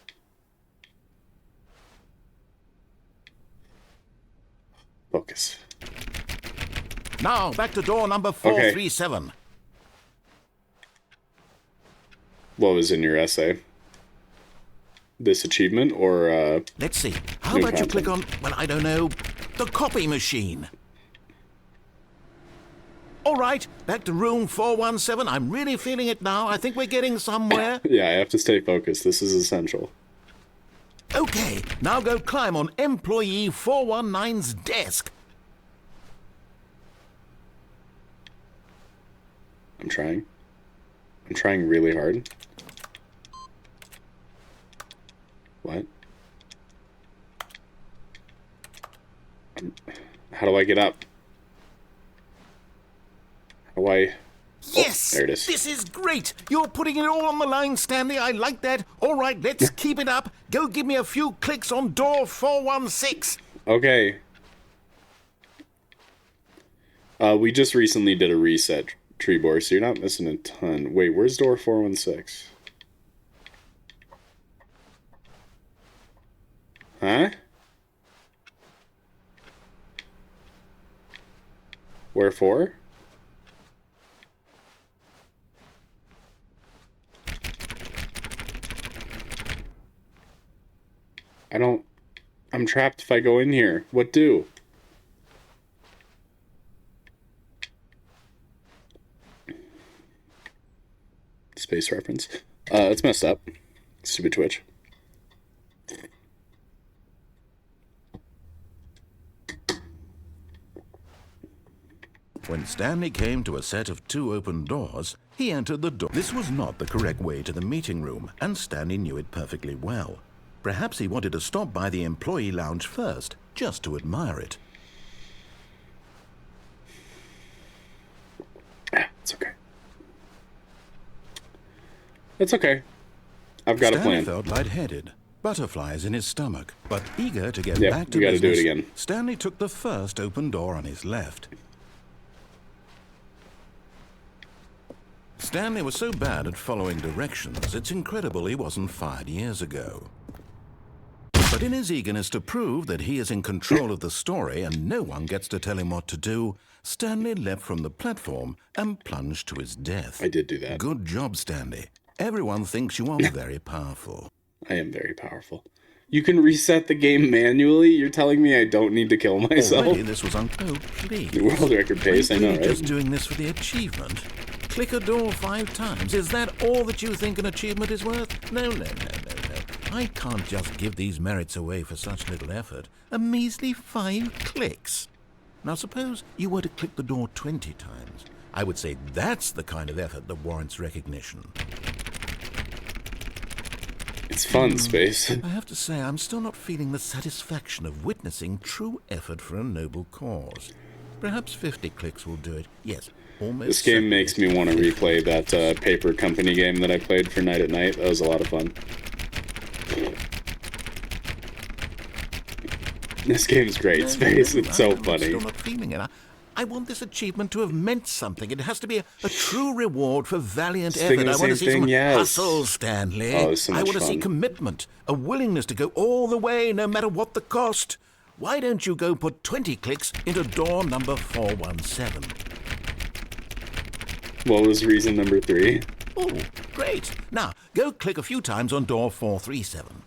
Speaker 1: Focus.
Speaker 2: Now, back to door number 437.
Speaker 1: What was in your essay? This achievement, or,
Speaker 2: Let's see. How
Speaker 1: New
Speaker 2: about you
Speaker 1: content.
Speaker 2: click on, well, I don't know, the copy machine? All right, back to room 417. I'm really feeling it now. I think we're getting somewhere.
Speaker 1: Yeah, I have to stay focused. This is essential.
Speaker 2: Okay, now go climb on employee 419's desk.
Speaker 1: I'm trying. I'm trying really hard. What? How do I get up? How do I...
Speaker 7: Yes!
Speaker 1: There it is.
Speaker 7: This is great! You're putting it all on the line, Stanley. I like that. All right, let's keep it up. Go give me a few clicks on door 416.
Speaker 1: Okay. We just recently did a reset, Treebor, so you're not missing a ton. Wait, where's door 416? Huh? Where for? I'm trapped if I go in here. What do? Space reference. It's messed up. Stupid Twitch.
Speaker 2: When Stanley came to a set of 2 open doors, he entered the door. This was not the correct way to the meeting room, and Stanley knew it perfectly well. Perhaps he wanted to stop by the employee lounge first, just to admire it.
Speaker 1: It's okay. It's okay. I've got a
Speaker 2: Stanley
Speaker 1: plan.
Speaker 2: felt lightheaded, butterflies in his stomach, but eager to get
Speaker 1: Yep,
Speaker 2: back to
Speaker 1: we gotta do
Speaker 2: business.
Speaker 1: it again.
Speaker 2: Stanley took the first open door on his left. Stanley was so bad at following directions, it's incredible he wasn't fired years ago. But in his eagerness to prove that he is in control of the story and no one gets to tell him what to do, Stanley leapt from the platform and plunged to his death.
Speaker 1: I did do that.
Speaker 2: Good job, Stanley. Everyone thinks you are very powerful.
Speaker 1: I am very powerful. You can reset the game manually? You're telling me I don't need to kill myself?
Speaker 2: Already this was oh, please.
Speaker 1: The world record pace, I know, right?
Speaker 2: Just doing this for the achievement. Click a door 5 times. Is that all that you think an achievement is worth? No. I can't just give these merits away for such little effort. A measly 5 clicks. Now suppose you were to click the door 20 times. I would say that's the kind of effort that warrants recognition.
Speaker 1: It's fun, Space.
Speaker 2: I have to say, I'm still not feeling the satisfaction of witnessing true effort for a noble cause. Perhaps 50 clicks will do it. Yes, almost.
Speaker 1: This game makes me want to replay that paper company game that I played for Night at Night. That was a lot of fun. This game's great, Space. It's so funny.
Speaker 2: I'm still not feeling it. I want this achievement to have meant something. It has to be a true reward for valiant effort. I want to see some hustle, Stanley.
Speaker 1: Oh, so much
Speaker 2: I want to see
Speaker 1: fun.
Speaker 2: commitment, a willingness to go all the way, no matter what the cost. Why don't you go put 20 clicks into door number 417?
Speaker 1: What was reason number 3?
Speaker 2: Oh, great. Now, go click a few times on door 437.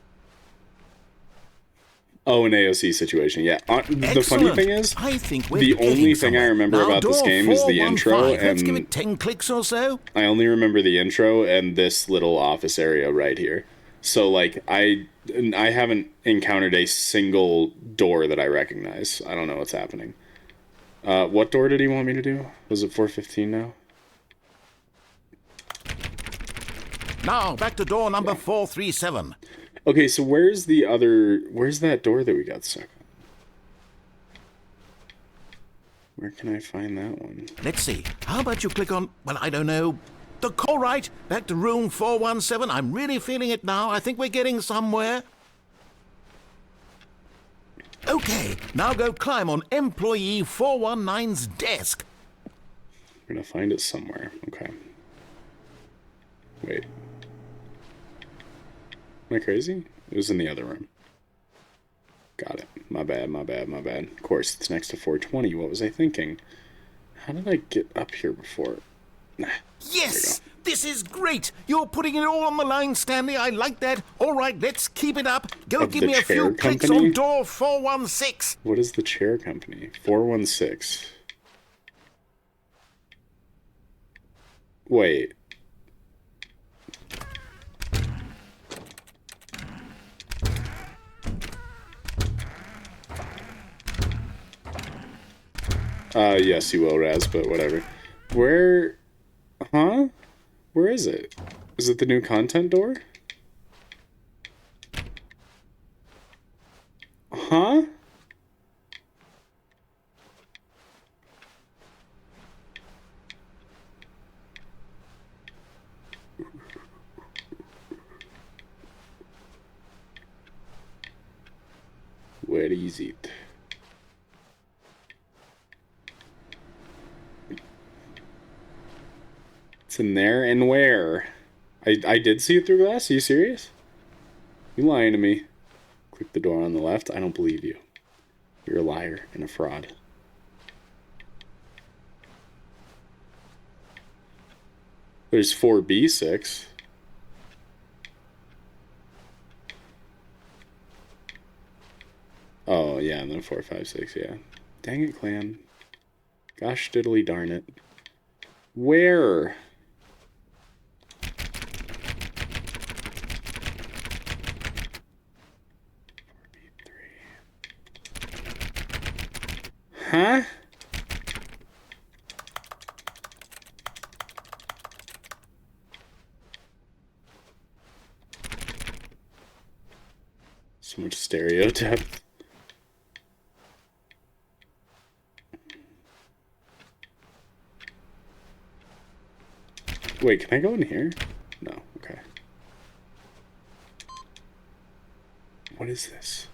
Speaker 1: Oh, an AOC situation, yeah. The funny thing is,
Speaker 2: I think we're
Speaker 1: the only
Speaker 2: getting
Speaker 1: thing I
Speaker 2: somewhere.
Speaker 1: remember
Speaker 2: Now,
Speaker 1: about this
Speaker 2: door
Speaker 1: game is the
Speaker 2: 415.
Speaker 1: intro,
Speaker 2: Let's give
Speaker 1: and
Speaker 2: it 10 clicks or so.
Speaker 1: I only remember the intro and this little office area right here. So, like, I haven't encountered a single door that I recognize. I don't know what's happening. What door did he want me to do? Was it 415 now?
Speaker 2: Now, back to door number 437.
Speaker 1: Okay, so where's that door that we got stuck on? Where can I find that one?
Speaker 2: Let's see. How about you click on, well, I don't know, the call right? Back to room 417. I'm really feeling it now. I think we're getting somewhere. Okay, now go climb on employee 419's desk.
Speaker 1: I'm gonna find it somewhere. Okay. Wait. Am I crazy? It was in the other room. Got it. My bad. Of course, it's next to 420. What was I thinking? How did I get up here before? Nah.
Speaker 7: Yes! This is great! You're putting it all on the line, Stanley. I like that. All right, let's keep it up. Go
Speaker 1: Of
Speaker 7: give
Speaker 1: the
Speaker 7: me a few
Speaker 1: chair
Speaker 7: clicks
Speaker 1: company?
Speaker 7: on door 416.
Speaker 1: What is the chair company? 416. Wait. Yes, you will, Raz, but whatever. Where... Huh? Where is it? Is it the new content door? Huh? it easy. It's in there, and where? I did see it through glass. Are you serious? You lying to me? Click the door on the left. I don't believe you. You're a liar and a fraud. There's 4B6. Oh, yeah, and then 4, 5, 6, yeah. Dang it, clan. Gosh diddly darn it. Where? Huh? So much stereotype. Wait, can I go in here? No, okay. What is this?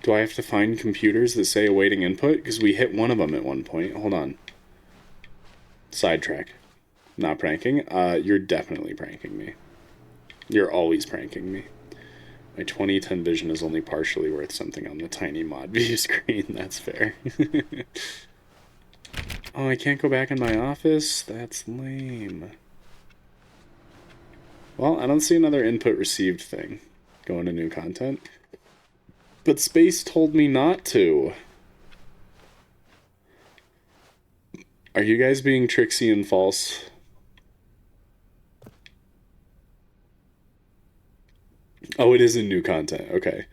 Speaker 1: Do I have to find computers that say awaiting input? Because we hit one of them at one point. Hold on. Sidetrack. Not pranking. You're definitely pranking me. You're always pranking me. My 2010 vision is only partially worth something on the tiny mod view screen. That's fair. Oh, I can't go back in my office? That's lame. Well, I don't see another input received thing going to new content. But Space told me not to. Are you guys being tricksy and false? Oh, it is in new content. Okay.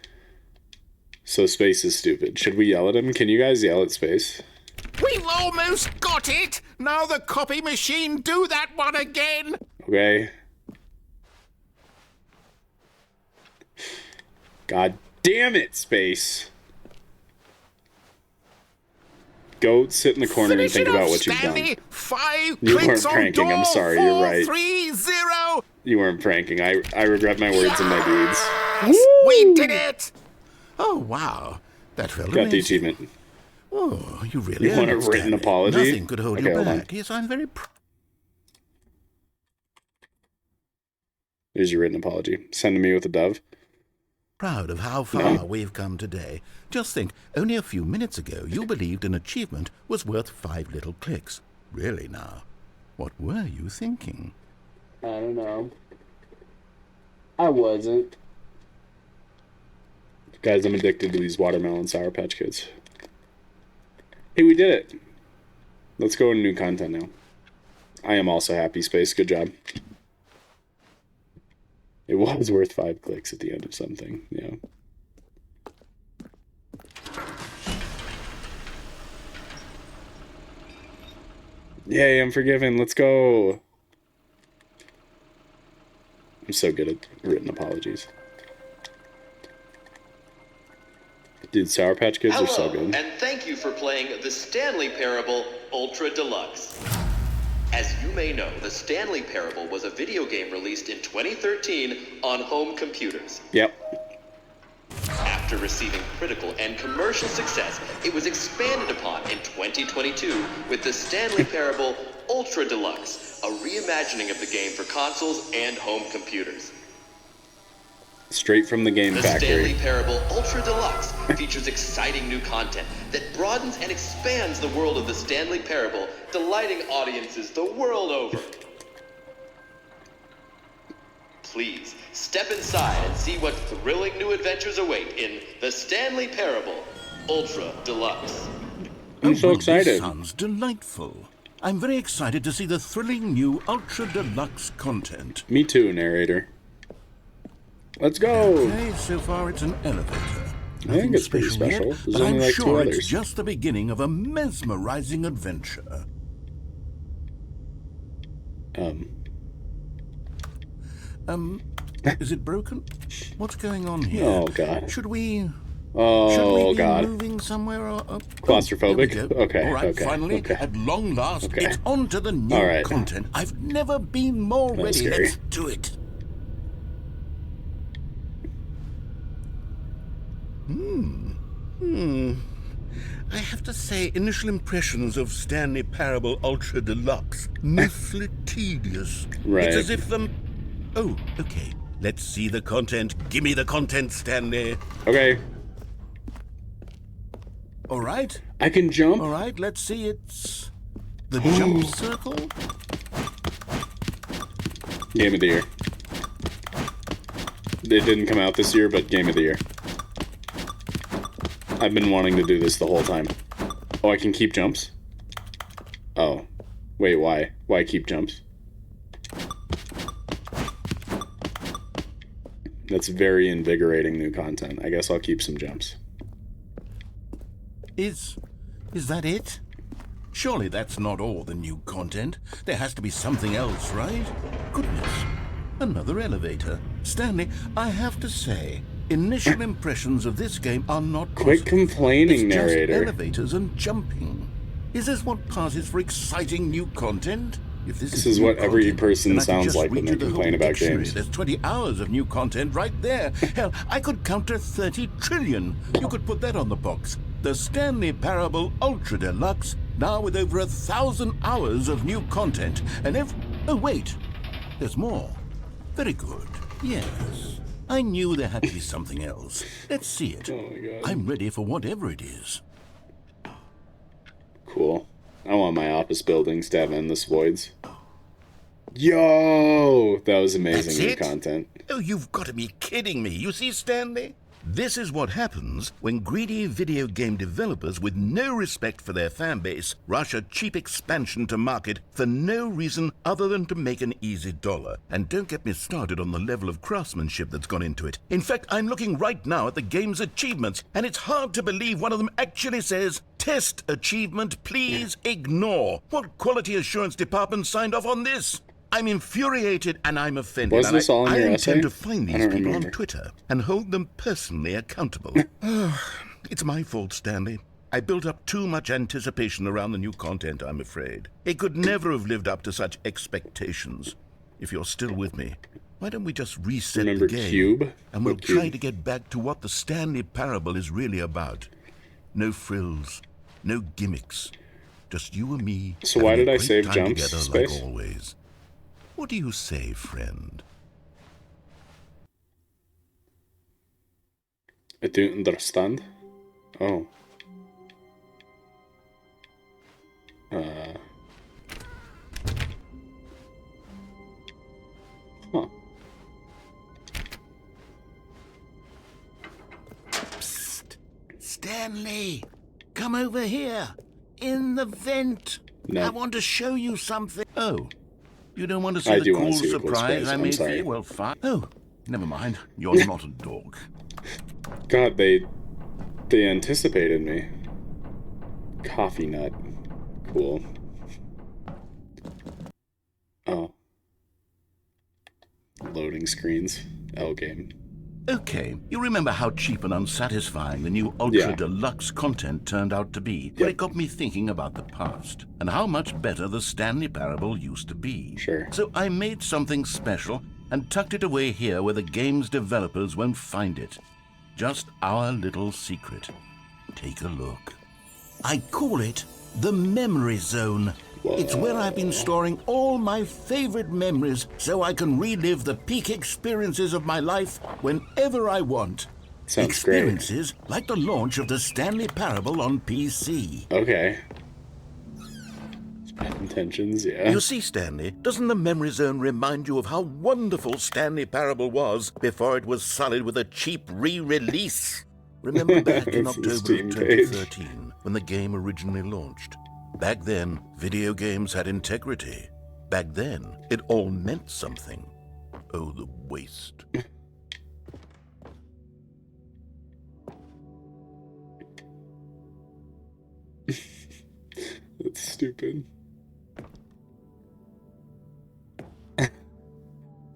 Speaker 1: So Space is stupid. Should we yell at him? Can you guys yell at Space?
Speaker 7: We've almost got it! Now the copy machine, do that one again!
Speaker 1: Okay. God damn it, Space. Go sit in the corner and think about what you've done.
Speaker 7: 5
Speaker 1: You
Speaker 7: clicks
Speaker 1: weren't pranking,
Speaker 7: on door,
Speaker 1: I'm sorry, you're right.
Speaker 7: 430.
Speaker 1: You weren't pranking. I regret my words and my deeds.
Speaker 7: Yes, we did it! Oh, wow. That felt
Speaker 1: Got the
Speaker 7: amazing.
Speaker 1: achievement.
Speaker 7: Oh, you really
Speaker 1: You want a
Speaker 7: understand
Speaker 1: written
Speaker 7: me.
Speaker 1: apology?
Speaker 7: Nothing could hold
Speaker 1: Okay,
Speaker 7: you
Speaker 1: hold on.
Speaker 7: back. Yes, I'm very
Speaker 1: Here's your written apology. Send to me with a dove.
Speaker 7: proud of how far we've come today. Just think, only a few minutes ago you believed an achievement was worth 5 little clicks. Really now, what were you thinking?
Speaker 1: I don't know. I wasn't. Guys, I'm addicted to these watermelon Sour Patch Kids. Hey, we did it. Let's go into new content now. I am also happy, Space. Good job. It was worth 5 clicks at the end of something, yeah. Yay, I'm forgiven. Let's go. I'm so good at written apologies. Dude, Sour Patch Kids are so good.
Speaker 8: And thank you for playing the Stanley Parable Ultra Deluxe. As you may know, the Stanley Parable was a video game released in 2013 on home computers.
Speaker 1: Yep.
Speaker 8: After receiving critical and commercial success, it was expanded upon in 2022 with the Stanley Parable Ultra Deluxe, a reimagining of the game for consoles and home computers.
Speaker 1: Straight from the game
Speaker 8: The
Speaker 1: factory.
Speaker 8: Stanley Parable Ultra Deluxe features exciting new content that broadens and expands the world of the Stanley Parable, delighting audiences the world over. Please, step inside and see what thrilling new adventures await in the Stanley Parable Ultra Deluxe.
Speaker 1: I'm so excited.
Speaker 7: This sounds delightful. I'm very excited to see the thrilling new Ultra Deluxe content.
Speaker 1: Me too, narrator. Let's go.
Speaker 7: Okay, so far it's an elevator.
Speaker 1: I think it's pretty
Speaker 7: Nothing
Speaker 1: special.
Speaker 7: yet,
Speaker 1: There's
Speaker 7: but
Speaker 1: only
Speaker 7: I'm
Speaker 1: like 2
Speaker 7: sure
Speaker 1: others.
Speaker 7: it's just the beginning of a mesmerizing adventure. Is it broken? What's going on here?
Speaker 1: Oh, God.
Speaker 7: Should we
Speaker 1: Oh,
Speaker 7: be
Speaker 1: God.
Speaker 7: moving somewhere?
Speaker 1: Claustrophobic?
Speaker 7: There we go.
Speaker 1: Okay,
Speaker 7: All right,
Speaker 1: okay,
Speaker 7: finally,
Speaker 1: okay.
Speaker 7: at long last,
Speaker 1: Okay.
Speaker 7: it's on to the new
Speaker 1: All right.
Speaker 7: content. I've never been more
Speaker 1: That was
Speaker 7: ready.
Speaker 1: scary.
Speaker 7: Let's do it. I have to say, initial impressions of Stanley Parable Ultra Deluxe, mostly tedious.
Speaker 1: Right.
Speaker 7: It's as if Oh, okay. Let's see the content. Give me the content, Stanley.
Speaker 1: Okay.
Speaker 7: All right.
Speaker 1: I can jump?
Speaker 7: All right, let's see. It's the jump circle.
Speaker 1: Game of the year. It didn't come out this year, but game of the year. I've been wanting to do this the whole time. Oh, I can keep jumps? Oh. Wait, why? Why keep jumps? That's very invigorating new content. I guess I'll keep some jumps.
Speaker 7: Is that it? Surely that's not all the new content. There has to be something else, right? Goodness. Another elevator. Stanley, I have to say, initial impressions of this game are not
Speaker 1: Quit
Speaker 7: positive.
Speaker 1: complaining,
Speaker 7: It's just
Speaker 1: narrator.
Speaker 7: elevators and jumping. Is this what passes for exciting new content? If
Speaker 1: This is
Speaker 7: new
Speaker 1: what every
Speaker 7: content,
Speaker 1: person
Speaker 7: then I could
Speaker 1: sounds
Speaker 7: just
Speaker 1: like when
Speaker 7: read
Speaker 1: they
Speaker 7: you the whole
Speaker 1: complain about
Speaker 7: dictionary.
Speaker 1: games.
Speaker 7: There's 20 hours of new content right there. Hell, I could counter 30 trillion. You could put that on the box. The Stanley Parable Ultra Deluxe, now with over 1,000 hours of new content. And oh, wait. There's more. Very good. Yes. I knew there had to be something else. Let's see it.
Speaker 1: Oh my god.
Speaker 7: I'm ready for whatever it is.
Speaker 1: Cool. I want my office buildings to have endless voids. Yo! That was amazing
Speaker 7: That's
Speaker 1: new
Speaker 7: it?
Speaker 1: content.
Speaker 7: Oh, you've got to be kidding me. You see, Stanley? This is what happens when greedy video game developers with no respect for their fan base rush a cheap expansion to market for no reason other than to make an easy dollar. And don't get me started on the level of craftsmanship that's gone into it. In fact, I'm looking right now at the game's achievements, and it's hard to believe one of them actually says, "Test achievement, please ignore." What quality assurance department signed off on this? I'm infuriated and I'm offended.
Speaker 1: Was
Speaker 7: and
Speaker 1: this all in
Speaker 7: I
Speaker 1: your
Speaker 7: intend
Speaker 1: essay?
Speaker 7: to find
Speaker 1: I
Speaker 7: these
Speaker 1: don't
Speaker 7: people
Speaker 1: remember.
Speaker 7: on Twitter and hold them personally accountable. It's my fault, Stanley. I built up too much anticipation around the new content, I'm afraid. It could never have lived up to such expectations. If you're still with me, why don't we just reset
Speaker 1: Remember
Speaker 7: the game?
Speaker 1: Cube?
Speaker 7: And we'll
Speaker 1: What Cube?
Speaker 7: try to get back to what the Stanley Parable is really about. No frills, no gimmicks. Just you and me.
Speaker 1: So why
Speaker 7: having
Speaker 1: did
Speaker 7: a
Speaker 1: I
Speaker 7: great
Speaker 1: save
Speaker 7: time
Speaker 1: jumps,
Speaker 7: together
Speaker 1: Space?
Speaker 7: like always. What do you say, friend?
Speaker 1: I don't understand. Oh. Huh.
Speaker 7: Psst. Stanley, come over here. In the vent.
Speaker 1: No.
Speaker 7: I want to show you something. Oh, you don't want to see
Speaker 1: I
Speaker 7: the
Speaker 1: do
Speaker 7: cool
Speaker 1: want to see the cool
Speaker 7: surprise
Speaker 1: surprise.
Speaker 7: I
Speaker 1: I'm
Speaker 7: made for
Speaker 1: sorry.
Speaker 7: you? Well, fine. Oh, never mind. You're not a dog.
Speaker 1: God, they anticipated me. Coffee nut. Cool. Oh. Loading screens. L game.
Speaker 7: Okay, you remember how cheap and unsatisfying the new Ultra
Speaker 1: Yeah.
Speaker 7: Deluxe content turned out to be? But it got me thinking about the past and how much better the Stanley Parable used to be.
Speaker 1: Sure.
Speaker 7: So I made something special and tucked it away here where the game's developers won't find it. Just our little secret. Take a look. I call it the Memory Zone. It's where I've been storing all my favorite memories so I can relive the peak experiences of my life whenever I want.
Speaker 1: Sounds great.
Speaker 7: Experiences like the launch of the Stanley Parable on PC.
Speaker 1: Okay. Bad intentions, yeah.
Speaker 7: You see, Stanley, doesn't the Memory Zone remind you of how wonderful Stanley Parable was before it was sullied with a cheap re-release? Remember back in
Speaker 1: It's the
Speaker 7: October of
Speaker 1: Steam page.
Speaker 7: 2013 when the game originally launched? Back then, video games had integrity. Back then, it all meant something. Oh, the waste.
Speaker 1: That's stupid.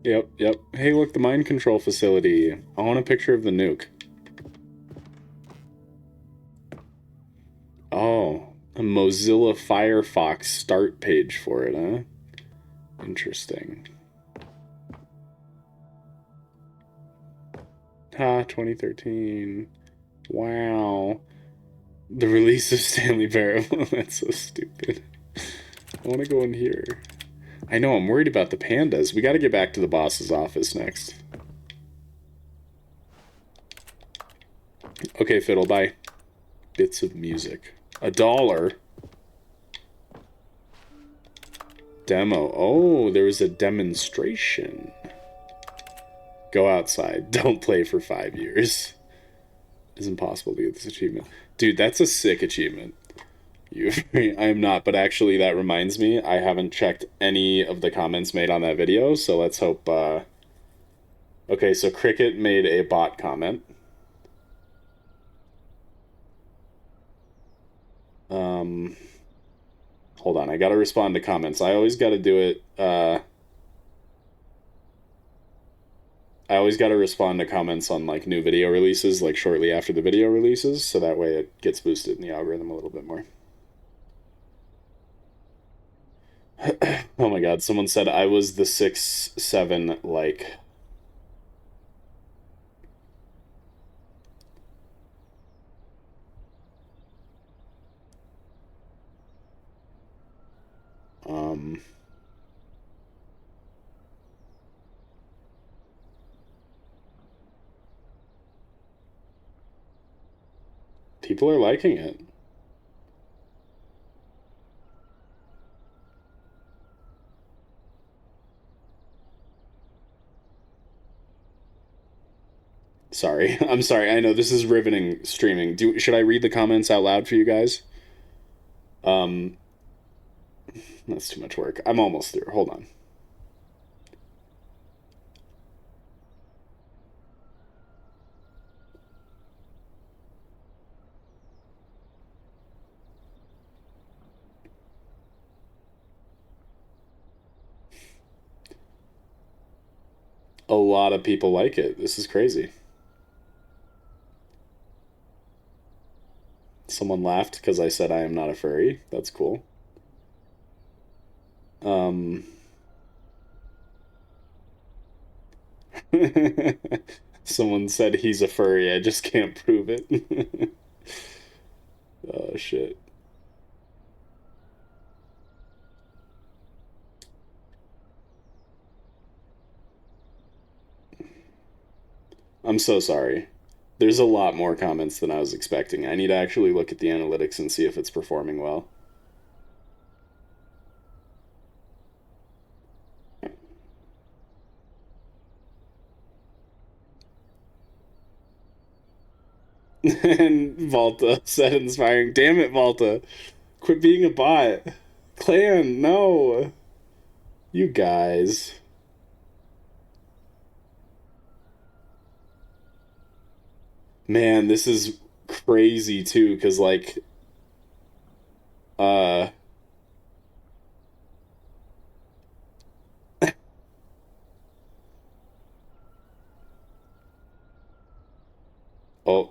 Speaker 1: Yep. Hey, look, the mind control facility. I want a picture of the nuke. Oh, a Mozilla Firefox start page for it, huh? Interesting. 2013. Wow. The release of Stanley Parable. That's so stupid. I want to go in here. I know, I'm worried about the pandas. We got to get back to the boss's office next. Okay, Fiddle, bye. Bits of music. $1. Demo. Oh, there was a demonstration. Go outside. Don't play for 5 years. It's impossible to get this achievement. Dude, that's a sick achievement. I am not, but actually that reminds me, I haven't checked any of the comments made on that video, so let's hope, Okay, so Cricket made a bot comment. Hold on, I gotta respond to comments. I always gotta do it, I always gotta respond to comments on, like, new video releases, like, shortly after the video releases, so that way it gets boosted in the algorithm a little bit more. Oh my god, someone said I was the 6'7", like... People are liking it. Sorry. I'm sorry. I know this is riveting streaming. Should I read the comments out loud for you guys? That's too much work. I'm almost through. Hold on. A lot of people like it. This is crazy. Someone laughed because I said I am not a furry. That's cool. Someone said he's a furry. I just can't prove it. Oh, shit. I'm so sorry. There's a lot more comments than I was expecting. I need to actually look at the analytics and see if it's performing well. And Volta said inspiring. Damn it, Volta. Quit being a bot. Clan, no. You guys. Man, this is crazy too, because like oh,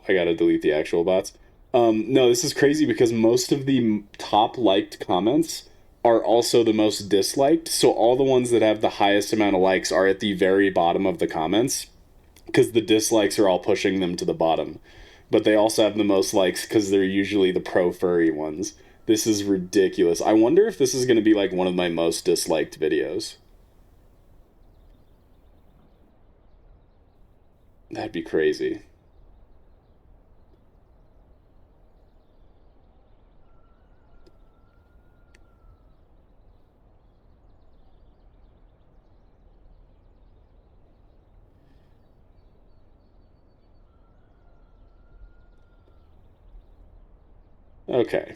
Speaker 1: I gotta delete the actual bots. No, this is crazy because most of the top liked comments are also the most disliked. So all the ones that have the highest amount of likes are at the very bottom of the comments because the dislikes are all pushing them to the bottom. But they also have the most likes because they're usually the pro furry ones. This is ridiculous. I wonder if this is going to be like one of my most disliked videos. That'd be crazy. Okay.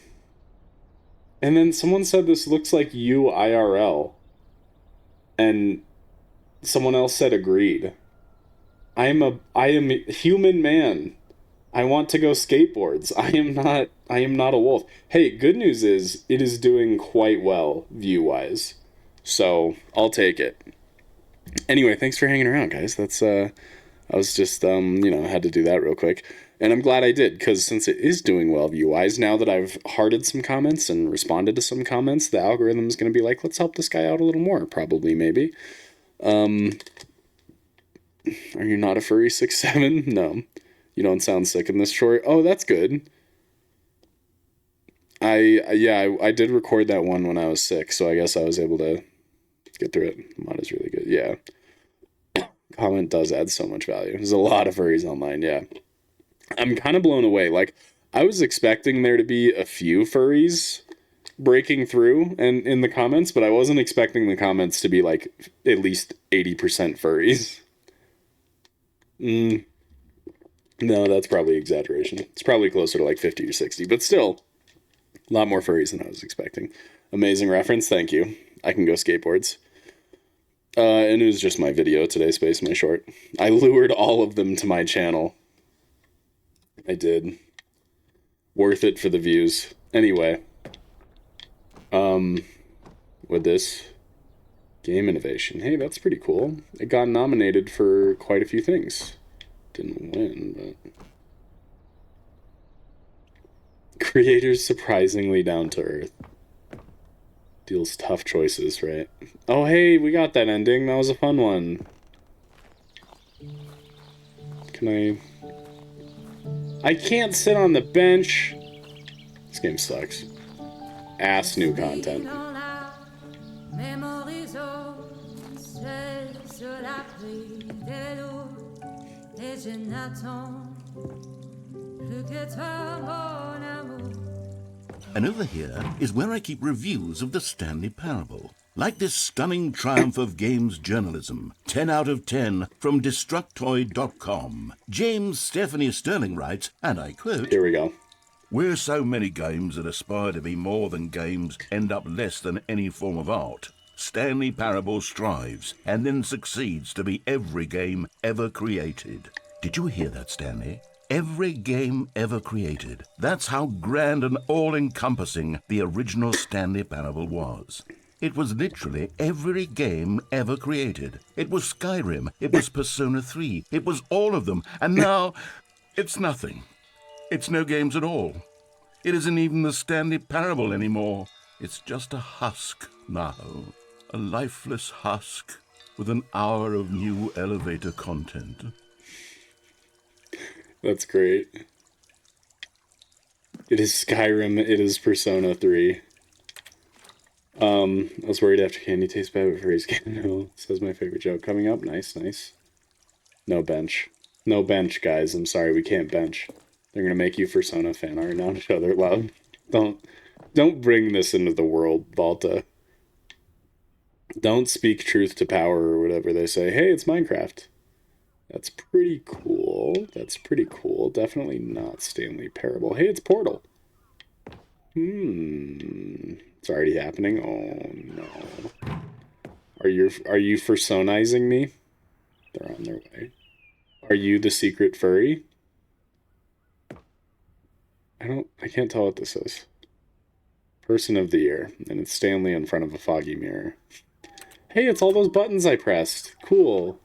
Speaker 1: And then someone said this looks like you IRL. And someone else said agreed. I am a human man. I want to go skateboards. I am not a wolf. Hey, good news is it is doing quite well view-wise. So, I'll take it. Anyway, thanks for hanging around, guys. That's I was just had to do that real quick. And I'm glad I did, because since it is doing well view-wise, now that I've hearted some comments and responded to some comments, the algorithm's going to be like, let's help this guy out a little more, probably, maybe. Are you not a furry 6'7"? No. You don't sound sick in this short. Oh, that's good. I did record that one when I was sick, so I guess I was able to get through it. Mod is really good. Yeah. Comment does add so much value. There's a lot of furries online, yeah. I'm kind of blown away. Like, I was expecting there to be a few furries breaking through and in the comments, but I wasn't expecting the comments to be like at least 80% furries. No, that's probably exaggeration. It's probably closer to like 50 or 60, but still a lot more furries than I was expecting. Amazing reference, thank you. I can go skateboards. And it was just my video today, Space, my short. I lured all of them to my channel. I did. Worth it for the views. Anyway. With this game innovation. Hey, that's pretty cool. It got nominated for quite a few things. Didn't win, but... Creators surprisingly down to earth. Deals tough choices, right? Oh, hey, we got that ending. That was a fun one. Can I can't sit on the bench. This game sucks. Ass new content.
Speaker 7: And over here is where I keep reviews of the Stanley Parable. Like this stunning triumph of games journalism, 10 out of 10 from Destructoid.com. James Stephanie Sterling writes, and I quote,
Speaker 1: Here we go.
Speaker 7: Where so many games that aspire to be more than games end up less than any form of art, Stanley Parable strives and then succeeds to be every game ever created. Did you hear that, Stanley? Every game ever created. That's how grand and all-encompassing the original Stanley Parable was. It was literally every game ever created. It was Skyrim, it was Persona 3, it was all of them, and now it's nothing. It's no games at all. It isn't even the Stanley Parable anymore. It's just a husk now. A lifeless husk with an hour of new elevator content.
Speaker 1: That's great. It is Skyrim, it is Persona 3. I was worried after candy tastes bad, but furries can't know. Says my favorite joke. Coming up, nice, nice. No bench. No bench, guys. I'm sorry, we can't bench. They're gonna make you Persona fan art now to show their love. Don't bring this into the world, Volta. Don't speak truth to power or whatever they say. Hey, it's Minecraft. That's pretty cool. That's pretty cool. Definitely not Stanley Parable. Hey, it's Portal. It's already happening. Oh no. Are you Fursonizing me? They're on their way. Are you the secret furry? I can't tell what this is. Person of the year. And it's Stanley in front of a foggy mirror. Hey, it's all those buttons I pressed. Cool.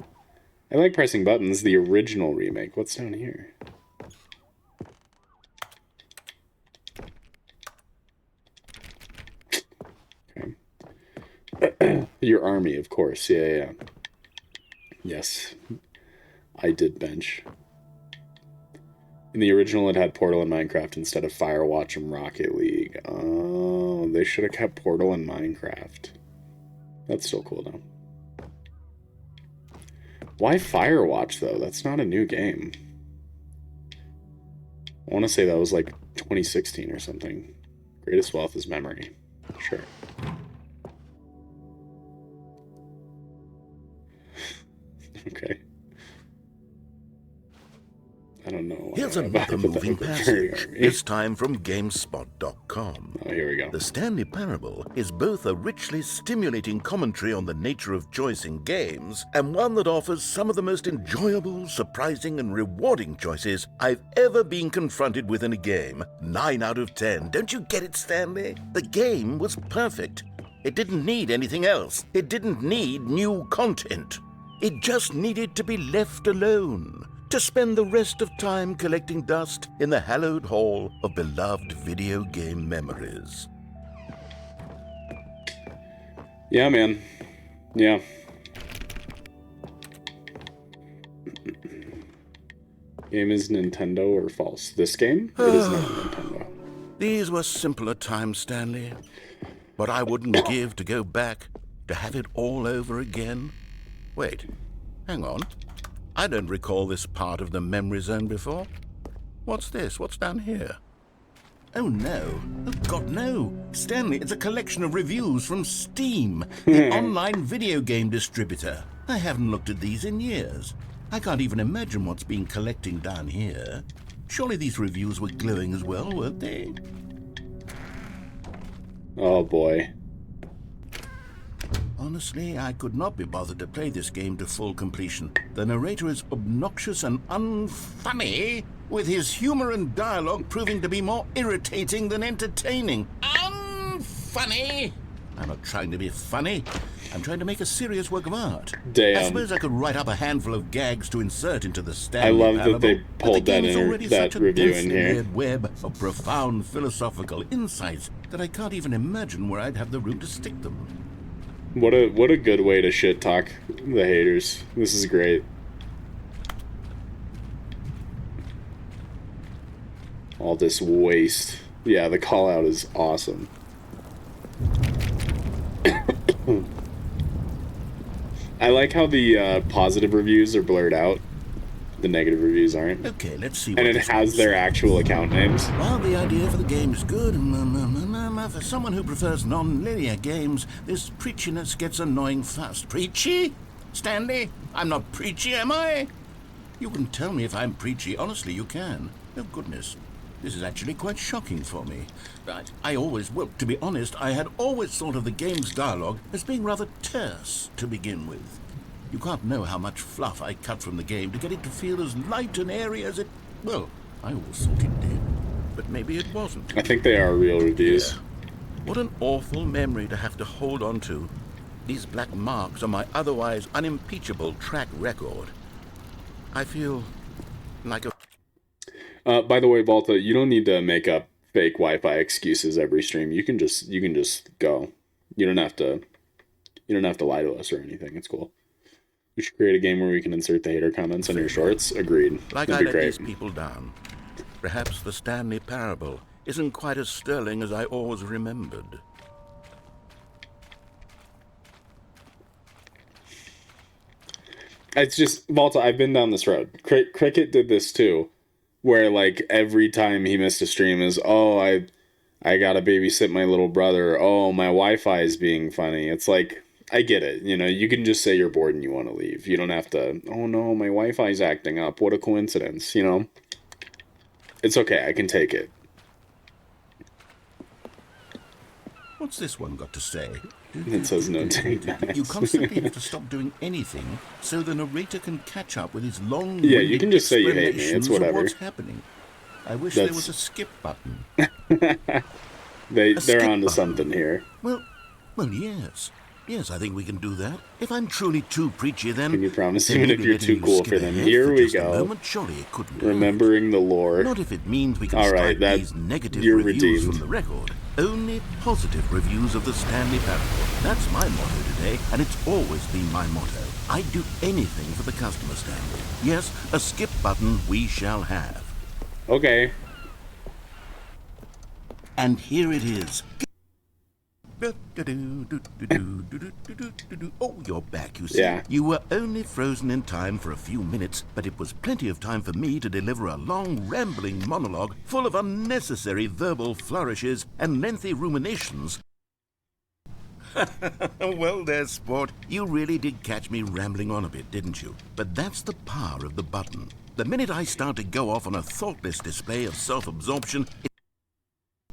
Speaker 1: I like pressing buttons. The original remake. What's down here? Okay. Your army, of course. Yeah. Yes. I did bench. In the original, it had Portal and Minecraft instead of Firewatch and Rocket League. Oh, they should have kept Portal and Minecraft. That's still cool, though. Why Firewatch, though? That's not a new game. I want to say that was like 2016 or something. Greatest wealth is memory. Sure. Okay. I don't know.
Speaker 7: Here's another moving passage, this time from GameSpot.com.
Speaker 1: Oh, here we go.
Speaker 7: The Stanley Parable is both a richly stimulating commentary on the nature of choice in games, and one that offers some of the most enjoyable, surprising, and rewarding choices I've ever been confronted with in a game. 9 out of 10. Don't you get it, Stanley? The game was perfect. It didn't need anything else. It didn't need new content. It just needed to be left alone, to spend the rest of time collecting dust in the hallowed hall of beloved video game memories.
Speaker 1: Yeah, man. Yeah. Game is Nintendo or false? This game? It is not Nintendo.
Speaker 2: These were simpler times, Stanley. What I wouldn't give to go back, to have it all over again. Wait, hang on. I don't recall this part of the memory zone before. What's this? What's down here? Oh, no. Oh, God, no. Stanley, it's a collection of reviews from Steam, the online video game distributor. I haven't looked at these in years. I can't even imagine what's been collecting down here. Surely these reviews were glowing as well, weren't they?
Speaker 1: Oh, boy.
Speaker 2: Honestly, I could not be bothered to play this game to full completion. The narrator is obnoxious and unfunny, with his humor and dialogue proving to be more irritating than entertaining. Unfunny! I'm not trying to be funny. I'm trying to make a serious work of art.
Speaker 1: Damn.
Speaker 2: I suppose I could write up a handful of gags to insert into the Stanley
Speaker 1: I love
Speaker 2: Parable,
Speaker 1: that they
Speaker 2: but
Speaker 1: pulled
Speaker 2: the
Speaker 1: that
Speaker 2: game's
Speaker 1: in
Speaker 2: already
Speaker 1: that
Speaker 2: such a
Speaker 1: review in
Speaker 2: densely
Speaker 1: here.
Speaker 2: layered web of profound philosophical insights that I can't even imagine where I'd have the room to stick them.
Speaker 1: What a good way to shit talk the haters. This is great. All this waste. Yeah, the call out is awesome. I like how the positive reviews are blurred out. The negative reviews aren't.
Speaker 2: Okay, let's see.
Speaker 1: And it has their actual account names.
Speaker 2: Well, the idea for the game is good. For someone who prefers non-linear games, this preachiness gets annoying fast. Preachy? Stanley? I'm not preachy, am I? You can tell me if I'm preachy. Honestly, you can. Oh, goodness. This is actually quite shocking for me. Well, to be honest, I had always thought of the game's dialogue as being rather terse to begin with. You can't know how much fluff I cut from the game to get it to feel as light and airy as it... Well, I always thought it did, but maybe it wasn't.
Speaker 1: I think they are real reviews.
Speaker 2: Yeah. What an awful memory to have to hold on to. These black marks on my otherwise unimpeachable track record. I feel like a...
Speaker 1: By the way, Volta, you don't need to make up fake Wi-Fi excuses every stream. You can just go. You don't have to lie to us or anything. It's cool. We should create a game where we can insert the hater comments on your shorts. Agreed.
Speaker 2: Like
Speaker 1: That'd
Speaker 2: I
Speaker 1: be
Speaker 2: let
Speaker 1: great.
Speaker 2: these people down. Perhaps the Stanley Parable isn't quite as sterling as I always remembered.
Speaker 1: It's just, Volta, I've been down this road. Cricket did this too, where like every time he missed a stream is, oh, I gotta babysit my little brother. Oh, my Wi-Fi is being funny. It's like, I get it. You know, you can just say you're bored and you want to leave. You don't have to, oh no, my Wi-Fi's acting up. What a coincidence, you know? It's okay. I can take it.
Speaker 2: What's this one got to say?
Speaker 1: It says no take that.
Speaker 2: You constantly have to stop doing anything so the narrator can catch up with his long.
Speaker 1: Yeah, you can just say you hate me. It's whatever.
Speaker 2: What's happening? I wish there was a skip button.
Speaker 1: They're onto something here.
Speaker 2: Well, yes. Yes, I think we can do that. If I'm truly too preachy, then...
Speaker 1: Can you promise, even if you're too cool for them? Here we go.
Speaker 2: Surely it couldn't
Speaker 1: Remembering the lore.
Speaker 2: Not if it means we can
Speaker 1: All right,
Speaker 2: strike these negative
Speaker 1: you're
Speaker 2: reviews
Speaker 1: redeemed.
Speaker 2: from the record. Only positive reviews of the Stanley Parable. That's my motto today, and it's always been my motto. I'd do anything for the customer, Stanley. Yes, a skip button we shall have.
Speaker 1: Okay.
Speaker 2: And here it is. Oh, you're back, you see.
Speaker 1: Yeah.
Speaker 2: You were only frozen in time for a few minutes, but it was plenty of time for me to deliver a long, rambling monologue full of unnecessary verbal flourishes and lengthy ruminations. Well there, sport. You really did catch me rambling on a bit, didn't you? But that's the power of the button. The minute I start to go off on a thoughtless display of self-absorption...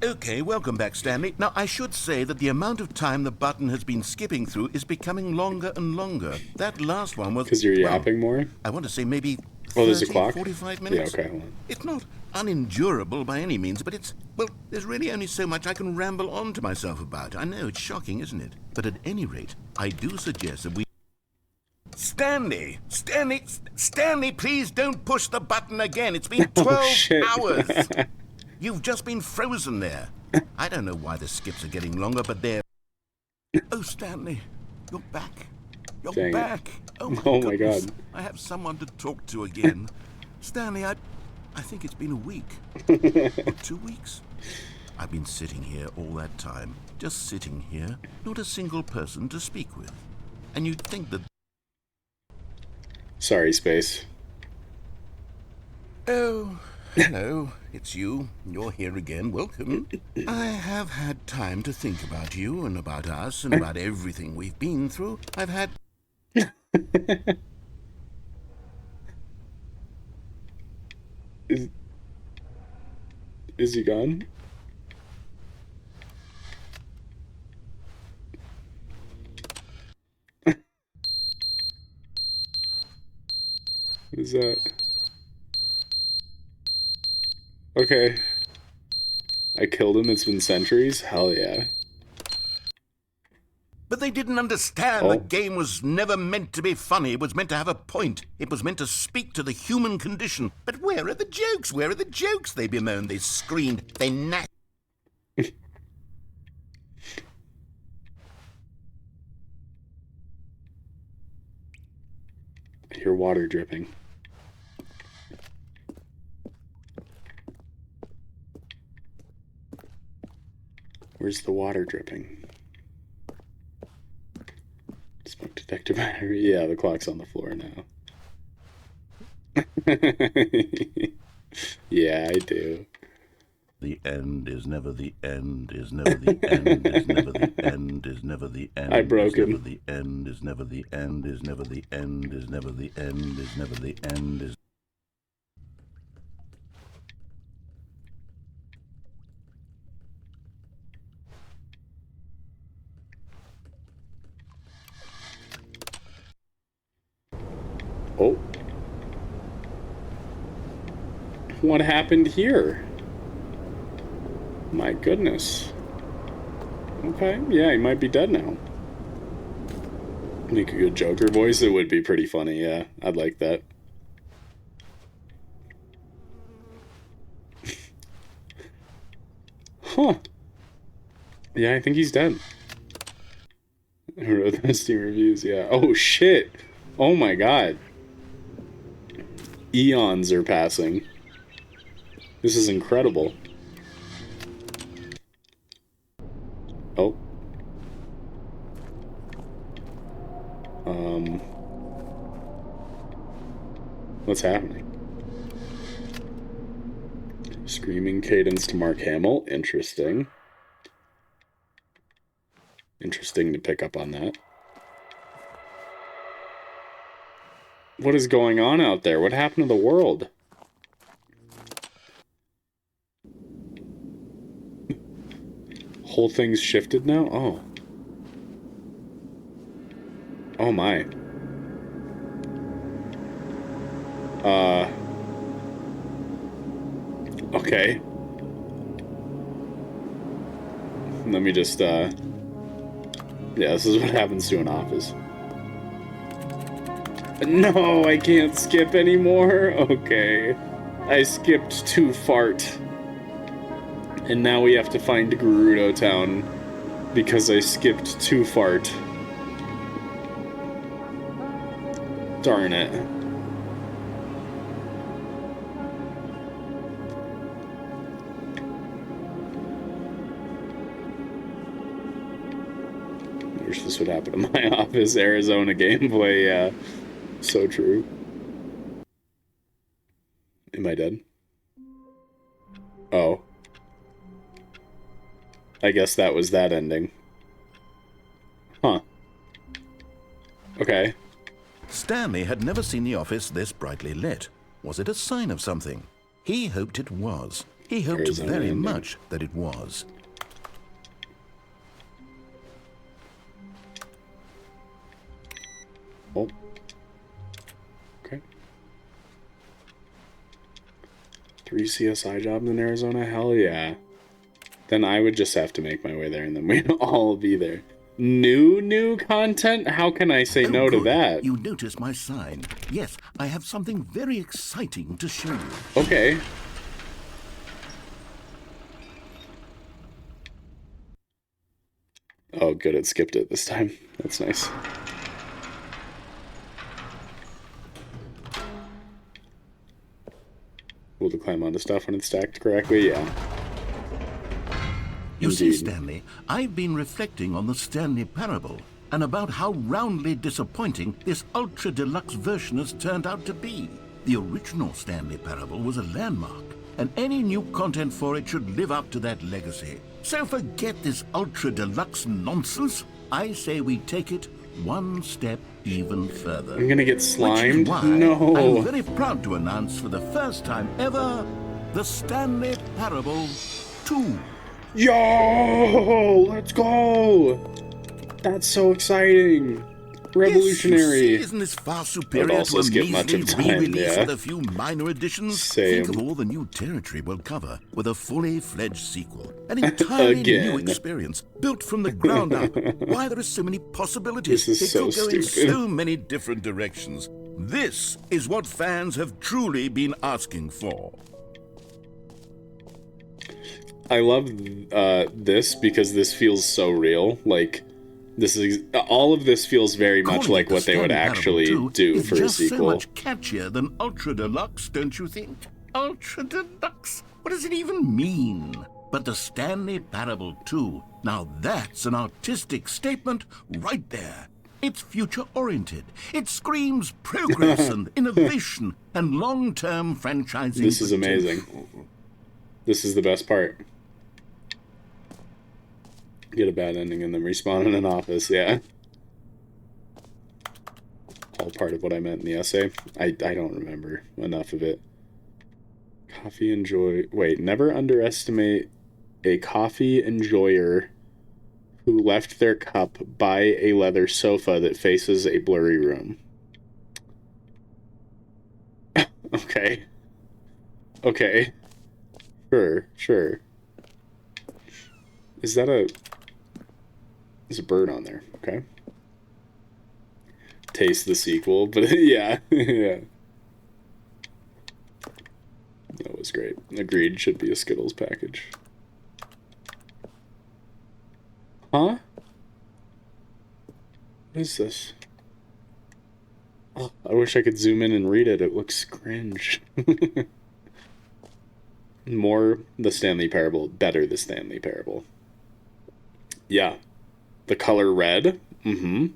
Speaker 2: Okay, welcome back, Stanley. Now, I should say that the amount of time the button has been skipping through is becoming longer and longer. That last one was...
Speaker 1: Because you're yapping more?
Speaker 2: I want to say maybe 30,
Speaker 1: there's a clock?
Speaker 2: 45 minutes.
Speaker 1: Yeah, okay, hold on.
Speaker 2: It's not unendurable by any means, but it's... Well, there's really only so much I can ramble on to myself about. I know, it's shocking, isn't it? But at any rate, I do suggest that we... Stanley, please don't push the button again. It's been 12 hours. You've just been frozen there. I don't know why the skips are getting longer, but they're... Oh, Stanley, you're back. You're
Speaker 1: Dang
Speaker 2: back.
Speaker 1: it.
Speaker 2: Oh,
Speaker 1: my God.
Speaker 2: I have someone to talk to again. Stanley, I think it's been a week. Or 2 weeks. I've been sitting here all that time, just sitting here, not a single person to speak with. And you'd think that...
Speaker 1: Sorry, Space.
Speaker 2: Oh, hello, it's you. You're here again. Welcome. I have had time to think about you and about us and about everything we've been through. I've had...
Speaker 1: Is he gone? What is that? Okay. I killed him, it's been centuries? Hell yeah.
Speaker 2: But they didn't understand the game was never meant to be funny. It was meant to have a point. It was meant to speak to the human condition. But where are the jokes? Where are the jokes? They bemoaned, they screamed, they gnashed.
Speaker 1: I hear water dripping. Where's the water dripping? Smoke detector battery. Yeah, the clock's on the floor now. Yeah, I do.
Speaker 2: The end is never the end, is never the end, is never the end, is never the end.
Speaker 1: I broke him.
Speaker 2: The end is never the end, is never the end, is never the end, is never the end, is...
Speaker 1: Oh. What happened here? My goodness. Okay, yeah, he might be dead now. Make a good Joker voice, it would be pretty funny, yeah. I'd like that. Huh. Yeah, I think he's dead. I wrote those Steam reviews, yeah. Oh, shit. Oh my god. Eons are passing. This is incredible. Oh. What's happening? Screaming cadence to Mark Hamill. Interesting. Interesting to pick up on that. What is going on out there? What happened to the world? Whole thing's shifted now? Oh. Oh my. Okay. Let me just, yeah, this is what happens to an office. No, I can't skip anymore? Okay. I skipped too fart. And now we have to find Gerudo Town because I skipped too fart. Darn it. I wish this would happen to my office. Arizona gameplay, yeah. So true. Am I dead? Oh. I guess that was that ending. Huh. Okay.
Speaker 2: Stanley had never seen the office this brightly lit. Was it a sign of something? He hoped it was. He hoped very much that it was.
Speaker 1: Oh. Okay. 3 CSI jobs in Arizona? Hell yeah. Then I would just have to make my way there and then we'd all be there. New content? How can I say no to that?
Speaker 2: You notice my sign. Yes, I have something very exciting to show you.
Speaker 1: Okay. Oh, good, it skipped it this time. That's nice. Able to climb onto stuff when it's stacked correctly? Yeah.
Speaker 2: You see,
Speaker 1: Indeed.
Speaker 2: Stanley, I've been reflecting on the Stanley Parable and about how roundly disappointing this ultra deluxe version has turned out to be. The original Stanley Parable was a landmark, and any new content for it should live up to that legacy. So forget this ultra deluxe nonsense. I say we take it one step even further.
Speaker 1: I'm gonna get
Speaker 2: Which
Speaker 1: slimed?
Speaker 2: is why
Speaker 1: No.
Speaker 2: I'm very proud to announce for the first time ever the Stanley Parable 2.
Speaker 1: Yo! Let's go! That's so exciting. Revolutionary.
Speaker 2: Yes, you see, isn't this far superior
Speaker 1: also
Speaker 2: to a
Speaker 1: skip much
Speaker 2: measly
Speaker 1: of time,
Speaker 2: re-release
Speaker 1: yeah.
Speaker 2: with a few minor additions?
Speaker 1: Same.
Speaker 2: Think of all the new territory we'll cover with a fully fledged sequel. An entirely
Speaker 1: Again.
Speaker 2: new experience, built from the ground up. Why there are so many possibilities.
Speaker 1: This is
Speaker 2: It
Speaker 1: so
Speaker 2: could go in
Speaker 1: stupid.
Speaker 2: so many different directions. This is what fans have truly been asking for.
Speaker 1: I love this because this feels so real. Like, this is all of this feels very much
Speaker 2: Calling
Speaker 1: like
Speaker 2: it the
Speaker 1: what they would
Speaker 2: Stanley Parable
Speaker 1: actually
Speaker 2: 2
Speaker 1: do
Speaker 2: is
Speaker 1: for a
Speaker 2: just so
Speaker 1: sequel.
Speaker 2: much catchier than Ultra Deluxe, don't you think? Ultra Deluxe? What does it even mean? But the Stanley Parable 2, now that's an artistic statement right there. It's future-oriented. It screams progress and innovation and long-term franchising
Speaker 1: This is amazing.
Speaker 2: potential.
Speaker 1: This is the best part. Get a bad ending and then respawn in an office, yeah. All part of what I meant in the essay. I don't remember enough of it. Coffee enjoy... Wait, never underestimate a coffee enjoyer who left their cup by a leather sofa that faces a blurry room. Okay. Okay. Sure. Is that a... There's a bird on there, okay. Taste the sequel, but yeah, yeah. That was great. Agreed, should be a Skittles package. Huh? What is this? Oh, I wish I could zoom in and read it. It looks cringe. More the Stanley Parable, better the Stanley Parable. Yeah. The color red. Mm-hmm.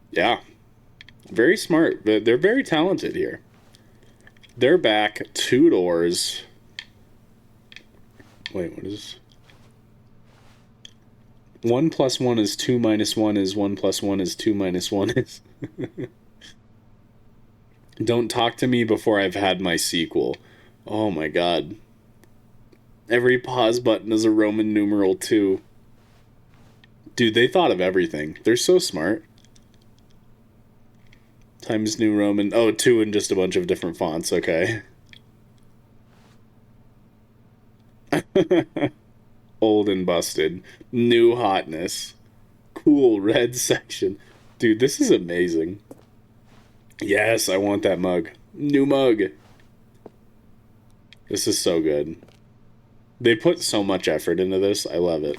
Speaker 1: Yeah. Very smart. They're very talented here. They're back 2 doors. Wait, what is... 1 + 1 is 2 - 1 is 1 + 1 is 2 - 1 is... Don't talk to me before I've had my sequel. Oh my god. Every pause button is a Roman numeral 2. Dude, they thought of everything. They're so smart. Times New Roman... Oh, 2 in just a bunch of different fonts. Okay. Old and busted. New hotness. Cool red section. Dude, this is amazing. Yes, I want that mug. New mug. This is so good. They put so much effort into this. I love it.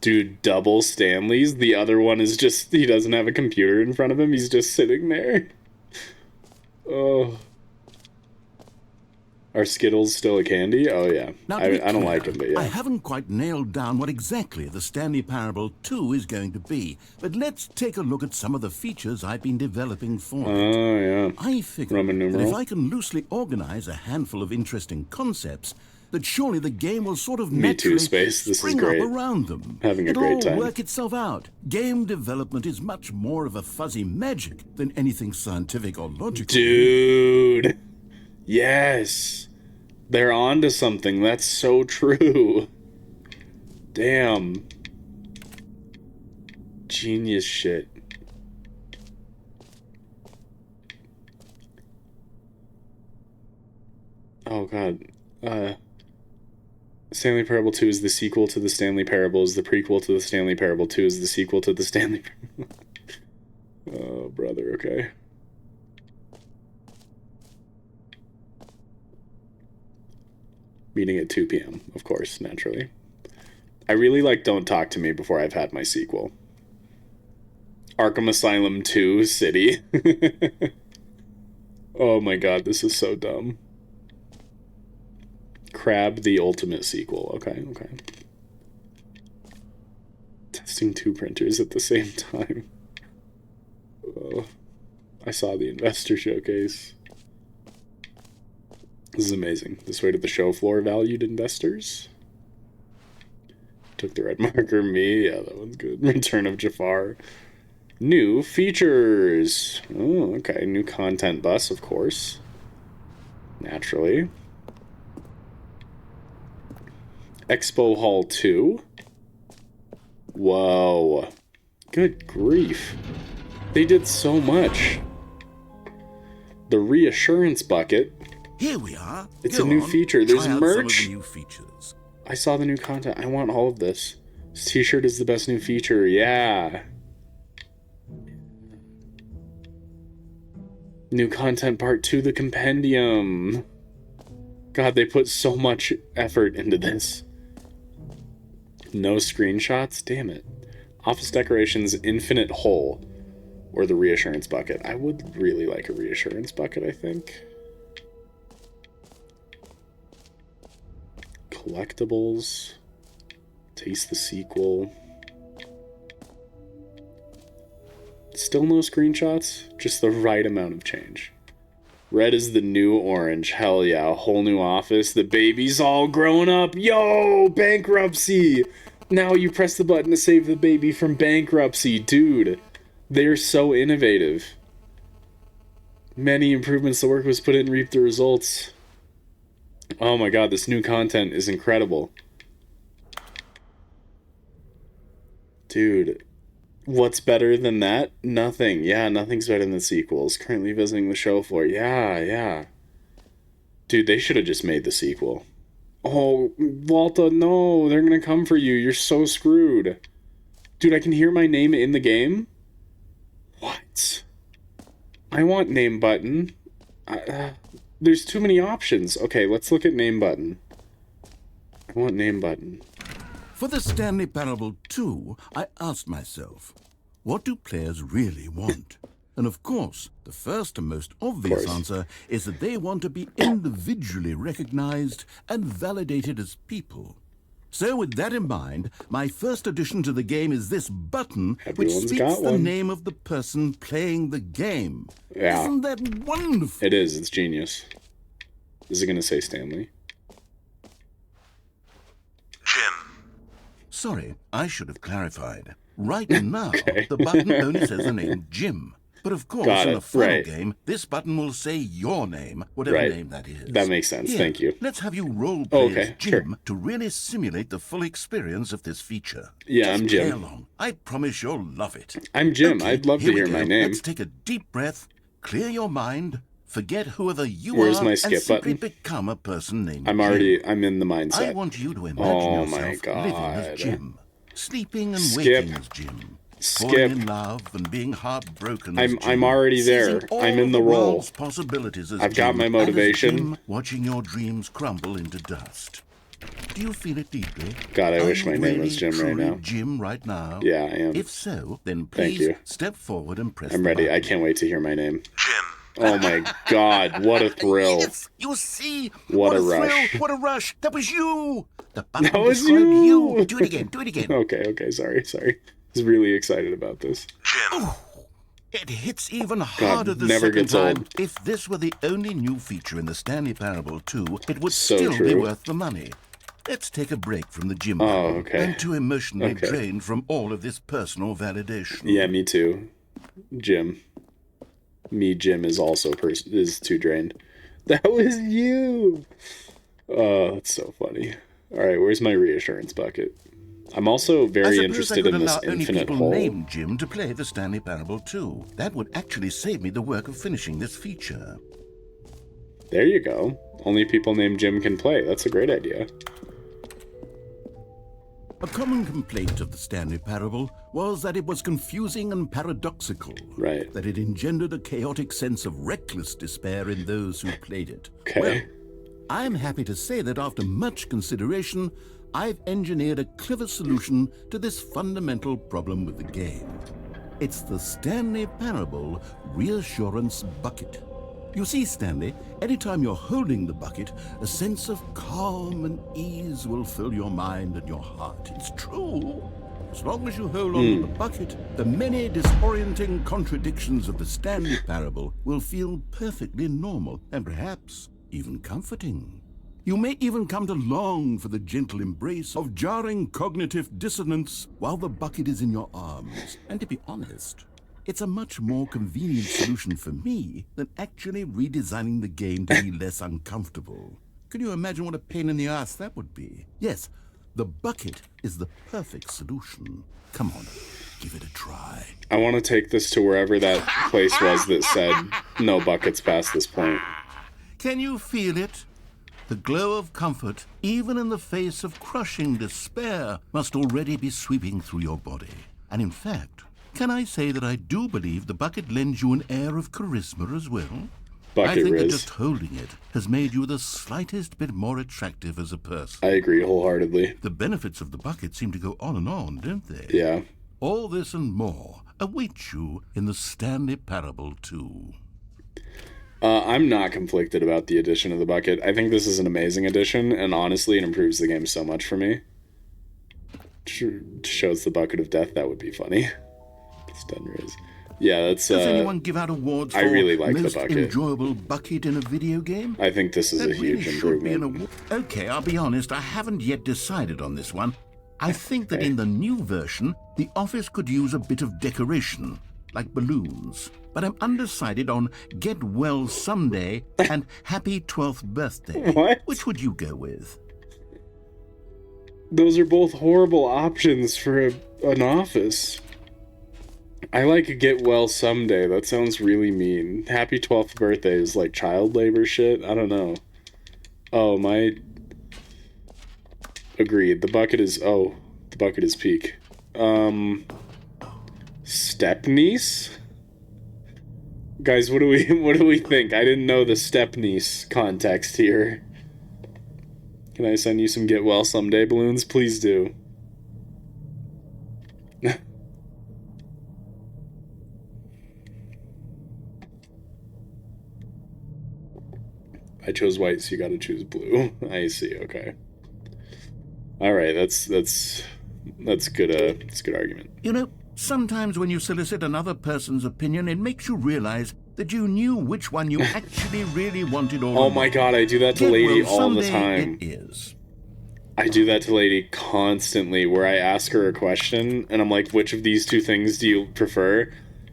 Speaker 1: Dude, double Stanleys. The other one is just... He doesn't have a computer in front of him. He's just sitting there. Oh. Are Skittles still a candy? Oh, yeah.
Speaker 2: Now,
Speaker 1: I
Speaker 2: to be
Speaker 1: don't
Speaker 2: clear,
Speaker 1: like them, but yeah.
Speaker 2: I haven't quite nailed down what exactly the Stanley Parable 2 is going to be, but let's take a look at some of the features I've been developing for it.
Speaker 1: Oh, yeah.
Speaker 2: I figure
Speaker 1: Roman
Speaker 2: that
Speaker 1: numeral.
Speaker 2: if I can loosely organize a handful of interesting concepts, that surely the game will sort of
Speaker 1: Me too,
Speaker 2: naturally
Speaker 1: Space. This is
Speaker 2: spring
Speaker 1: great.
Speaker 2: up around them.
Speaker 1: Having a
Speaker 2: It'll
Speaker 1: great
Speaker 2: all
Speaker 1: time.
Speaker 2: work itself out. Game development is much more of a fuzzy magic than anything scientific or logical.
Speaker 1: Dude. Yes. They're on to something. That's so true. Damn. Genius shit. Oh, God. Stanley Parable 2 is the sequel to the Stanley Parable, is the prequel to the Stanley Parable 2, is the sequel to the Stanley Parable. Oh, brother, okay. Meeting at 2 p.m., of course, naturally. I really like Don't Talk to Me before I've had my sequel. Arkham Asylum 2 City. Oh my god, this is so dumb. Crab the Ultimate sequel. Okay, okay. Testing 2 printers at the same time. Oh, I saw the investor showcase. This is amazing. This way to the show floor, valued investors. Took the red marker, me. Yeah, that one's good. Return of Jafar. New features. Oh, okay. New content bus, of course. Naturally. Expo Hall 2. Whoa. Good grief. They did so much. The reassurance bucket.
Speaker 2: Here we are.
Speaker 1: It's a new feature. There's
Speaker 2: Try out
Speaker 1: merch.
Speaker 2: some of the new features.
Speaker 1: I saw the new content. I want all of this. This t-shirt is the best new feature. Yeah. New content part 2, the compendium. God, they put so much effort into this. No screenshots? Damn it. Office decorations, infinite hole. Or the reassurance bucket. I would really like a reassurance bucket, I think. Collectibles. Taste the sequel. Still no screenshots? Just the right amount of change. Red is the new orange. Hell yeah, a whole new office. The baby's all grown up. Yo, bankruptcy! Now you press the button to save the baby from bankruptcy. Dude, they're so innovative. Many improvements. The work was put in, reaped the results. Oh my god, this new content is incredible. Dude, what's better than that? Nothing. Yeah, nothing's better than sequels. Currently visiting the show floor. Yeah. Dude, they should have just made the sequel. Oh, Walter, no, they're gonna come for you. You're so screwed. Dude, I can hear my name in the game? What? I want name button. There's too many options. Okay, let's look at name button. I want name button.
Speaker 2: For the Stanley Parable 2, I asked myself, what do players really want? And of course, the first and most obvious answer is that they want to be individually recognized and validated as people. So with that in mind, my first addition to the game is this button, which speaks the name of the person playing the game.
Speaker 1: Yeah.
Speaker 2: Isn't that wonderful?
Speaker 1: It is. It's genius. Is it going to say Stanley?
Speaker 7: Jim.
Speaker 2: Sorry, I should have clarified. Right now, the button only says the name Jim. But of course, in the final game, this button will say your name, whatever name that is.
Speaker 1: That makes sense.
Speaker 2: Here,
Speaker 1: Thank you.
Speaker 2: Let's have you role-play as Jim to really simulate the full experience of this feature.
Speaker 1: Yeah,
Speaker 2: Just
Speaker 1: I'm Jim.
Speaker 2: play along. I promise you'll love it.
Speaker 1: I'm Jim.
Speaker 2: Okay,
Speaker 1: I'd love to hear my name.
Speaker 2: Let's take a deep breath, clear your mind, forget whoever you
Speaker 1: Where's
Speaker 2: are,
Speaker 1: my
Speaker 2: and
Speaker 1: skip
Speaker 2: simply
Speaker 1: button?
Speaker 2: become a person named
Speaker 1: I'm in the mindset.
Speaker 2: I want you to imagine yourself living as Jim, sleeping and waking as Jim. Falling in love and being heartbroken.
Speaker 1: I'm already there. I'm in the role.
Speaker 2: Possibilities as
Speaker 1: I've got my motivation.
Speaker 2: Jim, watching your dreams crumble into dust. Do you feel it deeply?
Speaker 1: God, I wish my name was Jim right now.
Speaker 2: Jim right now?
Speaker 1: Yeah, I am.
Speaker 2: If so, then please step forward and press
Speaker 1: I'm
Speaker 2: the
Speaker 1: ready.
Speaker 2: button.
Speaker 1: I can't wait to hear my name.
Speaker 7: Jim.
Speaker 1: Oh my god, what a thrill.
Speaker 2: Yes, you see?
Speaker 1: What a
Speaker 2: thrill,
Speaker 1: rush.
Speaker 2: what a rush. That was you. The button
Speaker 1: That was
Speaker 2: described
Speaker 1: you.
Speaker 2: Do it again. Do it again.
Speaker 1: Okay, sorry. I was really excited about this.
Speaker 7: Jim.
Speaker 2: It hits even harder the
Speaker 1: never
Speaker 2: second
Speaker 1: gets
Speaker 2: time.
Speaker 1: old.
Speaker 2: If this were the only new feature in the Stanley Parable 2, it would
Speaker 1: So
Speaker 2: still be
Speaker 1: true.
Speaker 2: worth the money. Let's take a break from the gym.
Speaker 1: Oh, okay.
Speaker 2: I'm too emotionally drained from all of this personal validation.
Speaker 1: Yeah, me too. Jim. Jim is also is too drained. That was you! Oh, that's so funny. Alright, where's my reassurance bucket? I'm also very interested in this infinite hole.
Speaker 2: Only people named Jim to play the Stanley Parable 2. That would actually save me the work of finishing this feature.
Speaker 1: There you go. Only people named Jim can play. That's a great idea.
Speaker 2: A common complaint of the Stanley Parable was that it was confusing and paradoxical.
Speaker 1: Right.
Speaker 2: That it engendered a chaotic sense of reckless despair in those who played it.
Speaker 1: Okay.
Speaker 2: Well, I'm happy to say that after much consideration, I've engineered a clever solution to this fundamental problem with the game. It's the Stanley Parable Reassurance Bucket. You see, Stanley, anytime you're holding the bucket, a sense of calm and ease will fill your mind and your heart. It's true. As long as you hold on to the bucket, the many disorienting contradictions of the Stanley Parable will feel perfectly normal and perhaps even comforting. You may even come to long for the gentle embrace of jarring cognitive dissonance while the bucket is in your arms. And to be honest, it's a much more convenient solution for me than actually redesigning the game to be less uncomfortable. Can you imagine what a pain in the ass that would be? Yes, the bucket is the perfect solution. Come on, give it a try.
Speaker 1: I want to take this to wherever that place was that said no buckets past this point.
Speaker 2: Can you feel it? The glow of comfort, even in the face of crushing despair, must already be sweeping through your body. And in fact, can I say that I do believe the bucket lends you an air of charisma as well?
Speaker 1: Bucket
Speaker 2: I think that
Speaker 1: Riz.
Speaker 2: just holding it has made you the slightest bit more attractive as a person.
Speaker 1: I agree wholeheartedly.
Speaker 2: The benefits of the bucket seem to go on, don't they?
Speaker 1: Yeah.
Speaker 2: All this and more await you in the Stanley Parable 2.
Speaker 1: I'm not conflicted about the addition of the bucket. I think this is an amazing addition, and honestly, it improves the game so much for me. Shows the bucket of death. That would be funny. Stun Riz. Yeah, that's.
Speaker 2: Does anyone give out awards for
Speaker 1: I really like the
Speaker 2: most
Speaker 1: bucket.
Speaker 2: enjoyable bucket in a video game?
Speaker 1: I think this is
Speaker 2: That
Speaker 1: a huge
Speaker 2: really should be an
Speaker 1: improvement.
Speaker 2: award. Okay, I'll be honest, I haven't yet decided on this one. I think that in the new version, the office could use a bit of decoration, like balloons. But I'm undecided on Get Well Someday and Happy 12th Birthday.
Speaker 1: What?
Speaker 2: Which would you go with?
Speaker 1: Those are both horrible options for an office. I like Get Well Someday. That sounds really mean. Happy 12th birthday is like child labor shit. I don't know. Oh, my... Agreed. The bucket is peak. Stepniece? Guys, what do we think? I didn't know the stepniece context here. Can I send you some Get Well Someday balloons? Please do. I chose white, so you gotta choose blue. I see, okay. Alright, that's good, it's a good argument.
Speaker 2: You know, sometimes when you solicit another person's opinion, it makes you realize that you knew which one you actually really wanted all
Speaker 1: Oh
Speaker 2: along.
Speaker 1: my god, I do that to
Speaker 2: Get
Speaker 1: Lady
Speaker 2: Well
Speaker 1: all the
Speaker 2: Someday
Speaker 1: time.
Speaker 2: It is.
Speaker 1: I do that to Lady constantly, where I ask her a question, and I'm like, which of these two things do you prefer?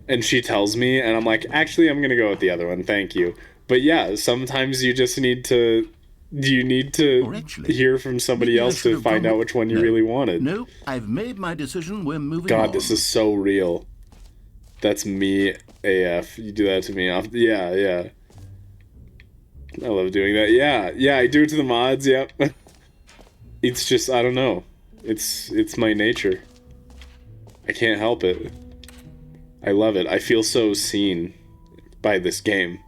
Speaker 1: And she tells me, and I'm like, actually, I'm gonna go with the other one, thank you. But yeah, sometimes you just need to... You need to
Speaker 2: actually,
Speaker 1: hear from somebody
Speaker 2: maybe I
Speaker 1: else
Speaker 2: should
Speaker 1: to
Speaker 2: have
Speaker 1: find
Speaker 2: gone
Speaker 1: out
Speaker 2: with-
Speaker 1: which one you
Speaker 2: No.
Speaker 1: really wanted.
Speaker 2: No, I've made my decision. We're moving on.
Speaker 1: God, this is so real. That's me AF. You do that to me off. Yeah. I love doing that. Yeah, I do it to the mods, yep. It's just, I don't know. It's my nature. I can't help it. I love it. I feel so seen by this game.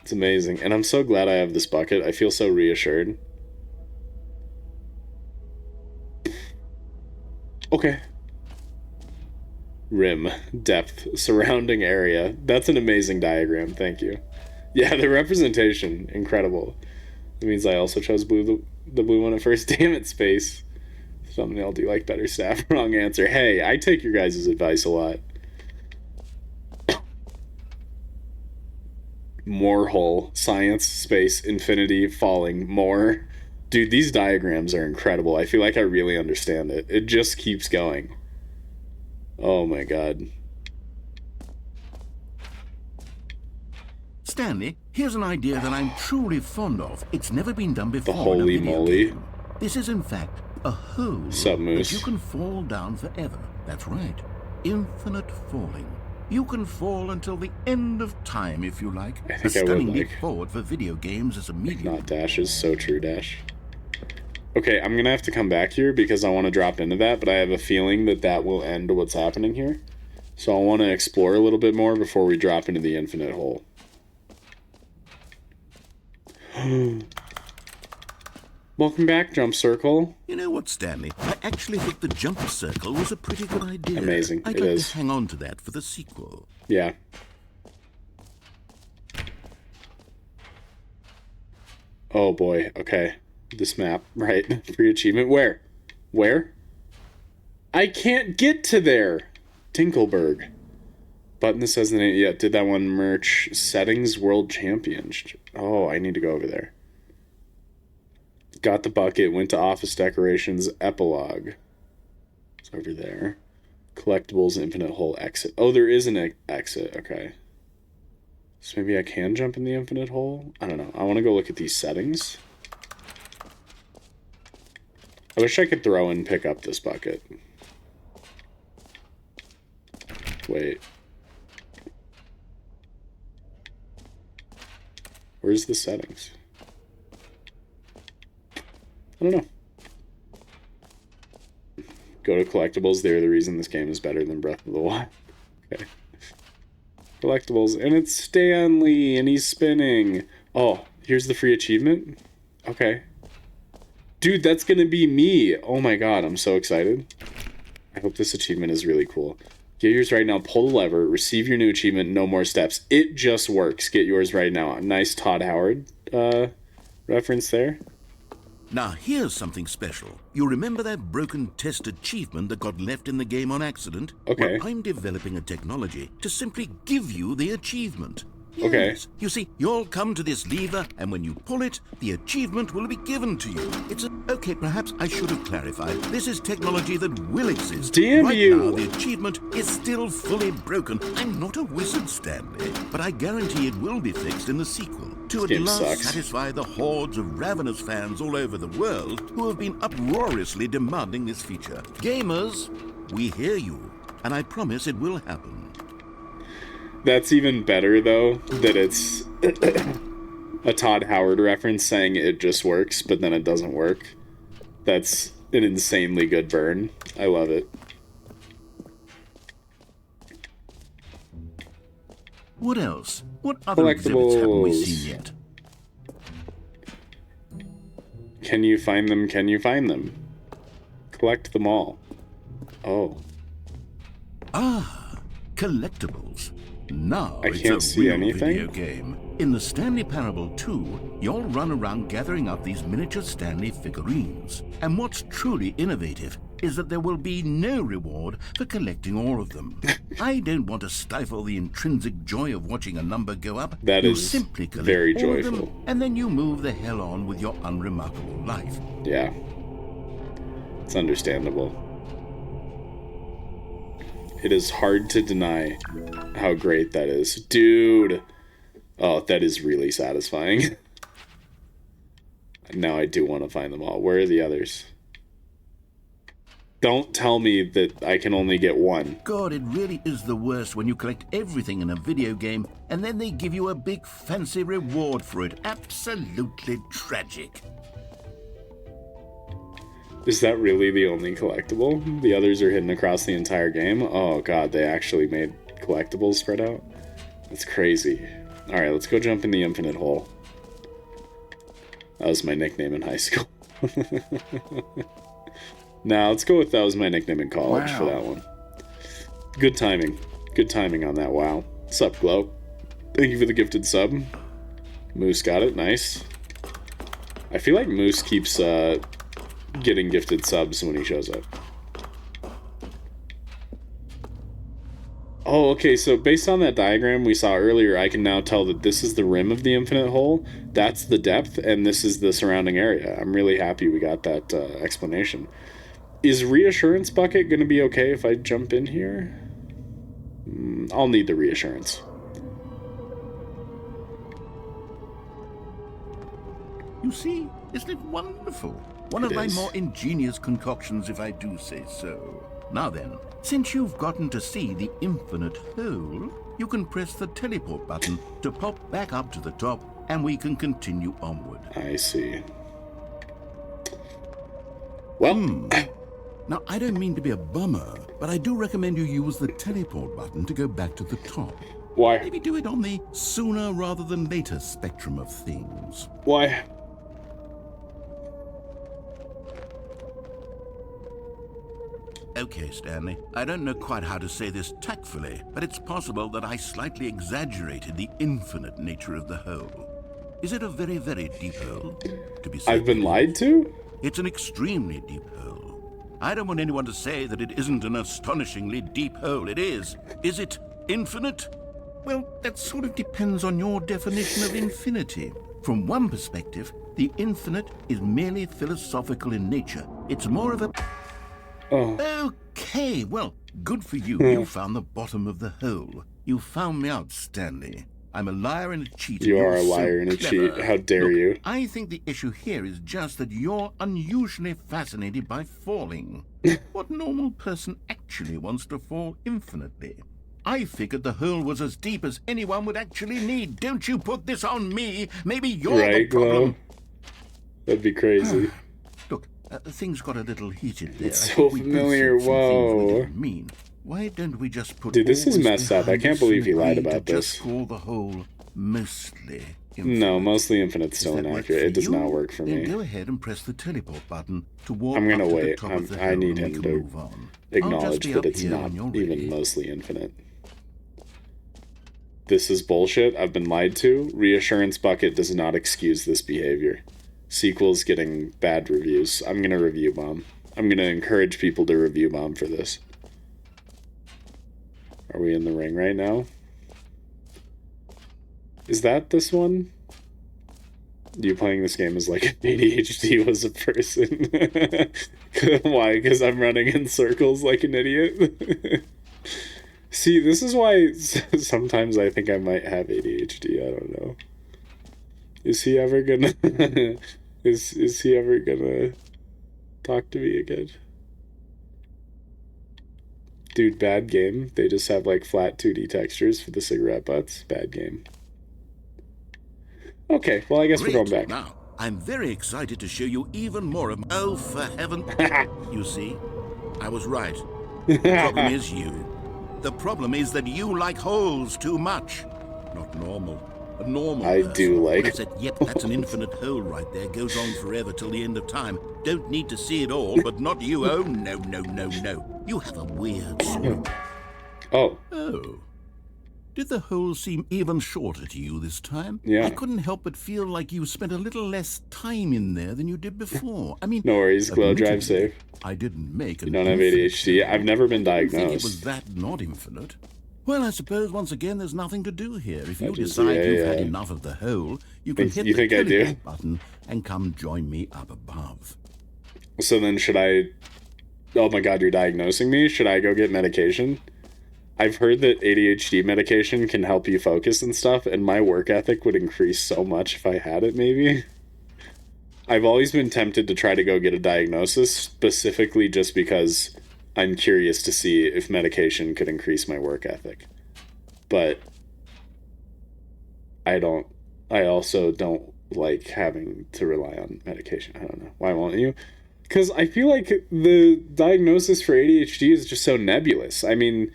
Speaker 1: It's amazing. And I'm so glad I have this bucket. I feel so reassured. Okay. Rim, depth, surrounding area. That's an amazing diagram, thank you. Yeah, the representation, incredible. It means I also chose blue, the blue one at first. Damn it, Space. Thumbnail, do you like better staff? Wrong answer. Hey, I take your guys' advice a lot. More hole, science, space, infinity, falling, more. Dude, these diagrams are incredible. I feel like I really understand it. It just keeps going. Oh my god.
Speaker 2: Stanley, here's an idea that I'm truly fond of. It's never been done before.
Speaker 1: The holy
Speaker 2: in a video
Speaker 1: moly.
Speaker 2: game. This is, in fact, a hole
Speaker 1: Submoose.
Speaker 2: that you can fall down forever. That's right. Infinite falling. You can fall until the end of time, if you like.
Speaker 1: I think
Speaker 2: a
Speaker 1: I would
Speaker 2: stunning leap
Speaker 1: like.
Speaker 2: forward for video games as a medium.
Speaker 1: Not Dash is so true, Dash. Okay, I'm gonna have to come back here because I want to drop into that, but I have a feeling that that will end what's happening here. So I want to explore a little bit more before we drop into the infinite hole. Welcome back, Jump Circle.
Speaker 2: You know what, Stanley? I actually think the jump circle was a pretty good idea.
Speaker 1: Amazing.
Speaker 2: I'd
Speaker 1: It
Speaker 2: like
Speaker 1: is.
Speaker 2: to hang on to that for the sequel.
Speaker 1: Yeah. Oh boy, okay. This map, right. Free achievement. Where? Where? I can't get to there! Tinkleberg. Button that says the name. Yeah, did that one merch. Settings World Championship. Oh, I need to go over there. Got the bucket, went to office decorations, epilogue. It's over there. Collectibles, infinite hole, exit. Oh, there is an exit. Okay. So maybe I can jump in the infinite hole? I don't know. I want to go look at these settings. I wish I could throw and pick up this bucket. Wait. Where's the settings? I don't know. Go to collectibles. They're the reason this game is better than Breath of the Wild. Okay. Collectibles. And it's Stanley, and he's spinning. Oh, here's the free achievement? Okay. Dude, that's gonna be me. Oh my god, I'm so excited. I hope this achievement is really cool. Get yours right now. Pull the lever. Receive your new achievement. No more steps. It just works. Get yours right now. Nice Todd Howard reference there.
Speaker 7: Now here's something special. You remember that broken test achievement that got left in the game on accident?
Speaker 1: Okay.
Speaker 7: Well, I'm developing a technology to simply give you the achievement.
Speaker 1: Okay.
Speaker 7: Yes. You see, you'll come to this lever, and when you pull it, the achievement will be given to you. Okay, perhaps I should have clarified. This is technology that will exist.
Speaker 1: Damn
Speaker 7: right
Speaker 1: you!
Speaker 7: Now, the achievement is still fully broken. I'm not a wizard, Stanley, but I guarantee it will be fixed in the sequel to at last satisfy the hordes of ravenous fans all over the world who have been uproariously demanding this feature. Gamers, we hear you, and I promise it will happen.
Speaker 1: That's even better, though, that it's a Todd Howard reference saying it just works, but then it doesn't work. That's an insanely good burn. I love it.
Speaker 7: What else? What other exhibits haven't we seen yet?
Speaker 1: Can you find them? Can you find them? Collect them all. Oh.
Speaker 7: Ah, collectibles. Now
Speaker 1: I can't see
Speaker 7: real
Speaker 1: anything.
Speaker 7: Video game. In the Stanley Parable 2, you'll run around gathering up these miniature Stanley figurines. And what's truly innovative is that there will be no reward for collecting all of them. I don't want to stifle the intrinsic joy of watching a number go up.
Speaker 1: That
Speaker 7: you
Speaker 1: is
Speaker 7: simply collect
Speaker 1: very
Speaker 7: all of
Speaker 1: joyful.
Speaker 7: them, and then you move the hell on with your unremarkable life.
Speaker 1: Yeah. It's understandable. It is hard to deny how great that is. Dude! Oh, that is really satisfying. Now I do want to find them all. Where are the others? Don't tell me that I can only get one.
Speaker 7: God, it really is the worst when you collect everything in a video game and then they give you a big fancy reward for it. Absolutely tragic.
Speaker 1: Is that really the only collectible? The others are hidden across the entire game? Oh god, they actually made collectibles spread out? That's crazy. Alright, let's go jump in the infinite hole. That was my nickname in high school. Nah, let's go with that was my nickname in college for that one. Good timing. Good timing on that, wow. What's up, Glow? Thank you for the gifted sub. Moose got it, nice. I feel like Moose keeps getting gifted subs when he shows up. Oh, okay, so based on that diagram we saw earlier, I can now tell that this is the rim of the infinite hole, that's the depth, and this is the surrounding area. I'm really happy we got that explanation. Is reassurance bucket going to be okay if I jump in here? I'll need the reassurance.
Speaker 7: You see, isn't it wonderful? One of my more ingenious concoctions, if I do say so. Now then, since you've gotten to see the infinite hole, you can press the teleport button to pop back up to the top, and we can continue onward.
Speaker 1: I see. Well...
Speaker 7: Now, I don't mean to be a bummer, but I do recommend you use the teleport button to go back to the top.
Speaker 1: Why?
Speaker 7: Maybe do it on the sooner rather than later spectrum of things.
Speaker 1: Why?
Speaker 7: Okay, Stanley, I don't know quite how to say this tactfully, but it's possible that I slightly exaggerated the infinite nature of the hole.
Speaker 2: Is it a very, very deep hole? To be
Speaker 1: I've been
Speaker 2: certain,
Speaker 1: lied to?
Speaker 2: it's an extremely deep hole. I don't want anyone to say that it isn't an astonishingly deep hole. It is. Is it infinite? Well, that sort of depends on your definition of infinity. From one perspective, the infinite is merely philosophical in nature. It's more of a...
Speaker 1: Oh.
Speaker 2: Okay, well, good for you. You found the bottom of the hole. You found me out, Stanley. I'm a liar and a cheat.
Speaker 1: You are a
Speaker 2: You're so
Speaker 1: liar and a
Speaker 2: clever.
Speaker 1: cheat. How dare
Speaker 2: Look,
Speaker 1: you?
Speaker 2: I think the issue here is just that you're unusually fascinated by falling. What normal person actually wants to fall infinitely? I figured the hole was as deep as anyone would actually need. Don't you put this on me. Maybe you're the
Speaker 1: Right,
Speaker 2: problem.
Speaker 1: Glow? That'd be crazy.
Speaker 2: Look, things got a little heated there.
Speaker 1: It's
Speaker 2: I
Speaker 1: so
Speaker 2: think we both
Speaker 1: familiar,
Speaker 2: said some things we
Speaker 1: whoa.
Speaker 2: didn't mean. Why don't we just put
Speaker 1: Dude, this
Speaker 2: all
Speaker 1: is messed up. I
Speaker 2: behind
Speaker 1: can't
Speaker 2: us
Speaker 1: believe he
Speaker 2: and
Speaker 1: lied
Speaker 2: agree to
Speaker 1: about this.
Speaker 2: Just call the whole mostly infinite.
Speaker 1: No, mostly infinite's
Speaker 2: Does
Speaker 1: still
Speaker 2: that work
Speaker 1: inaccurate.
Speaker 2: for
Speaker 1: It does
Speaker 2: you?
Speaker 1: not work for
Speaker 2: Then
Speaker 1: me.
Speaker 2: go ahead and press the teleport button to warp
Speaker 1: I'm gonna
Speaker 2: up to the
Speaker 1: wait.
Speaker 2: top of the
Speaker 1: I
Speaker 2: hole
Speaker 1: need
Speaker 2: and we
Speaker 1: him
Speaker 2: can
Speaker 1: to
Speaker 2: move on. I'll just
Speaker 1: acknowledge
Speaker 2: be
Speaker 1: that
Speaker 2: up
Speaker 1: it's
Speaker 2: here
Speaker 1: not
Speaker 2: when you're
Speaker 1: even
Speaker 2: ready.
Speaker 1: mostly infinite. This is bullshit. I've been lied to. Reassurance bucket does not excuse this behavior. Sequel's getting bad reviews. I'm gonna review bomb. I'm gonna encourage people to review bomb for this. Are we in the ring right now? Is that this one? You playing this game as like ADHD was a person. Why? Because I'm running in circles like an idiot? See, this is why sometimes I think I might have ADHD. I don't know. Is he ever gonna... is he ever gonna talk to me again? Dude, bad game. They just have like flat 2D textures for the cigarette butts. Bad game. Okay, well I guess we're going back.
Speaker 2: Now, I'm very excited to show you even more of... Oh, for heaven... You see? I was right. The problem is you. The problem is that you like holes too much. Not normal. A normal
Speaker 1: I
Speaker 2: person
Speaker 1: do like
Speaker 2: would have said, yep, that's an infinite hole right there. Goes on forever till the end of time. Don't need to see it all, but not you. Oh, no, no, no, no. You have a weird sort.
Speaker 1: Oh.
Speaker 2: Oh. Did the hole seem even shorter to you this time?
Speaker 1: Yeah.
Speaker 2: I couldn't help but feel like you spent a little less time in there than you did before. I mean...
Speaker 1: No worries, Glow, drive
Speaker 2: admittedly,
Speaker 1: safe.
Speaker 2: I didn't make an
Speaker 1: You don't have
Speaker 2: infinite
Speaker 1: ADHD.
Speaker 2: hole.
Speaker 1: I've never been
Speaker 2: I didn't think it was
Speaker 1: diagnosed.
Speaker 2: that not infinite. Well, I suppose once again there's nothing to do here. If you
Speaker 1: I just-
Speaker 2: decide
Speaker 1: yeah,
Speaker 2: you've had
Speaker 1: yeah.
Speaker 2: enough of the hole, you can hit
Speaker 1: You
Speaker 2: the
Speaker 1: think I do?
Speaker 2: teleport button and come join me up above.
Speaker 1: So then should I... Oh my god, you're diagnosing me? Should I go get medication? I've heard that ADHD medication can help you focus and stuff, and my work ethic would increase so much if I had it, maybe. I've always been tempted to try to go get a diagnosis, specifically just because I'm curious to see if medication could increase my work ethic. But I also don't like having to rely on medication. I don't know. Why won't you? Because I feel like the diagnosis for ADHD is just so nebulous. I mean,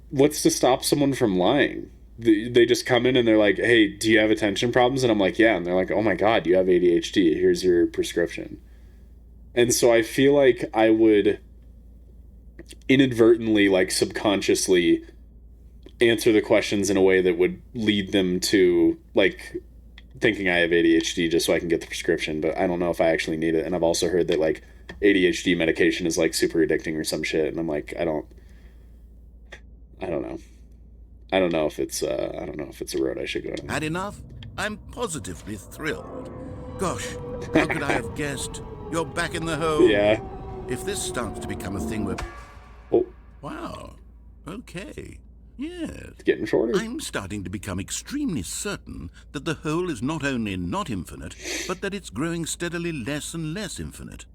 Speaker 1: what's to stop someone from lying? They just come in and they're like, hey, do you have attention problems? And I'm like, yeah. And they're like, oh my god, you have ADHD. Here's your prescription. And so I feel like I would inadvertently, like subconsciously, answer the questions in a way that would lead them to, like, thinking I have ADHD just so I can get the prescription. But I don't know if I actually need it. And I've also heard that, like, ADHD medication is, like, super addicting or some shit. And I'm like, I don't know. I don't know if it's a road I should go down.
Speaker 2: Had enough? I'm positively thrilled. Gosh, how could I have guessed? You're back in the hole.
Speaker 1: Yeah.
Speaker 2: If this starts to become a thing where...
Speaker 1: Oh,
Speaker 2: Wow. Okay. Yes.
Speaker 1: it's getting shorter.
Speaker 2: I'm starting to become extremely certain that the hole is not only not infinite, but that it's growing steadily less and less infinite.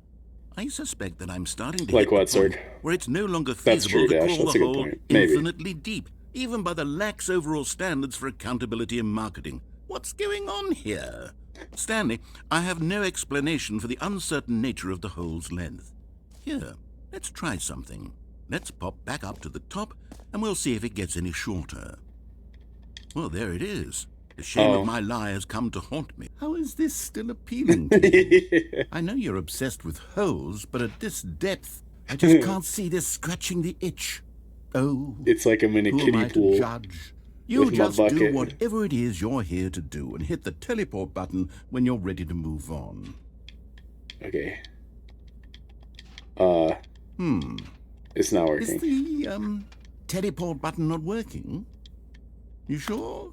Speaker 2: I suspect that I'm starting to
Speaker 1: Like
Speaker 2: hit
Speaker 1: what,
Speaker 2: the point
Speaker 1: Zerg?
Speaker 2: where it's no longer
Speaker 1: That's
Speaker 2: feasible
Speaker 1: true,
Speaker 2: to
Speaker 1: Dash.
Speaker 2: call
Speaker 1: That's a
Speaker 2: the
Speaker 1: good
Speaker 2: hole
Speaker 1: point. Maybe.
Speaker 2: infinitely deep, even by the lax overall standards for accountability in marketing. What's going on here? Stanley, I have no explanation for the uncertain nature of the hole's length. Here, let's try something. Let's pop back up to the top, and we'll see if it gets any shorter. Well, there it is. The shame
Speaker 1: Oh.
Speaker 2: of my lie has come to haunt me. How is this still appealing to you? I know you're obsessed with holes, but at this depth, I just can't see this scratching the itch. Oh,
Speaker 1: It's like I'm in a
Speaker 2: who am
Speaker 1: kiddie
Speaker 2: I
Speaker 1: pool.
Speaker 2: to judge? You
Speaker 1: with my
Speaker 2: just do
Speaker 1: bucket.
Speaker 2: whatever it is you're here to do and hit the teleport button when you're ready to move on.
Speaker 1: Okay. It's not working.
Speaker 2: Is the, teleport button not working? You sure?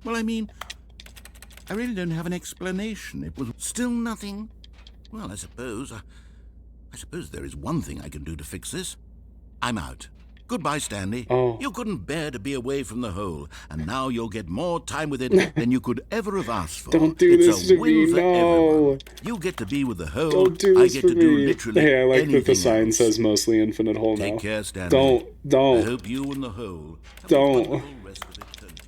Speaker 2: Well, I mean, I really don't have an explanation. It was still nothing. Well, I suppose there is one thing I can do to fix this. I'm out. Goodbye, Stanley.
Speaker 1: Oh.
Speaker 2: You couldn't bear to be away from the hole, and now you'll get more time with it than you could ever have asked for.
Speaker 1: Don't do
Speaker 2: it's
Speaker 1: this
Speaker 2: a
Speaker 1: to
Speaker 2: win
Speaker 1: me,
Speaker 2: for
Speaker 1: no.
Speaker 2: everyone. You get to be with the hole.
Speaker 1: Don't do this
Speaker 2: I get
Speaker 1: for
Speaker 2: to do
Speaker 1: me.
Speaker 2: literally
Speaker 1: Hey, I like that the
Speaker 2: anything
Speaker 1: sign
Speaker 2: else.
Speaker 1: says mostly infinite hole
Speaker 2: Take
Speaker 1: now.
Speaker 2: care, Stanley. I
Speaker 1: Don't.
Speaker 2: hope you and the hole have
Speaker 1: Don't.
Speaker 2: a wonderful rest of eternity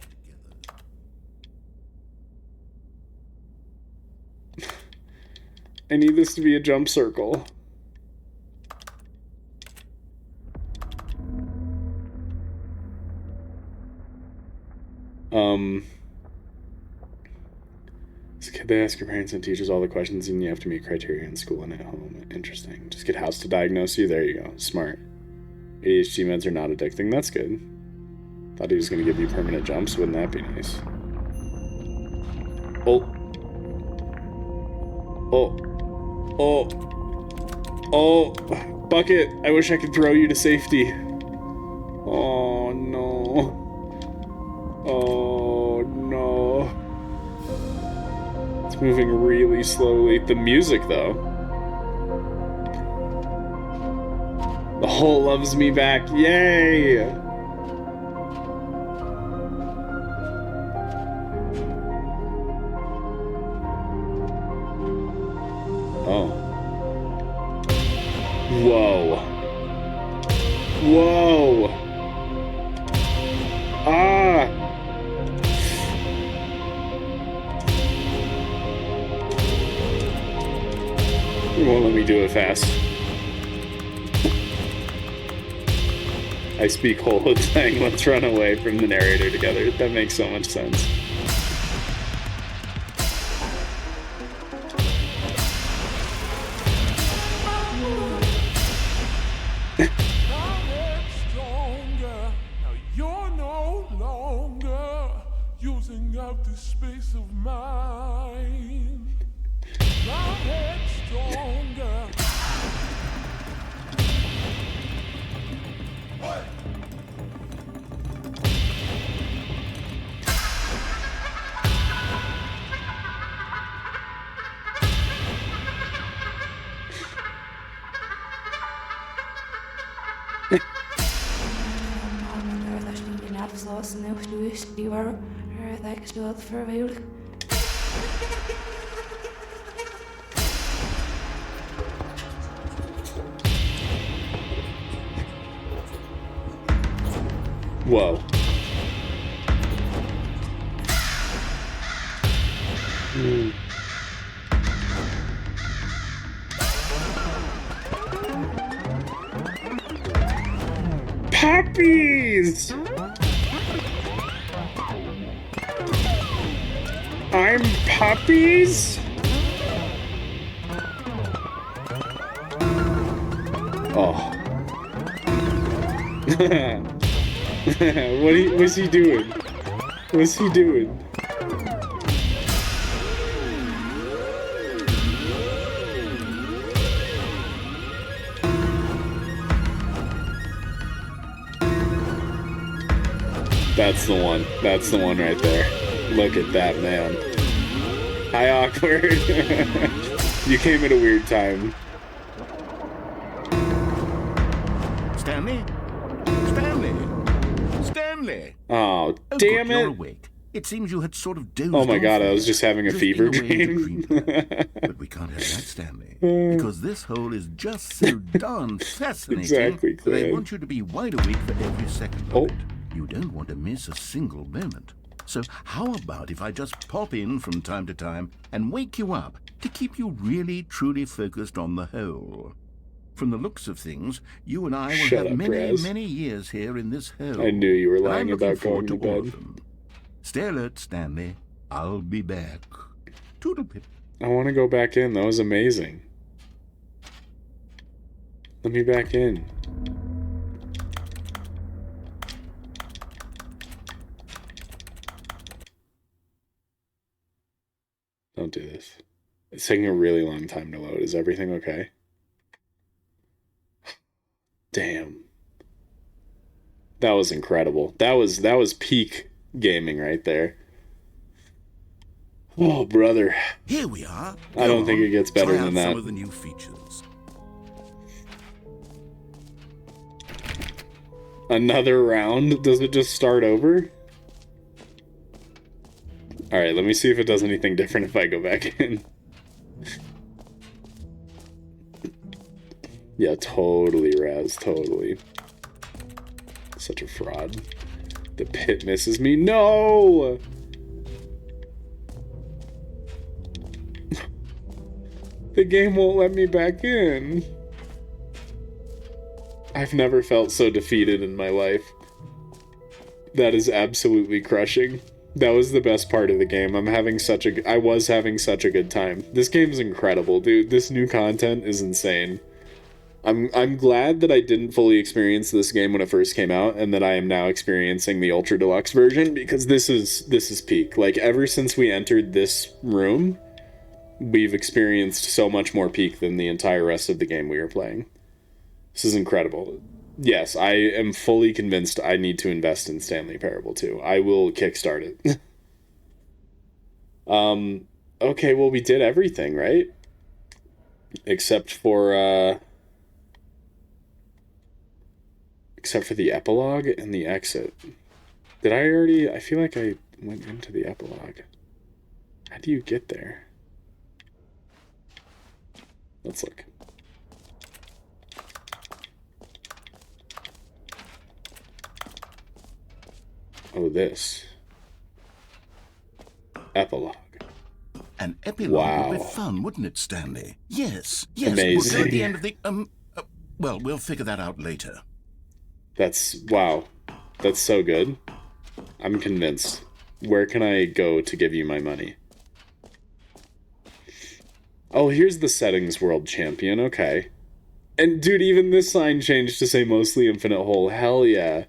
Speaker 2: together.
Speaker 1: I need this to be a jump circle. They ask your parents and teachers all the questions, and you have to meet criteria in school and at home. Interesting. Just get house to diagnose you. There you go. Smart. ADHD meds are not addicting. That's good. Thought he was going to give you permanent jumps. Wouldn't that be nice? Oh. Oh. Oh. Oh. Bucket. I wish I could throw you to safety. Oh, no. Oh, no. It's moving really slowly. The music, though. The hole loves me back. Yay! Oh. Whoa. Whoa. Ah! It won't let me do it fast. I speak whole with saying, let's run away from the narrator together. That makes so much sense.
Speaker 9: You're no longer using up this space of mine. My head's stronger.
Speaker 10: Afgesloten en gestuurd, die waren gespeeld verweeuwd.
Speaker 1: Whoa. Puppies! I'm puppies? Oh. What's he doing? What's he doing? That's the one. That's the one right there. Look at that, man. Hi, awkward. You came at a weird time.
Speaker 2: Stanley? Stanley? Stanley!
Speaker 1: Oh,
Speaker 2: Oh,
Speaker 1: damn
Speaker 2: good, you're
Speaker 1: it.
Speaker 2: awake. It seems you had sort of dozed
Speaker 1: Oh my
Speaker 2: off
Speaker 1: god, I
Speaker 2: there,
Speaker 1: was just having a fever
Speaker 2: drifting away into
Speaker 1: dream.
Speaker 2: dreamland. But we can't have that, Stanley, because this hole is just so darn fascinating
Speaker 1: Exactly,
Speaker 2: that I
Speaker 1: Clan.
Speaker 2: want you to be wide awake for every second of
Speaker 1: Oh.
Speaker 2: it. You don't want to miss a single moment. So how about if I just pop in from time to time and wake you up to keep you really, truly focused on the hole? From the looks of things, you and I will
Speaker 1: Shut
Speaker 2: have
Speaker 1: up,
Speaker 2: many,
Speaker 1: Raz.
Speaker 2: many years here in this hole.
Speaker 1: I knew you were
Speaker 2: And
Speaker 1: lying
Speaker 2: I'm looking
Speaker 1: about
Speaker 2: forward
Speaker 1: going to
Speaker 2: all of
Speaker 1: bed.
Speaker 2: them. Stay alert, Stanley. I'll be back. Toodlepip.
Speaker 1: I want to go back in. That was amazing. Let me back in. don't do this. It's taking a really long time to load. Is everything okay? Damn. That was incredible. That was peak gaming right there. Oh, brother.
Speaker 7: Here we are.
Speaker 1: I don't think it gets better
Speaker 7: Try
Speaker 1: than
Speaker 7: out
Speaker 1: that.
Speaker 7: some of the new features.
Speaker 1: Another round? Does it just start over? Alright, let me see if it does anything different if I go back in. Yeah, totally, Raz, totally. Such a fraud. The pit misses me. No! The game won't let me back in. I've never felt so defeated in my life. That is absolutely crushing. That was the best part of the game. I was having such a good time. This game's incredible, dude. This new content is insane. I'm glad that I didn't fully experience this game when it first came out, and that I am now experiencing the Ultra Deluxe version, because this is peak. Like, ever since we entered this room, we've experienced so much more peak than the entire rest of the game we were playing. This is incredible. Yes, I am fully convinced I need to invest in Stanley Parable 2. I will kickstart it. Okay, well, we did everything, right? Except for the epilogue and the exit. Did I already... I feel like I went into the epilogue. How do you get there? Let's look. Oh, this. Epilogue.
Speaker 7: An epilogue would be
Speaker 1: Wow.
Speaker 7: fun, wouldn't it, Stanley? Yes, yes.
Speaker 1: Amazing.
Speaker 7: We'll go at the end of the... well, we'll figure that out later.
Speaker 1: Wow. That's so good. I'm convinced. Where can I go to give you my money? Oh, here's the settings world champion. Okay. And dude, even this sign changed to say mostly infinite hole. Hell yeah.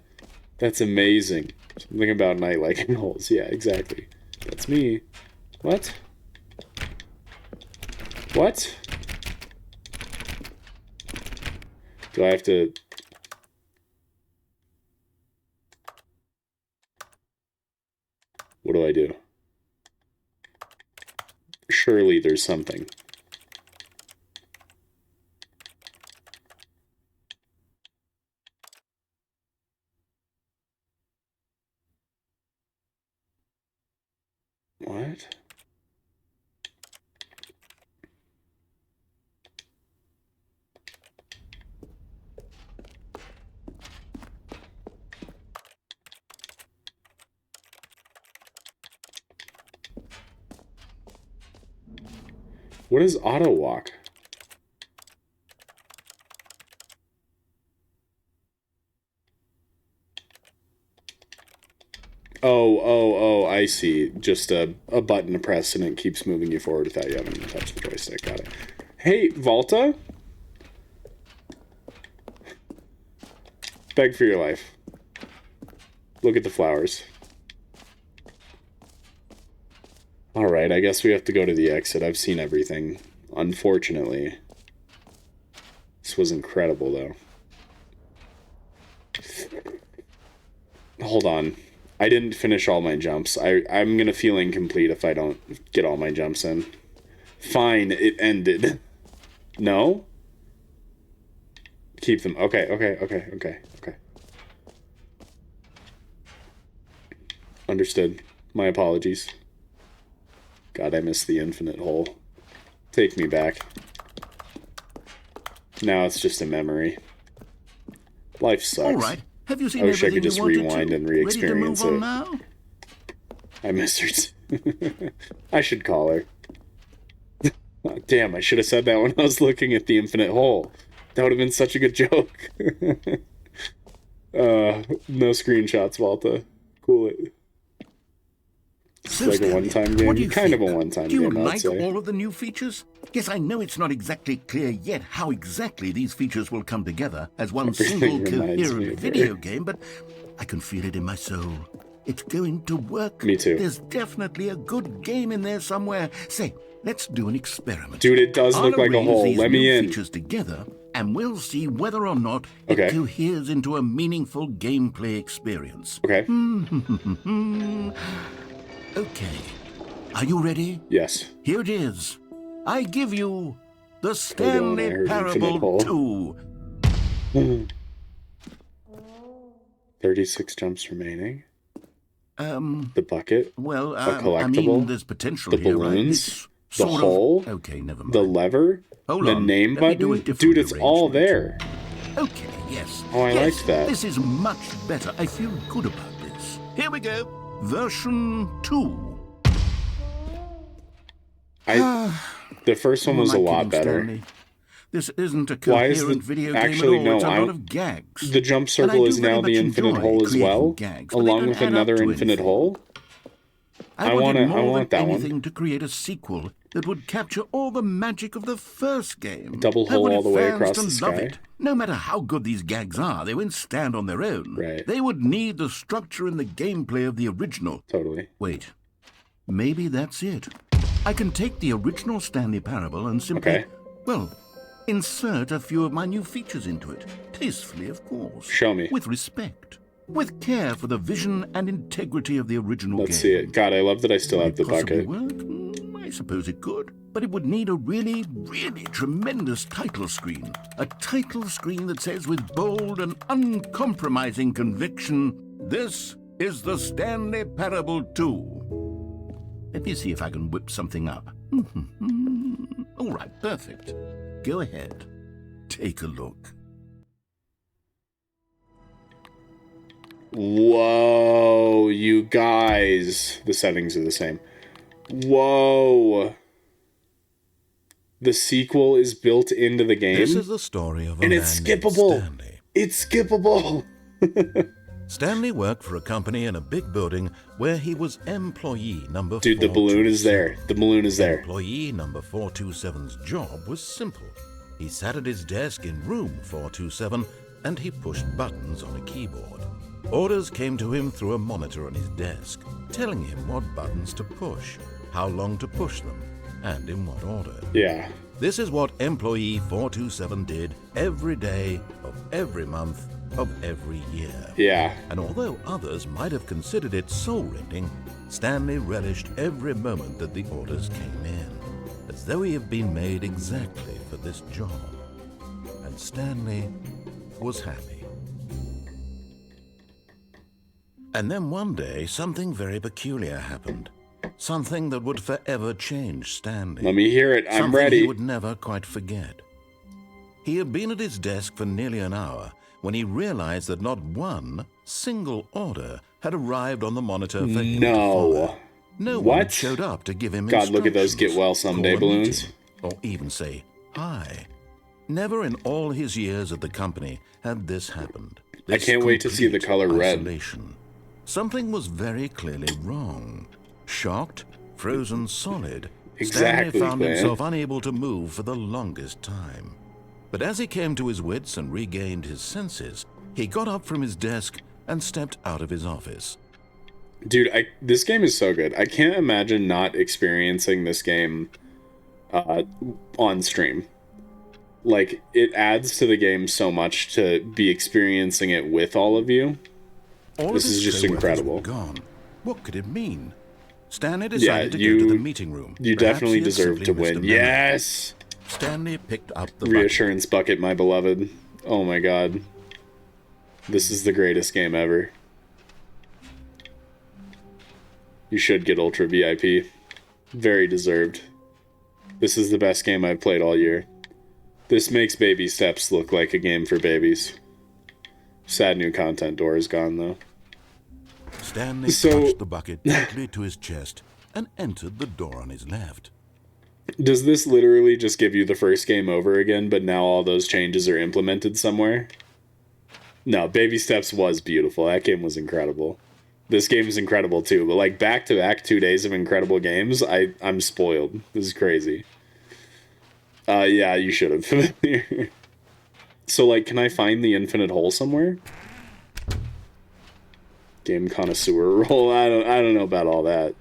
Speaker 1: That's amazing. Something about night liking holes. Yeah, exactly. That's me. What? What? Do I have to... What do I do? Surely there's something. What? What is auto walk? Oh, I see. Just a button to press and it keeps moving you forward without you having to touch the joystick. Got it. Hey, Volta? Beg for your life. Look at the flowers. Alright, I guess we have to go to the exit. I've seen everything. Unfortunately. This was incredible, though. Hold on. I didn't finish all my jumps. I'm gonna feel incomplete if I don't get all my jumps in. Fine, it ended. No? Keep them. Okay. Understood. My apologies. God, I missed the infinite hole. Take me back. Now it's just a memory. Life sucks.
Speaker 7: All right. Have you seen
Speaker 1: I wish I
Speaker 7: everything
Speaker 1: could just
Speaker 7: you wanted
Speaker 1: rewind
Speaker 7: to?
Speaker 1: and
Speaker 7: Ready to
Speaker 1: re-experience
Speaker 7: move on
Speaker 1: it.
Speaker 7: now?
Speaker 1: I miss her. I should call her. Oh, damn, I should have said that when I was looking at the infinite hole. That would have been such a good joke. No screenshots, Volta. Cool it. It's
Speaker 7: So,
Speaker 1: like a
Speaker 7: Stanley,
Speaker 1: one-time
Speaker 7: what
Speaker 1: game.
Speaker 7: do you
Speaker 1: Kind of
Speaker 7: think?
Speaker 1: a one-time
Speaker 7: Do you
Speaker 1: game, I'd
Speaker 7: like
Speaker 1: say.
Speaker 7: all of the new features? Yes, I know it's not exactly clear yet how exactly these features will come together as one
Speaker 1: Everything
Speaker 7: single
Speaker 1: reminds me
Speaker 7: coherent
Speaker 1: of
Speaker 7: video
Speaker 1: her.
Speaker 7: game, but I can feel it in my soul. It's going to work.
Speaker 1: Me too.
Speaker 7: There's definitely a good game in there somewhere. Say, let's do an experiment.
Speaker 1: Dude, it does look like a hole.
Speaker 7: These
Speaker 1: Let me
Speaker 7: new
Speaker 1: in.
Speaker 7: features together, and we'll see whether or not
Speaker 1: Okay.
Speaker 7: it coheres into a meaningful gameplay experience.
Speaker 1: Okay.
Speaker 7: Okay. Are you ready?
Speaker 1: Yes.
Speaker 7: Here it is. I give you the
Speaker 1: I
Speaker 7: Stanley
Speaker 1: heard
Speaker 7: Parable
Speaker 1: Infinite
Speaker 7: 2.
Speaker 1: 36 jumps remaining. The bucket.
Speaker 7: Well,
Speaker 1: a collectible.
Speaker 7: I mean, there's potential
Speaker 1: the
Speaker 7: here,
Speaker 1: balloons.
Speaker 7: right? It's
Speaker 1: The
Speaker 7: sort
Speaker 1: hole.
Speaker 7: Of, okay, never mind.
Speaker 1: The lever.
Speaker 7: Hold
Speaker 1: the
Speaker 7: on.
Speaker 1: name
Speaker 7: Let me do a
Speaker 1: button.
Speaker 7: different
Speaker 1: Dude, it's all
Speaker 7: arrangement.
Speaker 1: there.
Speaker 7: Okay, yes.
Speaker 1: Oh, I
Speaker 7: Yes,
Speaker 1: liked that.
Speaker 7: This is much better. I feel good about this. Here we go. Version 2.
Speaker 1: The first one
Speaker 7: Who
Speaker 1: was a
Speaker 7: am I
Speaker 1: lot
Speaker 7: kidding,
Speaker 1: better.
Speaker 7: Stanley? This isn't a
Speaker 1: Why is
Speaker 7: coherent
Speaker 1: the
Speaker 7: video
Speaker 1: actually
Speaker 7: game at all.
Speaker 1: no?
Speaker 7: It's a lot of gags.
Speaker 1: The jump
Speaker 7: And I
Speaker 1: circle
Speaker 7: do
Speaker 1: is
Speaker 7: very
Speaker 1: now the
Speaker 7: much
Speaker 1: infinite
Speaker 7: enjoy
Speaker 1: hole as
Speaker 7: creating
Speaker 1: well,
Speaker 7: gags, but they
Speaker 1: along
Speaker 7: don't
Speaker 1: with
Speaker 7: add up
Speaker 1: another
Speaker 7: to
Speaker 1: infinite
Speaker 7: anything.
Speaker 1: hole.
Speaker 7: I wanted more
Speaker 1: want
Speaker 7: than
Speaker 1: that one.
Speaker 7: anything to create a sequel that would capture all the magic of the first game.
Speaker 1: Double
Speaker 7: I
Speaker 1: hole
Speaker 7: wanted
Speaker 1: all the way
Speaker 7: fans
Speaker 1: across
Speaker 7: to
Speaker 1: the
Speaker 7: love
Speaker 1: sky.
Speaker 7: it. No matter how good these gags are, they won't stand on their own.
Speaker 1: Right.
Speaker 7: They would need the structure and the gameplay of the original.
Speaker 1: Totally.
Speaker 7: Wait, maybe that's it. I can take the original Stanley Parable and simply, well, insert a few of my new features into it. Tastefully, of course.
Speaker 1: Show me.
Speaker 7: With respect. With care for the vision and integrity of the original game.
Speaker 1: Let's see it. God, I love that I still have the
Speaker 7: Possibly
Speaker 1: bucket.
Speaker 7: work? I suppose it could. But it would need a really, really tremendous title screen. A title screen that says with bold and uncompromising conviction, "This is the Stanley Parable 2." Let me see if I can whip something up. All right, perfect. Go ahead. Take a look.
Speaker 1: Whoa, you guys. The settings are the same. Whoa. The sequel is built into the game.
Speaker 2: This is the story of a
Speaker 1: and
Speaker 2: man
Speaker 1: it's
Speaker 2: named
Speaker 1: skippable.
Speaker 2: Stanley.
Speaker 1: It's skippable.
Speaker 2: Stanley worked for a company in a big building where he was employee number 427.
Speaker 1: Dude, the balloon is there. The balloon is there.
Speaker 2: Employee number 427's job was simple. He sat at his desk in room 427 and he pushed buttons on a keyboard. Orders came to him through a monitor on his desk, telling him what buttons to push, how long to push them, and in what order.
Speaker 1: Yeah.
Speaker 2: This is what employee 427 did every day of every month of every year.
Speaker 1: Yeah.
Speaker 2: And although others might have considered it soul-rending, Stanley relished every moment that the orders came in, as though he had been made exactly for this job. And Stanley was happy. And then one day, something very peculiar happened. Something that would forever change Stanley.
Speaker 1: Let me hear it. I'm
Speaker 2: Something
Speaker 1: ready.
Speaker 2: he would never quite forget. He had been at his desk for nearly an hour when he realized that not one single order had arrived on the monitor for him to follow. No one had showed up to give him
Speaker 1: God, look at those
Speaker 2: instructions,
Speaker 1: get well someday
Speaker 2: call a
Speaker 1: balloons.
Speaker 2: meeting, or even say hi. Never in all his years at the company had this happened.
Speaker 1: I can't wait to see the color red.
Speaker 2: Isolation. Something was very clearly wrong. Shocked, frozen solid,
Speaker 1: Exactly,
Speaker 2: Stanley found
Speaker 1: Glenn.
Speaker 2: himself unable to move for the longest time. But as he came to his wits and regained his senses, he got up from his desk and stepped out of his office.
Speaker 1: Dude, this game is so good. I can't imagine not experiencing this game on stream. Like, it adds to the game so much to be experiencing it with all of you.
Speaker 2: All
Speaker 1: This
Speaker 2: of his
Speaker 1: is just
Speaker 2: coworkers
Speaker 1: incredible.
Speaker 2: were gone. What could it mean? Stanley
Speaker 1: Yeah,
Speaker 2: decided to go to the meeting room.
Speaker 1: you
Speaker 2: Perhaps
Speaker 1: definitely
Speaker 2: he had
Speaker 1: deserve
Speaker 2: simply
Speaker 1: to
Speaker 2: missed a
Speaker 1: win.
Speaker 2: memo.
Speaker 1: Yes!
Speaker 2: Stanley picked up the
Speaker 1: Reassurance bucket, my beloved. Oh my god. This is the greatest game ever. You should get Ultra VIP. Very deserved. This is the best game I've played all year. This makes Baby Steps look like a game for babies. Sad new content door is gone, though.
Speaker 2: Stanley clutched the bucket tightly to his chest and entered the door on his left.
Speaker 1: Does this literally just give you the first game over again, but now all those changes are implemented somewhere? No, Baby Steps was beautiful. That game was incredible. This game is incredible too, but like back-to-back 2 days of incredible games, I'm spoiled. This is crazy. Yeah, you should have. So like, can I find the infinite hole somewhere? Game connoisseur role. I don't know about all that.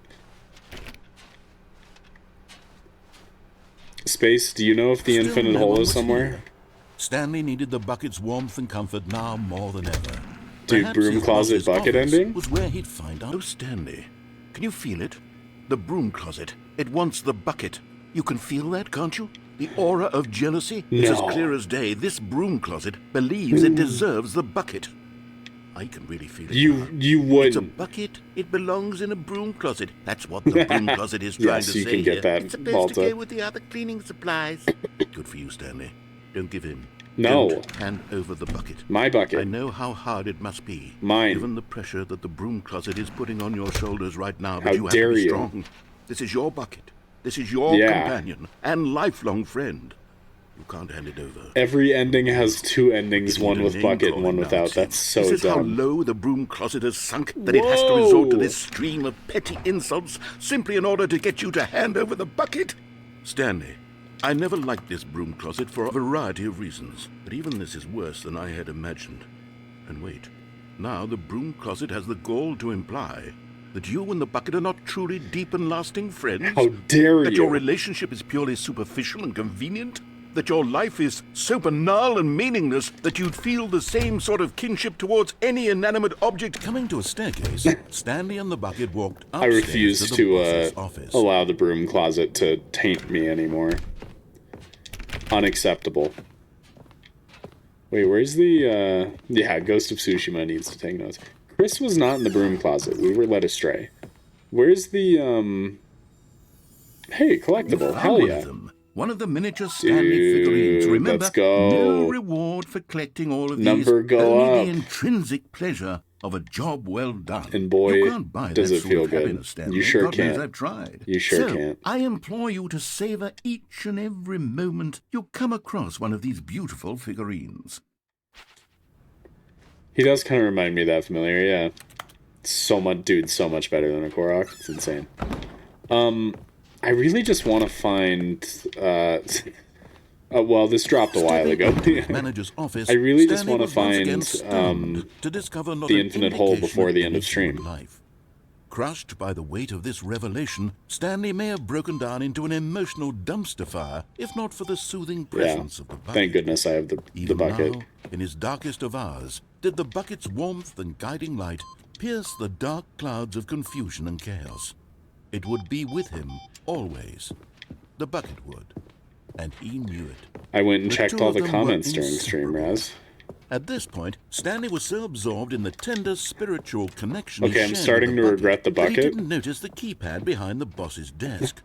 Speaker 1: Space, do you know if the
Speaker 2: Still
Speaker 1: infinite
Speaker 2: no
Speaker 1: hole
Speaker 2: one
Speaker 1: is
Speaker 2: was
Speaker 1: somewhere?
Speaker 2: here. Stanley needed the bucket's warmth and comfort now more than ever.
Speaker 1: Dude,
Speaker 2: Perhaps
Speaker 1: broom
Speaker 2: his
Speaker 1: closet
Speaker 2: boss's
Speaker 1: bucket
Speaker 2: office
Speaker 1: ending?
Speaker 2: was where he'd find out. Oh, Stanley, can you feel it? The broom closet. It wants the bucket. You can feel that, can't you? The aura of jealousy. It's
Speaker 1: No.
Speaker 2: as clear as day. This broom closet believes it deserves the bucket. I can really feel it.
Speaker 1: You
Speaker 2: It's a
Speaker 1: wouldn't.
Speaker 2: bucket. It belongs in a broom closet. That's what the broom closet is trying
Speaker 1: Yes,
Speaker 2: to
Speaker 1: you
Speaker 2: say
Speaker 1: can get
Speaker 2: here.
Speaker 1: that,
Speaker 2: It's supposed
Speaker 1: Malta.
Speaker 2: to go with the other cleaning supplies. Good for you, Stanley. Don't give in.
Speaker 1: No.
Speaker 2: Don't hand over the bucket.
Speaker 1: My bucket.
Speaker 2: I know how hard it must be.
Speaker 1: Mine.
Speaker 2: Given the pressure that the broom closet is putting on your shoulders right now, but
Speaker 1: How
Speaker 2: you have
Speaker 1: dare
Speaker 2: to be
Speaker 1: you.
Speaker 2: strong. This is your bucket. This is your
Speaker 1: Yeah.
Speaker 2: companion and lifelong friend. You can't hand it over.
Speaker 1: Every ending has two endings,
Speaker 2: You
Speaker 1: one
Speaker 2: need a
Speaker 1: with
Speaker 2: name
Speaker 1: bucket and
Speaker 2: calling
Speaker 1: one
Speaker 2: now,
Speaker 1: without.
Speaker 2: it
Speaker 1: That's
Speaker 2: seems.
Speaker 1: so
Speaker 2: This is how
Speaker 1: dumb.
Speaker 2: low the broom closet has sunk that it has to resort to
Speaker 1: Whoa.
Speaker 2: this stream of petty insults simply in order to get you to hand over the bucket. Stanley, I never liked this broom closet for a variety of reasons, but even this is worse than I had imagined. And wait, now the broom closet has the gall to imply that you and the bucket are not truly deep and lasting friends.
Speaker 1: How dare
Speaker 2: That
Speaker 1: you.
Speaker 2: your relationship is purely superficial and convenient? That your life is so banal and meaningless that you'd feel the same sort of kinship towards any inanimate object? Coming to a staircase, Stanley and the bucket walked
Speaker 1: I
Speaker 2: upstairs
Speaker 1: refuse
Speaker 2: to the
Speaker 1: to
Speaker 2: boss's office.
Speaker 1: allow the broom closet to taint me anymore. Unacceptable. Wait, where's the, yeah, Ghost of Tsushima needs to take notes. Chris was not in the broom closet. We were led astray. Where's the, hey, collectible. Hell
Speaker 2: One
Speaker 1: yeah.
Speaker 2: of them. One of the miniature Stanley figurines.
Speaker 1: Dude,
Speaker 2: Remember,
Speaker 1: let's go.
Speaker 2: no reward for collecting all of
Speaker 1: Number
Speaker 2: these.
Speaker 1: go
Speaker 2: only
Speaker 1: up.
Speaker 2: the intrinsic pleasure of a job well done.
Speaker 1: And boy,
Speaker 2: you can't buy
Speaker 1: does
Speaker 2: that
Speaker 1: it
Speaker 2: sort
Speaker 1: feel
Speaker 2: of
Speaker 1: good.
Speaker 2: happiness, Stanley.
Speaker 1: You sure
Speaker 2: God knows
Speaker 1: can't.
Speaker 2: I've tried.
Speaker 1: You sure
Speaker 2: So,
Speaker 1: can't.
Speaker 2: I implore you to savor each and every moment you come across one of these beautiful figurines.
Speaker 1: He does kind of remind me of that familiar, yeah. So much, dude, so much better than a Korok. It's insane. I really just want to find, well, this dropped a while ago.
Speaker 2: Manager's office,
Speaker 1: I really just
Speaker 2: Stanley
Speaker 1: want to
Speaker 2: was once
Speaker 1: find
Speaker 2: again stunned to discover not
Speaker 1: the
Speaker 2: an
Speaker 1: infinite hole
Speaker 2: indication
Speaker 1: before the end of
Speaker 2: any
Speaker 1: stream.
Speaker 2: human life. Crushed by the weight of this revelation, Stanley may have broken down into an emotional dumpster fire, if not for the soothing presence of the bucket.
Speaker 1: Thank goodness I have the
Speaker 2: Even
Speaker 1: bucket.
Speaker 2: now, in his darkest of hours, did the bucket's warmth and guiding light pierce the dark clouds of confusion and chaos. It would be with him, always. The bucket would. And he knew it.
Speaker 1: I went and
Speaker 2: The
Speaker 1: checked
Speaker 2: two
Speaker 1: all
Speaker 2: of
Speaker 1: the
Speaker 2: them
Speaker 1: comments
Speaker 2: were
Speaker 1: during stream, Raz.
Speaker 2: At this point, Stanley was so absorbed in the tender spiritual connection he
Speaker 1: Okay, I'm
Speaker 2: shared
Speaker 1: starting
Speaker 2: with
Speaker 1: to
Speaker 2: the bucket
Speaker 1: regret the
Speaker 2: that he
Speaker 1: bucket.
Speaker 2: didn't notice the keypad behind the boss's desk,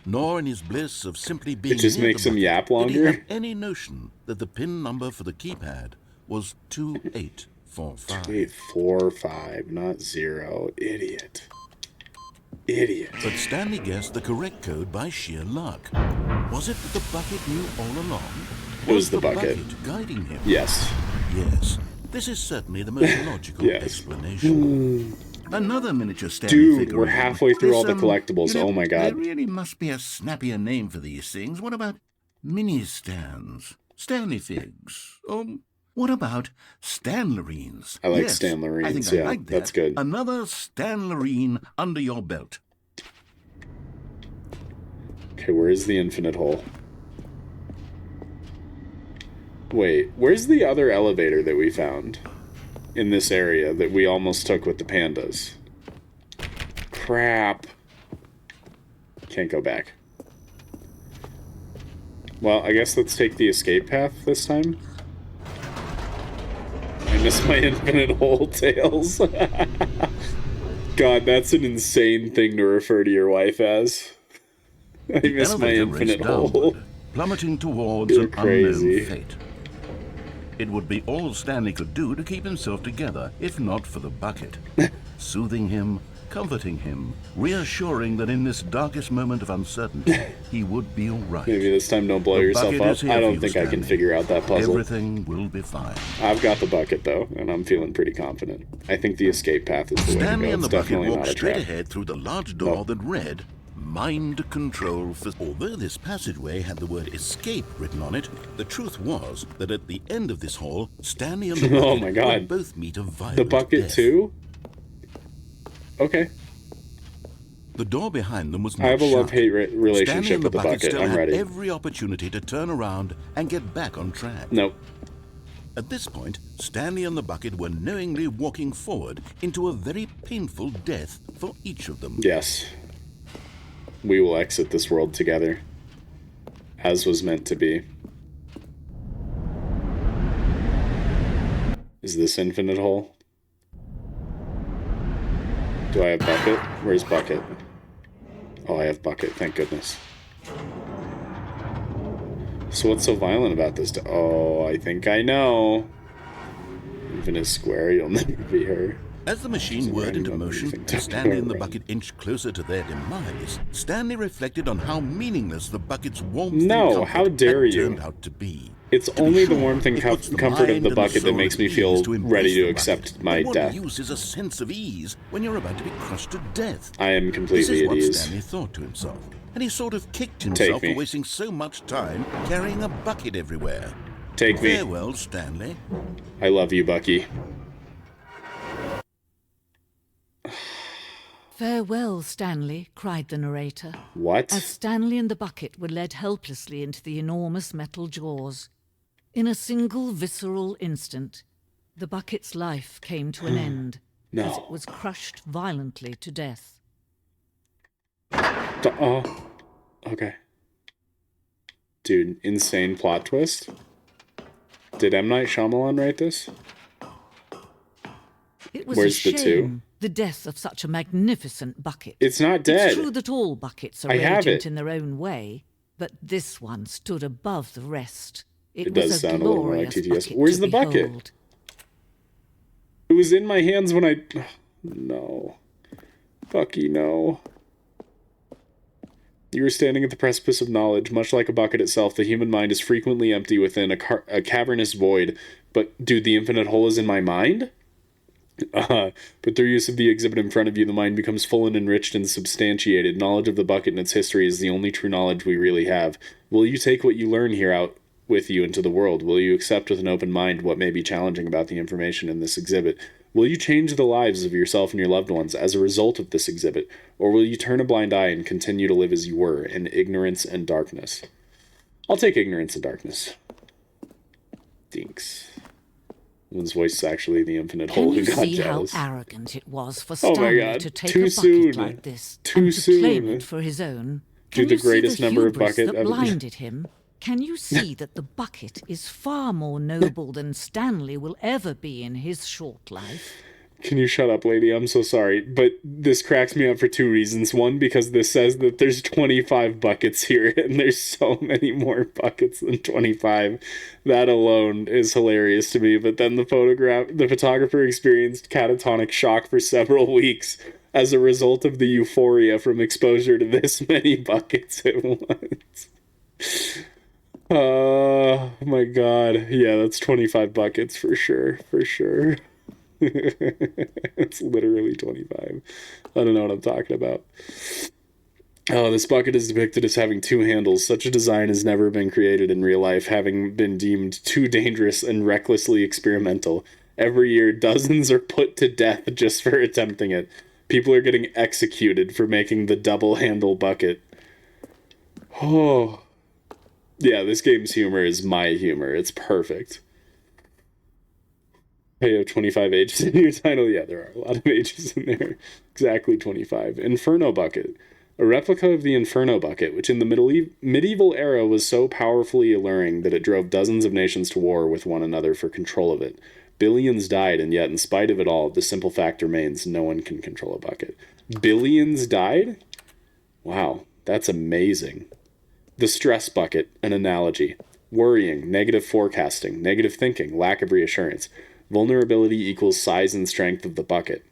Speaker 2: nor in his bliss of simply being
Speaker 1: It just
Speaker 2: near
Speaker 1: makes
Speaker 2: the
Speaker 1: him
Speaker 2: bucket
Speaker 1: yap
Speaker 2: did he
Speaker 1: longer.
Speaker 2: have any notion that the pin number for the keypad was 2845.
Speaker 1: 2845, not 0. Idiot. Idiot.
Speaker 2: But Stanley guessed the correct code by sheer luck. Was it that the bucket knew all along?
Speaker 1: It was the bucket.
Speaker 2: Guiding him?
Speaker 1: Yes.
Speaker 2: Yes. This is certainly the most logical
Speaker 1: Yes.
Speaker 2: explanation. Another miniature Stanley
Speaker 1: Dude,
Speaker 2: figurine.
Speaker 1: we're halfway through all the
Speaker 2: This,
Speaker 1: collectibles. Oh my god.
Speaker 2: There really must be a snappier name for these things. What about mini stands? Stanley figs? What about Stanlerines?
Speaker 1: I like
Speaker 2: Yes,
Speaker 1: Stanlerines,
Speaker 2: I think
Speaker 1: yeah,
Speaker 2: I like that.
Speaker 1: that's good.
Speaker 2: Another Stanlerine under your belt.
Speaker 1: Okay, where is the infinite hole? Wait, where's the other elevator that we found in this area that we almost took with the pandas? Crap. Can't go back. Well, I guess let's take the escape path this time. I miss my infinite hole, Tails. God, that's an insane thing to refer to your wife as. I miss my
Speaker 2: Elevator
Speaker 1: infinite
Speaker 2: raced
Speaker 1: hole.
Speaker 2: downward, plummeting towards
Speaker 1: You're
Speaker 2: an
Speaker 1: crazy.
Speaker 2: unknown fate. It would be all Stanley could do to keep himself together, if not for the bucket. Soothing him, comforting him, reassuring that in this darkest moment of uncertainty, he would be all right.
Speaker 1: Maybe this time don't blow
Speaker 2: The
Speaker 1: yourself
Speaker 2: bucket
Speaker 1: up.
Speaker 2: is here
Speaker 1: I
Speaker 2: for
Speaker 1: don't
Speaker 2: you,
Speaker 1: think I can
Speaker 2: Stanley.
Speaker 1: figure out that puzzle.
Speaker 2: Everything will be fine.
Speaker 1: I've got the bucket though, and I'm feeling pretty confident. I think the escape path is the way to
Speaker 2: Stanley
Speaker 1: go.
Speaker 2: and
Speaker 1: It's
Speaker 2: the bucket
Speaker 1: definitely not
Speaker 2: walked
Speaker 1: a
Speaker 2: straight
Speaker 1: trap.
Speaker 2: ahead through the large door that read, Mind Control. Although this passageway had the word escape written on it, the truth was that at the end of this hall, Stanley and the bucket
Speaker 1: Oh my God.
Speaker 2: would both meet a violent
Speaker 1: The bucket
Speaker 2: death.
Speaker 1: too? Okay.
Speaker 2: The door behind them was not
Speaker 1: I have a
Speaker 2: shut.
Speaker 1: love-hate
Speaker 2: Stanley
Speaker 1: relationship
Speaker 2: and
Speaker 1: with the bucket.
Speaker 2: still
Speaker 1: I'm
Speaker 2: had
Speaker 1: ready.
Speaker 2: every opportunity to turn around and get back on track.
Speaker 1: Nope.
Speaker 2: At this point, Stanley and the bucket were knowingly walking forward into a very painful death for each of them.
Speaker 1: Yes. We will exit this world together, as was meant to be. Is this infinite hole? Do I have bucket? Where's bucket? Oh, I have bucket, thank goodness. So what's so violent about this? Oh, I think I know. Infinite square, you'll never be her.
Speaker 2: As the machine whirred into motion and Stanley and the bucket inched closer to their demise, Stanley reflected on how meaningless the bucket's warmth and comfort
Speaker 1: how dare
Speaker 2: had
Speaker 1: you.
Speaker 2: turned out to be.
Speaker 1: It's
Speaker 2: To be
Speaker 1: only the
Speaker 2: sure,
Speaker 1: warmth and
Speaker 2: it puts the
Speaker 1: comfort of
Speaker 2: mind
Speaker 1: the
Speaker 2: and
Speaker 1: bucket that
Speaker 2: soul
Speaker 1: makes
Speaker 2: at
Speaker 1: me
Speaker 2: ease
Speaker 1: feel
Speaker 2: to embrace
Speaker 1: ready to
Speaker 2: the
Speaker 1: accept
Speaker 2: bucket.
Speaker 1: my
Speaker 2: But what
Speaker 1: death.
Speaker 2: use is a sense of ease when you're about to be crushed to death?
Speaker 1: I am
Speaker 2: This
Speaker 1: completely
Speaker 2: is
Speaker 1: at
Speaker 2: what
Speaker 1: ease.
Speaker 2: Stanley thought to himself, and he sort of kicked himself
Speaker 1: me.
Speaker 2: for wasting so much time carrying a bucket everywhere.
Speaker 1: Take me.
Speaker 2: Farewell, Stanley.
Speaker 1: I love you, Bucky.
Speaker 11: Farewell, Stanley, cried the narrator.
Speaker 1: What?
Speaker 11: As Stanley and the bucket were led helplessly into the enormous metal jaws. In a single visceral instant, the bucket's life came to an end
Speaker 1: No.
Speaker 11: as it was crushed violently to death.
Speaker 1: Oh. Okay. Dude, insane plot twist. Did M. Night Shyamalan write this?
Speaker 11: It was
Speaker 1: Where's
Speaker 11: a
Speaker 1: the
Speaker 11: shame,
Speaker 1: two?
Speaker 11: the death of such a magnificent bucket.
Speaker 1: It's not dead.
Speaker 11: It's true that all buckets are
Speaker 1: I have
Speaker 11: radiant
Speaker 1: it.
Speaker 11: in their own way, but this one stood above the rest.
Speaker 1: It
Speaker 11: was
Speaker 1: does
Speaker 11: a
Speaker 1: sound a little more like
Speaker 11: glorious
Speaker 1: TTS.
Speaker 11: bucket
Speaker 1: Where's
Speaker 11: to
Speaker 1: the bucket?
Speaker 11: behold.
Speaker 1: It was in my hands when I... No. Bucky, no. You are standing at the precipice of knowledge. Much like a bucket itself, the human mind is frequently empty within a cavernous void. But, dude, the infinite hole is in my mind? But through use of the exhibit in front of you, the mind becomes full and enriched and substantiated. Knowledge of the bucket and its history is the only true knowledge we really have. Will you take what you learn here out with you into the world? Will you accept with an open mind what may be challenging about the information in this exhibit? Will you change the lives of yourself and your loved ones as a result of this exhibit? Or will you turn a blind eye and continue to live as you were, in ignorance and darkness? I'll take ignorance and darkness. Dinks. One's voice is actually the infinite hole
Speaker 11: Can
Speaker 1: who
Speaker 11: you
Speaker 1: got
Speaker 11: see
Speaker 1: jealous.
Speaker 11: how arrogant it was for
Speaker 1: Oh my
Speaker 11: Stanley
Speaker 1: God,
Speaker 11: to take
Speaker 1: too
Speaker 11: a bucket
Speaker 1: soon.
Speaker 11: like this
Speaker 1: Too
Speaker 11: and to claim
Speaker 1: soon.
Speaker 11: it for his own?
Speaker 1: Dude,
Speaker 11: Can
Speaker 1: the
Speaker 11: you see
Speaker 1: greatest
Speaker 11: the
Speaker 1: number of
Speaker 11: hubris
Speaker 1: bucket
Speaker 11: that
Speaker 1: ever-
Speaker 11: blinded him? Can you see that the bucket is far more noble than Stanley will ever be in his short life?
Speaker 1: Can you shut up, lady? I'm so sorry. But this cracks me up for two reasons. One, because this says that there's 25 buckets here, and there's so many more buckets than 25. That alone is hilarious to me. But then the photographer experienced catatonic shock for several weeks as a result of the euphoria from exposure to this many buckets at once. Oh my god. Yeah, that's 25 buckets for sure. For sure. It's literally 25. I don't know what I'm talking about. Oh, this bucket is depicted as having two handles. Such a design has never been created in real life, having been deemed too dangerous and recklessly experimental. Every year, dozens are put to death just for attempting it. People are getting executed for making the double handle bucket. Oh. Yeah, this game's humor is my humor. It's perfect. You have 25 ages in your title? Yeah, there are a lot of ages in there. Exactly 25. Inferno Bucket. A replica of the Inferno Bucket, which in the medieval era was so powerfully alluring that it drove dozens of nations to war with one another for control of it. Billions died, and yet in spite of it all, the simple fact remains no one can control a bucket. Billions died? Wow, that's amazing. The Stress Bucket, an analogy. Worrying, negative forecasting, negative thinking, lack of reassurance. Vulnerability equals size and strength of the bucket.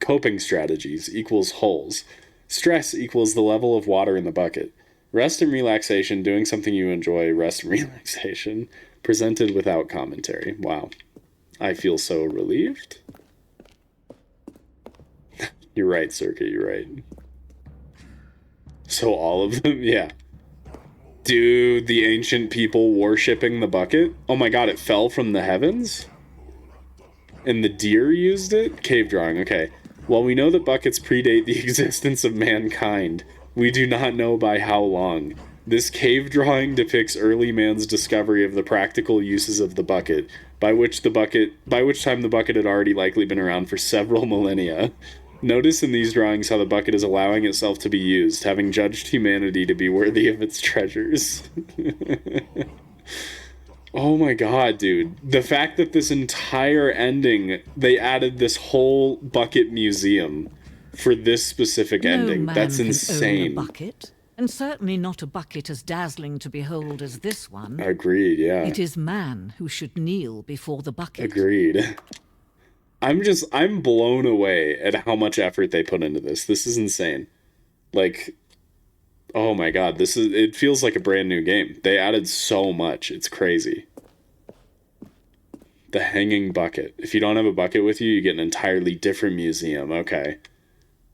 Speaker 1: Coping strategies equals holes. Stress equals the level of water in the bucket. Rest and relaxation, doing something you enjoy, rest and relaxation. Presented without commentary. Wow. I feel so relieved. You're right, Circuit, you're right. So all of them? Yeah. Dude, the ancient people worshipping the bucket? Oh my god, it fell from the heavens? And the deer used it? Cave drawing, okay. While we know that buckets predate the existence of mankind, we do not know by how long. This cave drawing depicts early man's discovery of the practical uses of the bucket, by which time the bucket had already likely been around for several millennia. Notice in these drawings how the bucket is allowing itself to be used, having judged humanity to be worthy of its treasures. Oh my god, dude. The fact that this entire ending, they added this whole bucket museum for this specific ending.
Speaker 11: Man
Speaker 1: That's
Speaker 11: can
Speaker 1: insane.
Speaker 11: own a bucket, and certainly not a bucket as dazzling to behold as this one.
Speaker 1: Agreed, yeah.
Speaker 11: It is man who should kneel before the bucket.
Speaker 1: Agreed. I'm blown away at how much effort they put into this. This is insane. Like, oh my god, it feels like a brand new game. They added so much. It's crazy. The hanging bucket. If you don't have a bucket with you, you get an entirely different museum. Okay.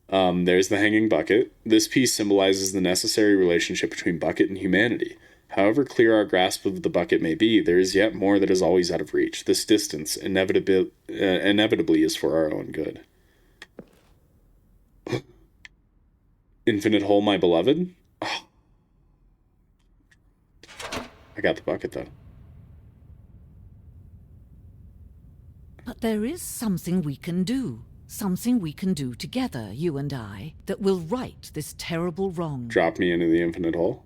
Speaker 1: There's the hanging bucket. This piece symbolizes the necessary relationship between bucket and humanity. However clear our grasp of the bucket may be, there is yet more that is always out of reach. This distance inevitably is for our own good. Infinite hole, my beloved? Oh. I got the bucket, though.
Speaker 11: But there is something we can do. Something we can do together, you and I, that will right this terrible wrong.
Speaker 1: Drop me into the infinite hole.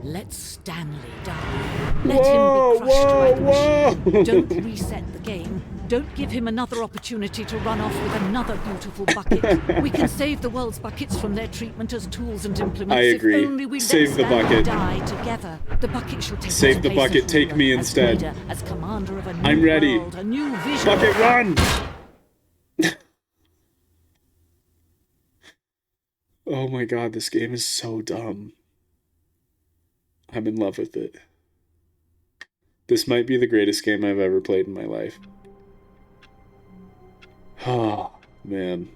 Speaker 11: Let Stanley die. Let him be crushed by the machine. Don't reset the game. Don't give him another opportunity to run off with another beautiful bucket. We can save the world's buckets from their treatment as tools and implements.
Speaker 1: I agree.
Speaker 11: If only we
Speaker 1: Save
Speaker 11: let
Speaker 1: the
Speaker 11: Stanley
Speaker 1: bucket.
Speaker 11: die together. The bucket shall take
Speaker 1: Save
Speaker 11: his
Speaker 1: the
Speaker 11: place
Speaker 1: bucket.
Speaker 11: as
Speaker 1: Take
Speaker 11: ruler,
Speaker 1: me
Speaker 11: as
Speaker 1: instead.
Speaker 11: leader, as commander of a new
Speaker 1: I'm ready.
Speaker 11: world, a new vision.
Speaker 1: Bucket, run! Oh my god, this game is so dumb. I'm in love with it. This might be the greatest game I've ever played in my life. Oh, man.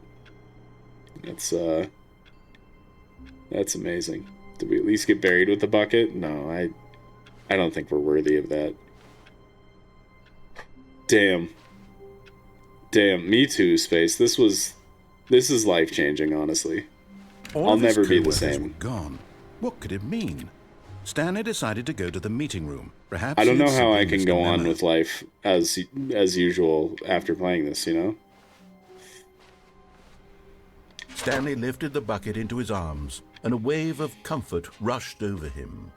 Speaker 1: That's amazing. Did we at least get buried with the bucket? No, I don't think we're worthy of that. Damn. Damn, me too, Space. This is life-changing, honestly.
Speaker 2: All
Speaker 1: I'll
Speaker 2: of his
Speaker 1: never be the
Speaker 2: co-workers
Speaker 1: same.
Speaker 2: were gone. What could it mean? Stanley decided to go to the meeting room. Perhaps
Speaker 1: I don't
Speaker 2: he
Speaker 1: know
Speaker 2: had
Speaker 1: how I
Speaker 2: simply
Speaker 1: can
Speaker 2: missed
Speaker 1: go
Speaker 2: a
Speaker 1: on
Speaker 2: memo.
Speaker 1: with life as usual after playing this, you know?
Speaker 2: Stanley lifted the bucket into his arms, and a wave of comfort rushed over him.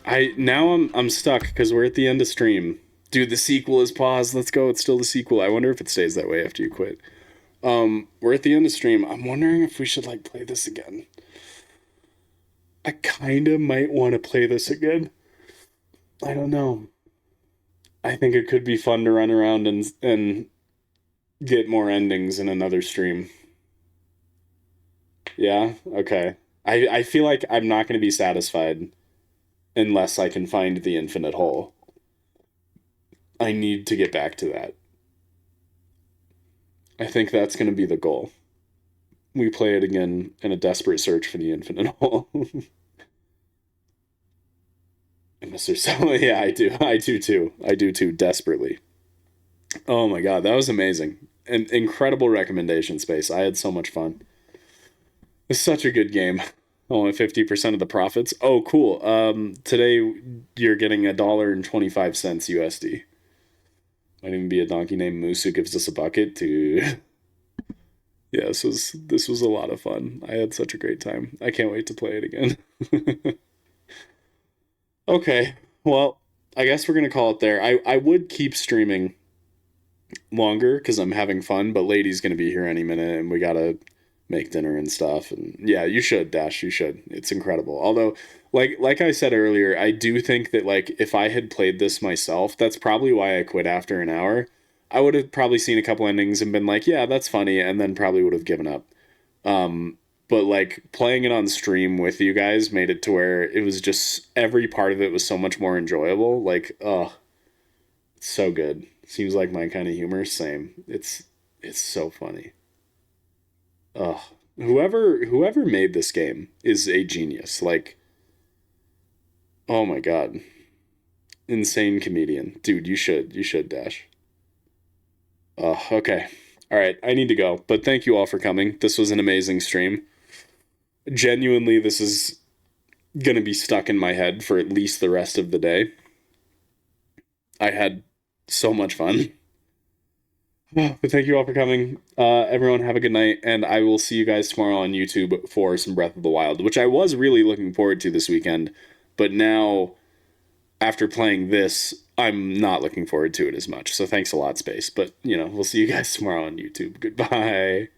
Speaker 1: I'm stuck because we're at the end of stream. Dude, the sequel is paused. Let's go. It's still the sequel. I wonder if it stays that way after you quit. We're at the end of stream. I'm wondering if we should play this again. I kind of might want to play this again. I don't know. I think it could be fun to run around and get more endings in another stream. Yeah? Okay. I feel like I'm not going to be satisfied unless I can find the infinite hole. I need to get back to that. I think that's going to be the goal. We play it again in a desperate search for the infinite hole. Mr. Sella, yeah, I do too, desperately. Oh my god, that was amazing. An incredible recommendation, Space. I had so much fun. It's such a good game. Only 50% of the profits. Oh, cool. Today you're getting $1.25 USD. Might even be a donkey named Moose who gives us a bucket to... Yeah, this was a lot of fun. I had such a great time. I can't wait to play it again. Okay, well, I guess we're going to call it there. I would keep streaming longer because I'm having fun, but Lady's going to be here any minute, and we got to make dinner and stuff. And yeah, you should, Dash, you should. It's incredible. Although, like I said earlier, I do think that, if I had played this myself, that's probably why I quit after an hour. I would have probably seen a couple endings and been like, yeah, that's funny, and then probably would have given up. But playing it on stream with you guys made it to where it was just every part of it was so much more enjoyable. It's so good. Seems like my kind of humor. Same. It's so funny. Whoever made this game is a genius. Oh my god. Insane comedian. Dude, you should Dash. Okay. All right, I need to go, but thank you all for coming. This was an amazing stream. Genuinely, this is going to be stuck in my head for at least the rest of the day. I had so much fun. But thank you all for coming. Everyone have a good night, and I will see you guys tomorrow on YouTube for some Breath of the Wild, which I was really looking forward to this weekend, but now, after playing this, I'm not looking forward to it as much. So thanks a lot, Space. But, we'll see you guys tomorrow on YouTube. Goodbye.